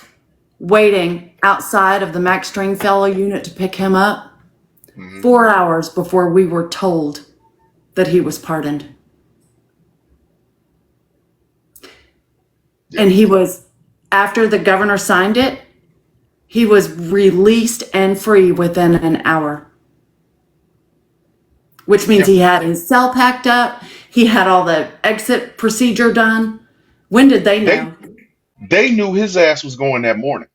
waiting outside of the Max Stringfellow unit to pick him up Hmm. 4 hours before we were told that he was pardoned. Yeah. And after the governor signed it, he was released and free within an hour, which means Yeah. he had his cell packed up. He had all the exit procedure done. When did they They know? they knew his ass was going that morning.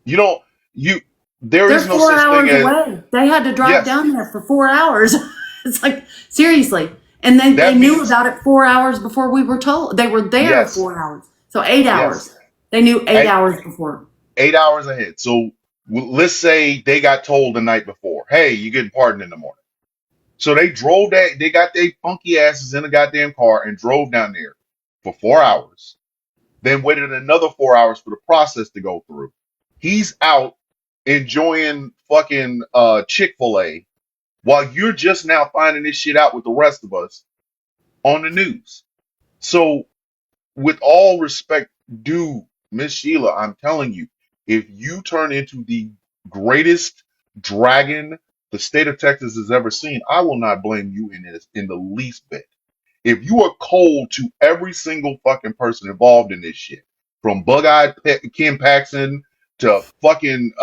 You don't you there They're is no four such thing hours as away. They had to drive yes. down there for 4 hours. It's like, seriously. And they That knew means about it 4 hours before we were told. They were there yes. 4 hours. So 8 hours. Yes. They knew eight Eight, hours before. 8 hours ahead. So let's say they got told the night before, hey, you getting pardoned in the morning. So they got their funky asses in a goddamn car and drove down there for 4 hours, then waited another 4 hours for the process to go through. He's out enjoying fucking Chick-fil-A while you're just now finding this shit out with the rest of us on the news. So with all respect due, Miss Sheila, I'm telling you, if you turn into the greatest dragon the state of Texas has ever seen, I will not blame you in this in the least bit. If you are cold to every single fucking person involved in this shit, from Bug-eyed Kim Paxton to fucking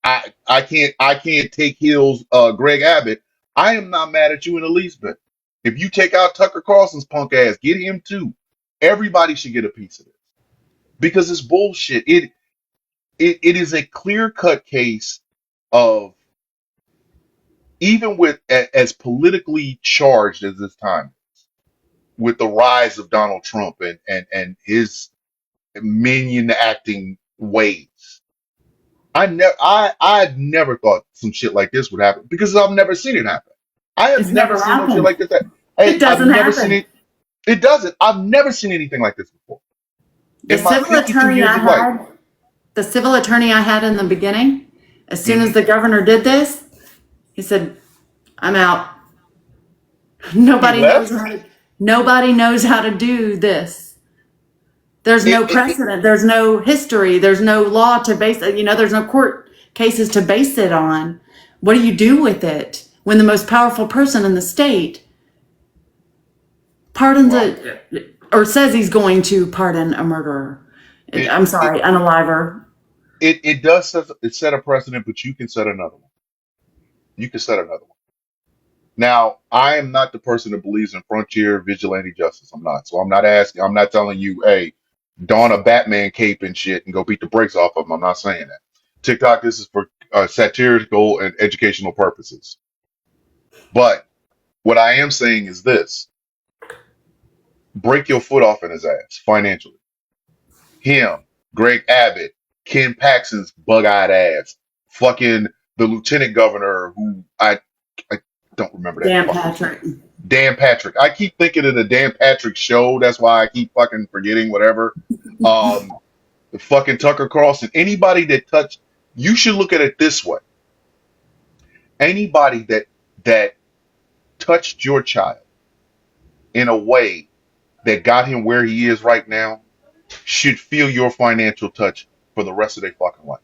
I can't take heels Greg Abbott, I am not mad at you in the least bit. If you take out Tucker Carlson's punk ass, get him too. Everybody should get a piece of it because it's bullshit. It is a clear cut case of even with as politically charged as this time with the rise of Donald Trump and his minion acting ways. I'd never thought some shit like this would happen because I've never seen it happen. I have It's never never seen no shit happened. like this. It I've doesn't never seen happen. it. It doesn't. I've never seen anything like this before The in my civil 52 attorney years I of life. had, the civil attorney I had in the beginning, as soon as Hmm. the governor did this, he said, "I'm out. He Nobody knows left. how to. Nobody knows how to do this. There's It, no it, it, precedent. There's no history. There's no law to base it. There's no court cases to base it on. What do you do with it when the most powerful person in the state pardons well, a or says he's going to pardon a murderer? it, I'm it, sorry, unaliver. it does set a precedent, but you can set another one. You can set another one. Now, I am not the person that believes in frontier vigilante justice. I'm not. So I'm not asking. I'm not telling you, hey, don a Batman cape and shit and go beat the brakes off of them. I'm not saying that. TikTok, this is for satirical and educational purposes. But what I am saying is this: break your foot off in his ass financially. Him, Greg Abbott, Ken Paxton's bug-eyed ass, fucking the lieutenant governor who I don't remember that Dan fucking Patrick. Dan Patrick. I keep thinking of the Dan Patrick show. That's why I keep fucking forgetting whatever. The fucking Tucker Carlson. Anybody that touched, you should look at it this way. Anybody that touched your child in a way that got him where he is right now should feel your financial touch for the rest of their fucking life.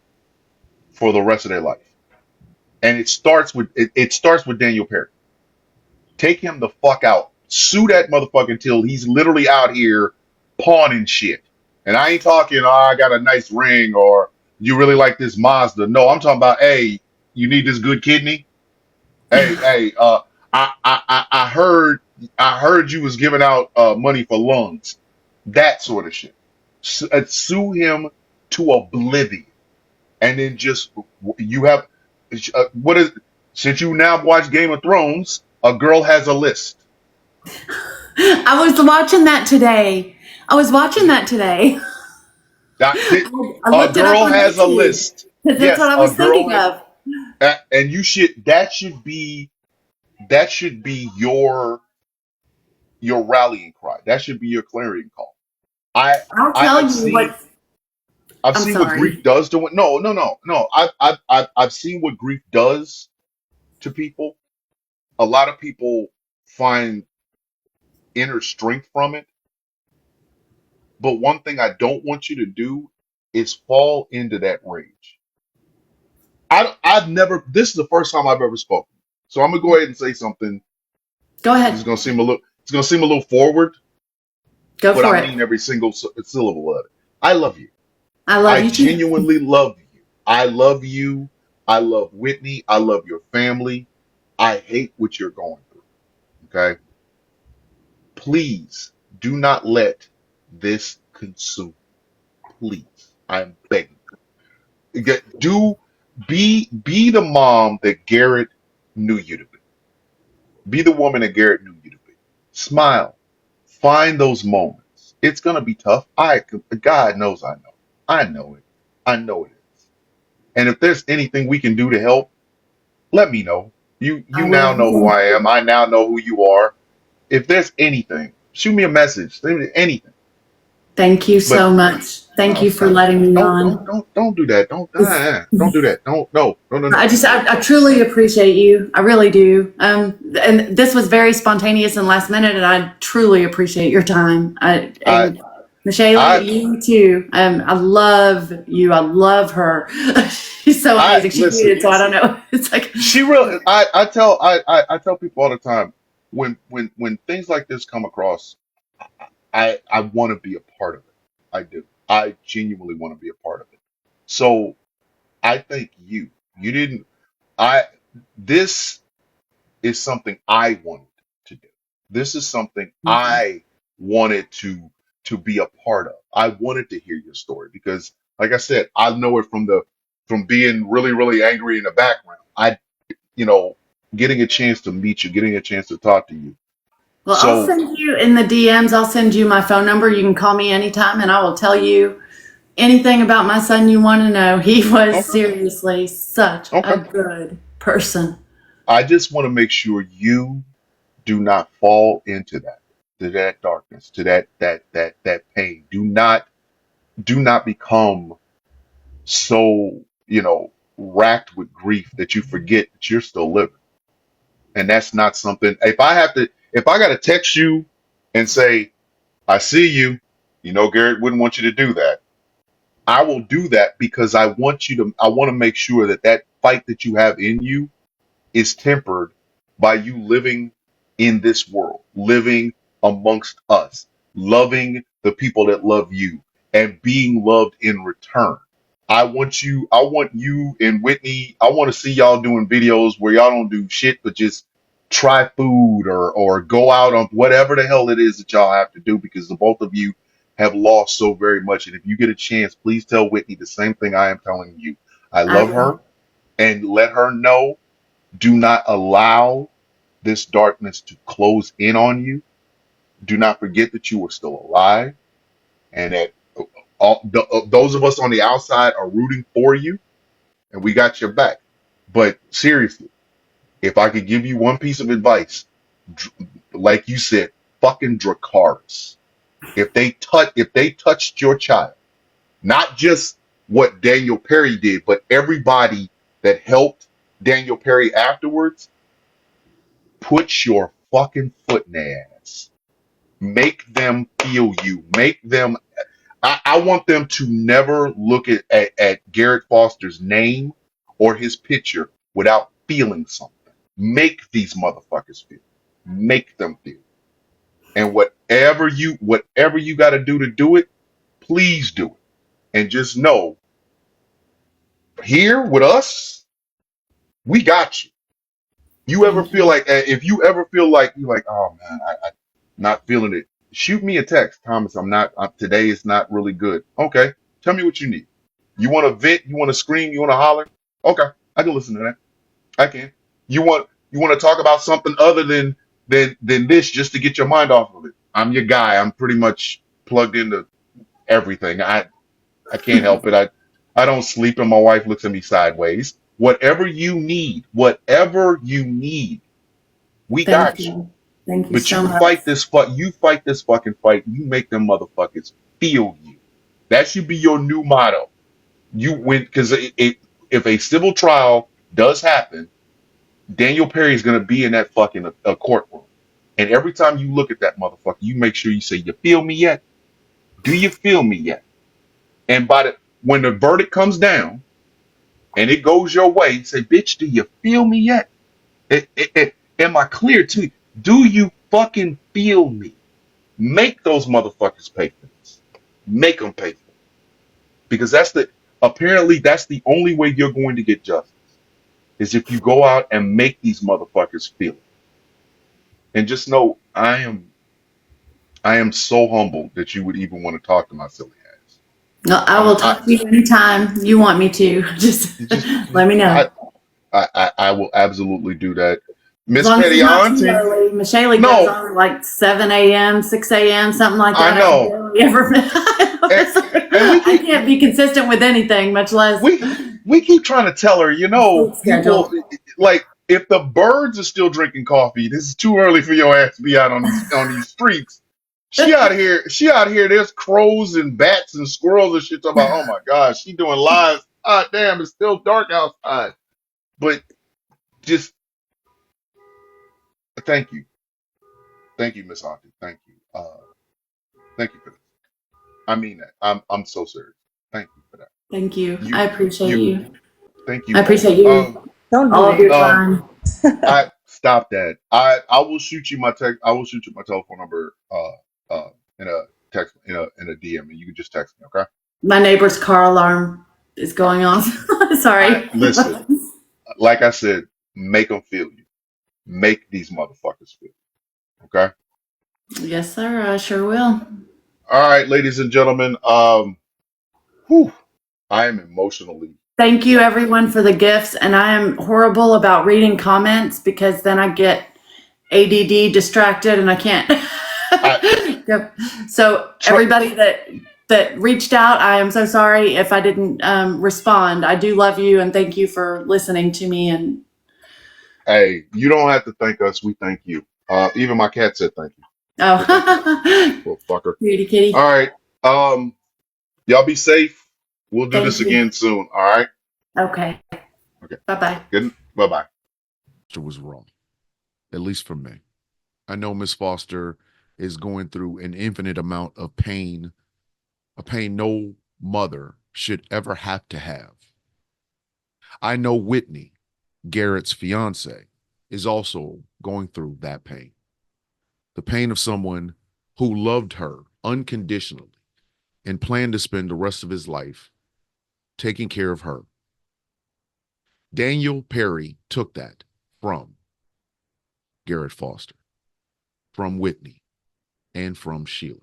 For the rest of their life. And it starts with Daniel Perry. Take him the fuck out. Sue that motherfucker until he's literally out here pawning shit. And I ain't talking, oh, I got a nice ring or you really like this Mazda. No, I'm talking about, hey, you need this good kidney? Hey, I heard you was giving out money for lungs. That sort of shit. Sue him to oblivion. And then just you have what is since you now watch Game of Thrones, a girl has a list. I was watching that today. I A looked it up girl on has a YouTube. list. That's Yes, what I a was girl thinking has, of. and you should that should be your rallying cry. That should be your clarion call. I I'll I tell have you seen what. I've I'm seen what grief sorry. does to it. No. I've seen what grief does to people. A lot of people find inner strength from it. But one thing I don't want you to do is fall into that rage. I've never. This is the first time I've ever spoken. So I'm gonna go ahead and say something. Go This is ahead. gonna seem a little. It's gonna seem a little forward, Go but I for it. mean every single syllable of it. I love you. I I love you too. genuinely love you. I love you. I love Whitney. I love your family. I hate what you're going through. Okay. Please do not let this consume. Please, I'm begging. Do be the mom that Garrett knew you to be. Be the woman that Garrett knew you to be. Smile. Find those moments. It's gonna be tough. God knows I know. I know it. I know it is. And if there's anything we can do to help, let me know. You I now will. know who I am. I now know who you are. If there's anything, shoot me a message. Send me anything. Thank you But so much. Thank you oh for God, letting me on. don't do that. Don't do that. Don't no. I truly appreciate you. I really do. And this was very spontaneous and last minute, and I truly appreciate your time. I And Michelle, I you too. I love you. I love her. She's so I amazing. She's listen. muted, so I don't know. It's like, She really. I tell people all the time when things like this come across, I want to be a part of it. I do. I genuinely want to be a part of it. So I thank you. You didn't. I This is something I wanted to do. This is something I wanted to be a part of. I wanted to hear your story because, like I said, I know it from being really angry in the background. You know, getting a chance to meet you, getting a chance to talk to you. well, I'll So send you in the DMs. I'll send you my phone number. You can call me anytime, and I will tell you anything about my son you want to know. He was okay, seriously such a okay. good person. I just want to make sure you do not fall into that darkness, to that pain. Do not become so, racked with grief that you forget that you're still living. And that's not something, if I got to text you and say, I see you, Garrett wouldn't want you to do that. I will do that because I want to make sure that fight that you have in you is tempered by you living in this world, living amongst us, loving the people that love you, and being loved in return. I want you and Whitney, I want to see y'all doing videos where y'all don't do shit but just try food or go out on whatever the hell it is that y'all have to do because the both of you have lost so very much. And if you get a chance, please tell Whitney the same thing I am telling you. I I love will. her, and let her know, do not allow this darkness to close in on you. Do not forget that you are still alive, and that those of us on the outside are rooting for you, and we got your back. But seriously, if I could give you one piece of advice, like you said, fucking Dracarys. If they touched your child, not just what Daniel Perry did, but everybody that helped Daniel Perry afterwards, put your fucking foot in their ass. Make them feel you. Make them. I want them to never look at Garrett Foster's name or his picture without feeling something. Make these motherfuckers feel. Make them feel. And whatever you got to do it, please do it. And just know, here with us, we got you. You ever Thank feel you. like, if you ever feel like you're like, oh man, I not feeling it, shoot me a text, Thomas. Today is not really good. Okay, tell me what you need. You want to vent? You want to scream? You want to holler? Okay, I can listen to that. I can. You want to talk about something other than this, just to get your mind off of it. I'm your guy. I'm pretty much plugged into everything. I can't help it. I don't sleep, and my wife looks at me sideways. Whatever you need, we Thank got you. you. Thank you But so much. you fight this fucking fight. You make them motherfuckers feel you. That should be your new motto. You win, because if a civil trial does happen, Daniel Perry is going to be in that fucking courtroom. And every time you look at that motherfucker, you make sure you say, "You feel me yet? Do you feel me yet?" And when the verdict comes down and it goes your way, say, "Bitch, do you feel me yet? Am I clear to you? Do you fucking feel me?" Make those motherfuckers pay for this. Make them pay for it. Because apparently that's the only way you're going to get justice, is if you go out and make these motherfuckers feel it. And just know, I am so humbled that you would even want to talk to my silly ass. No, I I'm will I talk to you anytime you want me to. Just you just let me know. I will absolutely do that. As Miss long as it's Petty not too Auntie. early. Michelle goes No, on like 7 a.m., 6 a.m., something like I that. I can know. barely ever. And, and we I keep can't be consistent with anything, much less we we keep trying to tell her, sleep people, schedule. like, if the birds are still drinking coffee, this is too early for your ass to be out on these streets. She out here, there's crows and bats and squirrels and shit talking about, oh my gosh, she doing lives. Ah damn, it's still dark outside. But just thank you. Thank you, Miss Auntie. Thank you. Thank you for this. I mean that. I'm so serious. Thank you for that. Thank you. You I appreciate you you. thank I you. appreciate you. Don't do All of your that. Um time. I stop that. I will shoot you my text. I will shoot you my telephone number in a text in a DM, and you can just text me. Okay. My neighbor's car alarm is going off. I Sorry. listen. Like I said, make them feel you. Make these motherfuckers feel you. Okay. Yes, sir. I sure will. All right, ladies and gentlemen. Whew, I am emotionally Thank you, wrecked. everyone, for the gifts. And I am horrible about reading comments because then I get ADD distracted and I can't. I Yep. So tr- everybody that reached out, I am so sorry if I didn't respond. I do love you and thank you for listening to me. And Hey, you don't have to thank us. We thank you. Even my cat said thank you. So thank you, oh, little fucker. cutie kitty. All right. Y'all be safe. We'll do this Thank you. again soon. All right. Okay. Okay. Bye bye. Good. Bye bye. Was wrong, at least for me. I know Miss Foster is going through an infinite amount of pain, a pain no mother should ever have to have. I know Whitney, Garrett's fiance, is also going through that pain. The pain of someone who loved her unconditionally and planned to spend the rest of his life taking care of her. Daniel Perry took that from Garrett Foster, from Whitney, and from Sheila.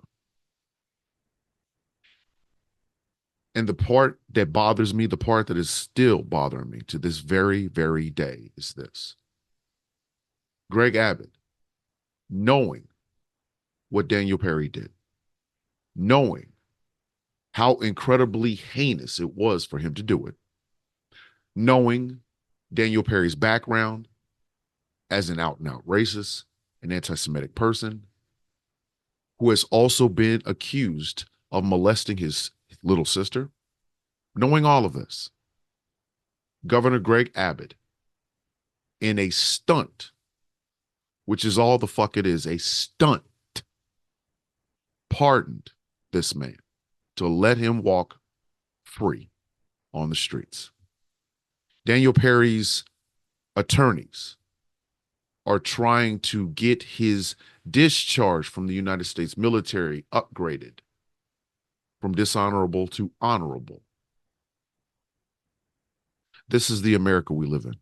And the part that bothers me, the part that is still bothering me to this very, very day is this. Greg Abbott, knowing what Daniel Perry did, knowing how incredibly heinous it was for him to do it, knowing Daniel Perry's background as an out and out racist, an anti-Semitic person, who has also been accused of molesting his little sister, knowing all of this, Governor Greg Abbott, in a stunt, which is all the fuck it is, a stunt, pardoned this man to let him walk free on the streets. Daniel Perry's attorneys are trying to get his discharge from the United States military upgraded from dishonorable to honorable. This is the America we live in.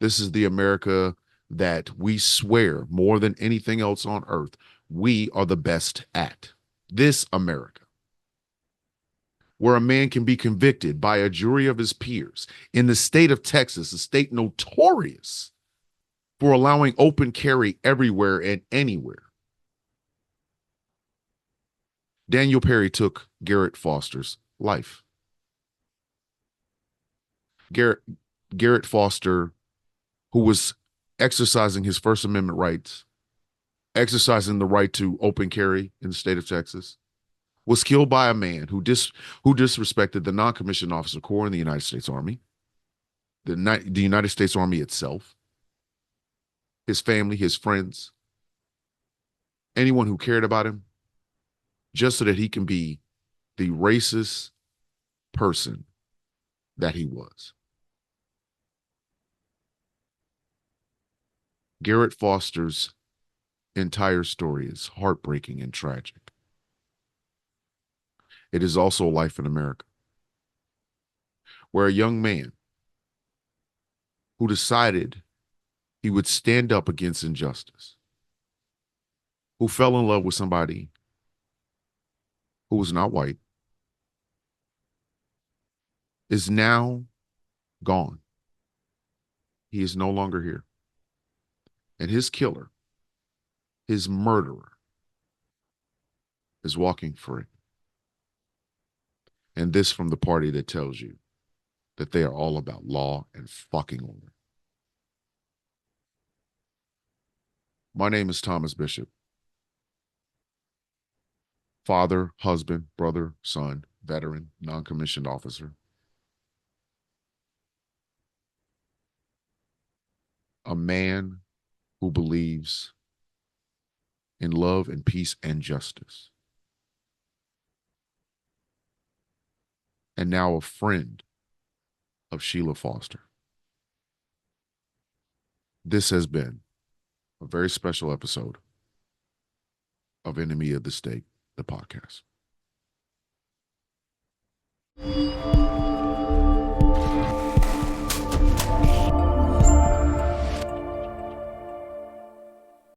This is the America that we swear more than anything else on earth we are the best at. This America, where a man can be convicted by a jury of his peers in the state of Texas, a state notorious for allowing open carry everywhere and anywhere. Daniel Perry took Garrett Foster's life. Garrett Foster, who was exercising his First Amendment rights, exercising the right to open carry in the state of Texas, was killed by a man who disrespected the non-commissioned officer corps in the United States Army, the United States Army itself, his family, his friends, anyone who cared about him, just so that he can be the racist person that he was. Garrett Foster's entire story is heartbreaking and tragic. It is also life in America, where a young man who decided he would stand up against injustice, who fell in love with somebody who was not white, is now gone. He is no longer here. And his killer, his murderer, is walking free. And this from the party that tells you that they are all about law and fucking order. My name is Thomas Bishop. Father, husband, brother, son, veteran, non-commissioned officer. A man who believes in love and peace and justice. And now a friend of Sheila Foster. This has been a very special episode of Enemy of the State, the podcast.